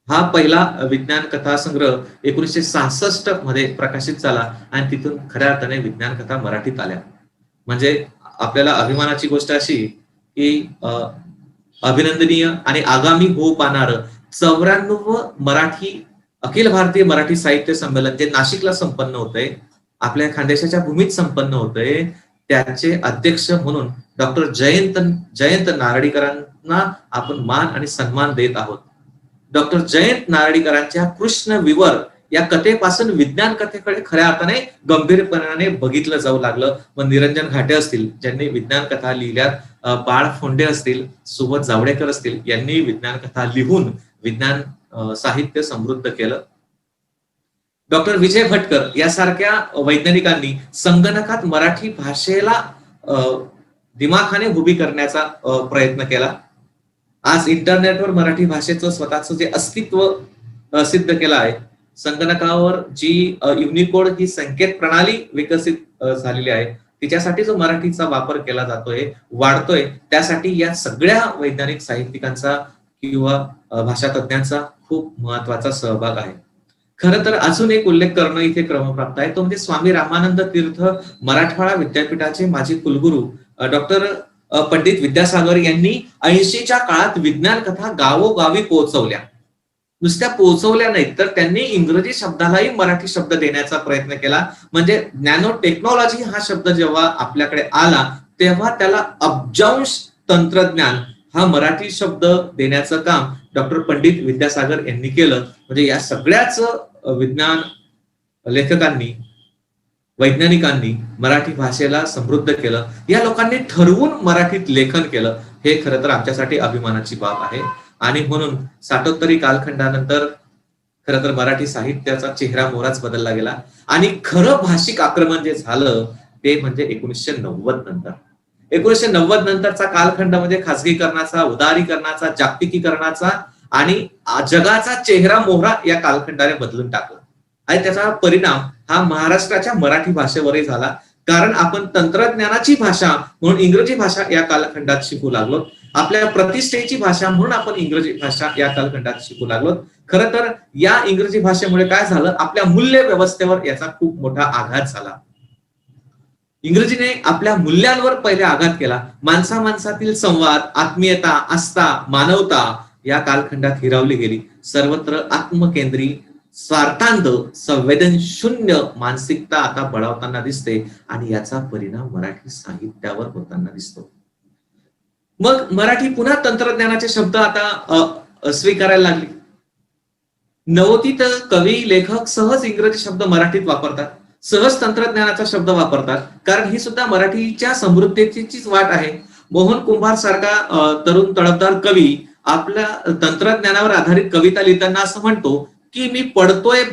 हा पहिला विज्ञान कथा संग्रह 1966 मध्ये प्रकाशित झाला आणि तिथून खऱ्या अर्थाने विज्ञान कथा मराठीत आल्या. म्हणजे आपल्याला अभिमानाची गोष्ट अशी की अभिनंदनीय आणि आगामी होऊ पाहणारं 94 मराठी अखिल भारतीय मराठी साहित्य संमेलन जे नाशिकला संपन्न होतंय, आपल्या खानदेशाच्या भूमीत संपन्न होतंय, त्याचे अध्यक्ष म्हणून डॉक्टर जयंत नारळीकरांना आपण मान आणि सन्मान देत आहोत. डॉक्टर जयंत नारळीकरांच्या कृष्ण विवर या कथेपासून विज्ञान कथेकडे खऱ्या अर्थाने गंभीरपणाने बघितलं जाऊ लागलं. मग निरंजन घाटे असतील ज्यांनी विज्ञान कथा लिहिल्यात, बाळ फोंडे असतील, सुबोध जावडेकर असतील यांनी विज्ञान कथा लिहून विज्ञान साहित्य समृद्ध केलं. डॉक्टर विजय भटकर यासारख्या वैज्ञानिकांनी संगणकात मराठी भाषेला दिमाखाने उभी करण्याचा प्रयत्न केला. आज इंटरनेटवर मराठी भाषेचं स्वतःचं जे अस्तित्व सिद्ध केलं आहे. संगणकावर जी युनिकोड ही संकेत प्रणाली विकसित झालेली आहे, तिच्यासाठी जो मराठीचा वापर केला जातोय, वाढतोय, त्यासाठी या सगळ्या वैज्ञानिक साहित्यिकांचा किंवा भाषा तज्ञांचा खूप महत्वाचा सहभाग आहे. खरं तर अजून एक उल्लेख करणं इथे क्रमप्राप्त आहे, तो म्हणजे स्वामी रामानंद तीर्थ मराठवाडा विद्यापीठाचे माजी कुलगुरू डॉक्टर पंडित विद्यासागर यांनी 80च्या काळात विज्ञान कथा गावोगावी पोहोचवल्या. नुसत्या पोहोचवल्या नाहीत तर त्यांनी इंग्रजी शब्दालाही मराठी शब्द देण्याचा प्रयत्न केला. म्हणजे नॅनो टेक्नॉलॉजी हा शब्द जेव्हा आपल्याकडे आला तेव्हा त्याला अब्जांश तंत्रज्ञान हा मराठी शब्द देण्याचं काम डॉक्टर पंडित विद्यासागर यांनी केलं. म्हणजे या सगळ्याच विज्ञान लेखकांनी, वैज्ञानिकांनी मराठी भाषेला समृद्ध केलं. या लोकांनी ठरवून मराठीत लेखन केलं, हे खरं तर आमच्यासाठी अभिमानाची बाब आहे. आणि म्हणून 60 कालखंडानंतर खरं तर मराठी साहित्याचा चेहरा मोहराच बदलला गेला. आणि खरं भाषिक आक्रमण जे झालं ते म्हणजे 1990 नंतर. 1990 नंतरचा कालखंड म्हणजे खासगीकरणाचा, उदारीकरणाचा, जागतिकीकरणाचा आणि जगाचा चेहरा मोहरा या कालखंडाने बदलून टाकला. आणि त्याचा परिणाम हा महाराष्ट्राच्या मराठी भाषेवरही झाला. कारण आपण तंत्रज्ञानाची भाषा म्हणून इंग्रजी भाषा या कालखंडात शिकू लागलो. आपल्या प्रतिष्ठेची भाषा म्हणून आपण इंग्रजी भाषा या कालखंडात शिकू लागलो. खरं तर या इंग्रजी भाषेमुळे काय झालं, आपल्या मूल्य व्यवस्थेवर याचा खूप मोठा आघात झाला. इंग्रजीने आपल्या मूल्यांवर पहिले आघात केला. माणसा माणसातील संवाद, आत्मीयता, आस्था, मानवता या कालखंडात हिरावली गेली. सर्वत्र आत्मकेंद्री, स्वार्थांध, संवेदनशून्य मानसिकता आता बळावताना दिसते आणि याचा परिणाम मराठी साहित्यावर होताना दिसतो. मग मराठी पुन्हा तंत्रज्ञानाचे शब्द आता स्वीकारायला लागली. नवोदित कवी, लेखक सहज इंग्रजी शब्द मराठीत वापरतात, सहज तंत्रज्ञानाचा शब्द वापरतात, कारण ही सुद्धा मराठीच्या समृद्धीचीच वाट आहे. मोहन कुंभार सारखा तरुण तडफदार कवी आपल्या तंत्रज्ञानावर आधारित कविता लिहिताना असं म्हणतो की मी पडतोय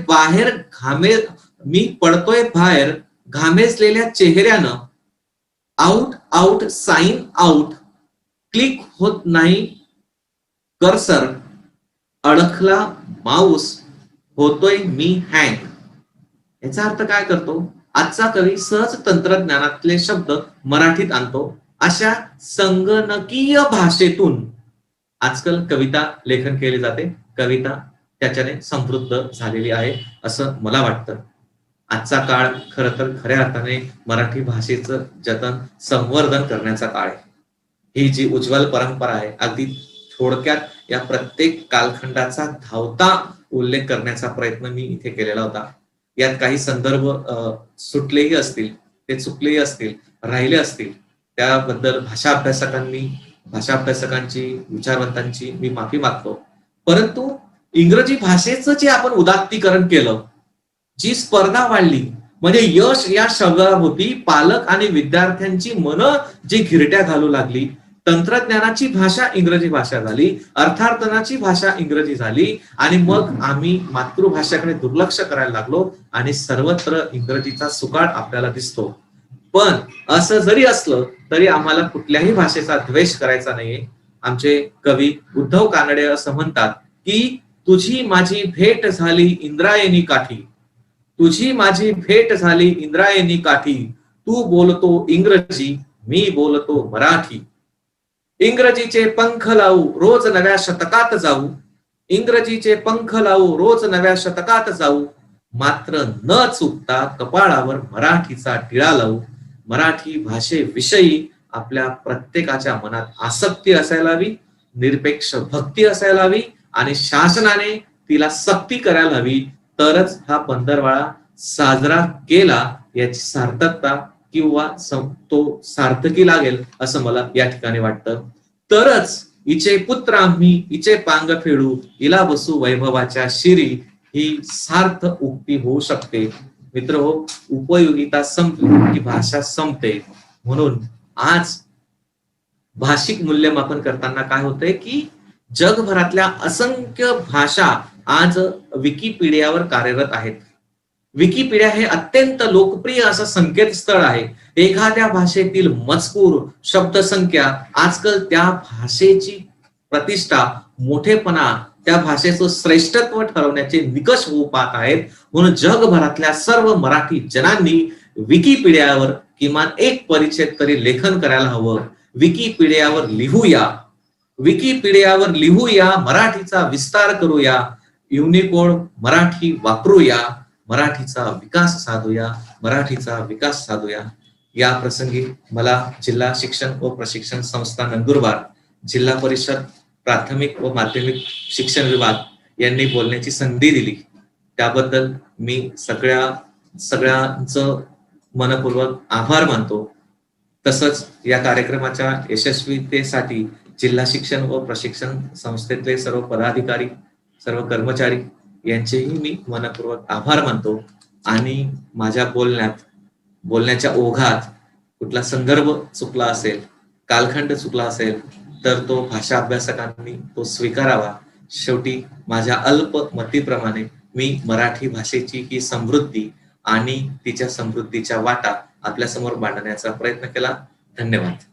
बाहेर घामेजलेल्या चेहऱ्यानं, out out sign out, click होत नाही कर्सर, अडकला माऊस, होतोय मी हँग. याचा अर्थ काय करतो? आजचा कवी सहज तंत्रज्ञानातले शब्द मराठीत आणतो. अशा संगणकीय भाषेतून आजकाल कविता लेखन केले जाते. कविता त्याच्याने समृद्ध झालेली आहे असं मला वाटतं. आजचा काळ खरं तर खऱ्या अर्थाने मराठी भाषेचं जतन, संवर्धन करण्याचा काळ आहे. ही जी उज्ज्वल परंपरा आहे, अगदी थोडक्यात या प्रत्येक कालखंडाचा धावता उल्लेख करण्याचा प्रयत्न मी इथे केलेला होता. यात काही संदर्भ सुटलेही असतील, ते चुकलेही असतील, राहिले असतील, त्याबद्दल भाषा अभ्यासकांची, विचारवंतांची मी माफी मागतो. परंतु इंग्रजी भाषेचं जे आपण उदात्तीकरण केलं, जी स्पर्धा वाढली, म्हणजे यश या शब्दाभोवती पालक आणि विद्यार्थ्यांची मनं जी घिरट्या घालू लागली, तंत्रज्ञानाची भाषा इंग्रजी भाषा झाली, अर्थार्जनाची भाषा इंग्रजी झाली, आणि मग आम्ही मातृभाषेकडे दुर्लक्ष करायला लागलो आणि सर्वत्र इंग्रजीचा सुकाळ आपल्याला दिसतो. पण असं जरी असलं तरी आम्हाला कुठल्याही भाषेचा द्वेष करायचा नाहीये. आमचे कवी उद्धव कानडे असं म्हणतात की तुझी माझी भेट झाली इंद्रायणी काठी, तुझी माझी भेट झाली इंद्रायणी काठी, तू बोलतो इंग्रजी, मी बोलतो मराठी. इंग्रजीचे पंख लावू रोज नव्या शतकात जाऊ, इंग्रजीचे पंख लावू रोज नव्या शतकात जाऊ, मात्र न चुकता कपाळावर मराठीचा टिळा लावू. मराठी भाषेविषयी आपल्या प्रत्येकाच्या मनात आसक्ती असायला हवी, निरपेक्ष भक्ती असायला हवी, आणि शासनाने तिला सक्ती करायला हवी. तरच हा पंधरवडा साजरा केला याची सार्थकता किंवा तो सार्थकी लागेल असं मला या ठिकाणी वाटतं. तरच इचे पुत्र आम्ही इचे पांग फेडू, इला बसू वैभवाच्या शिरी, ही सार्थ उक्ती होऊ शकते. मित्र हो, उपयोगिता संपली की भाषा संपते. म्हणून आज भाषिक मूल्यमापन करताना काय होतंय की जगभरातल्या असंख्य भाषा आज विकिपीडियावर कार्यरत आहेत. विकिपीडिया हे अत्यंत लोकप्रिय असं संकेतस्थळ आहे. एखाद्या भाषेतील मजकूर, शब्दसंख्या आजकाल त्या भाषेची प्रतिष्ठा, मोठेपणा, त्या भाषेचं श्रेष्ठत्व ठरवण्याचे निकष होऊ पाहत आहेत. म्हणून जगभरातल्या सर्व मराठी जनांनी विकिपीडियावर किमान एक परिच्छेद तरी लेखन करायला हवं. विकिपीडियावर लिहूया, विकिपीडियावर लिहूया, मराठीचा विस्तार करूया, युनिकोड मराठी वापरूया, मराठीचा विकास साधूया, मराठीचा विकास साधूया. या प्रसंगी मला जिल्हा शिक्षण व प्रशिक्षण संस्था नंदुरबार, जिल्हा परिषद प्राथमिक व माध्यमिक शिक्षण विभाग यांनी बोलण्याची संधी दिली. त्याबद्दल मी सगळ्यांचं मनपूर्वक आभार मानतो. तसंच या कार्यक्रमाच्या यशस्वीतेसाठी जिल्हा शिक्षण व प्रशिक्षण संस्थेतले सर्व पदाधिकारी, सर्व कर्मचारी यांचेही मी मनपूर्वक आभार मानतो. आणि माझ्या बोलण्याच्या ओघात कुठला संदर्भ चुकला असेल, कालखंड चुकला असेल तर तो भाषा अभ्यासकांनी तो स्वीकारावा. शेवटी माझ्या अल्प मतीप्रमाणे मी मराठी भाषेची ही समृद्धी आणि तिच्या समृद्धीच्या वाटा आपल्यासमोर मांडण्याचा प्रयत्न केला. धन्यवाद.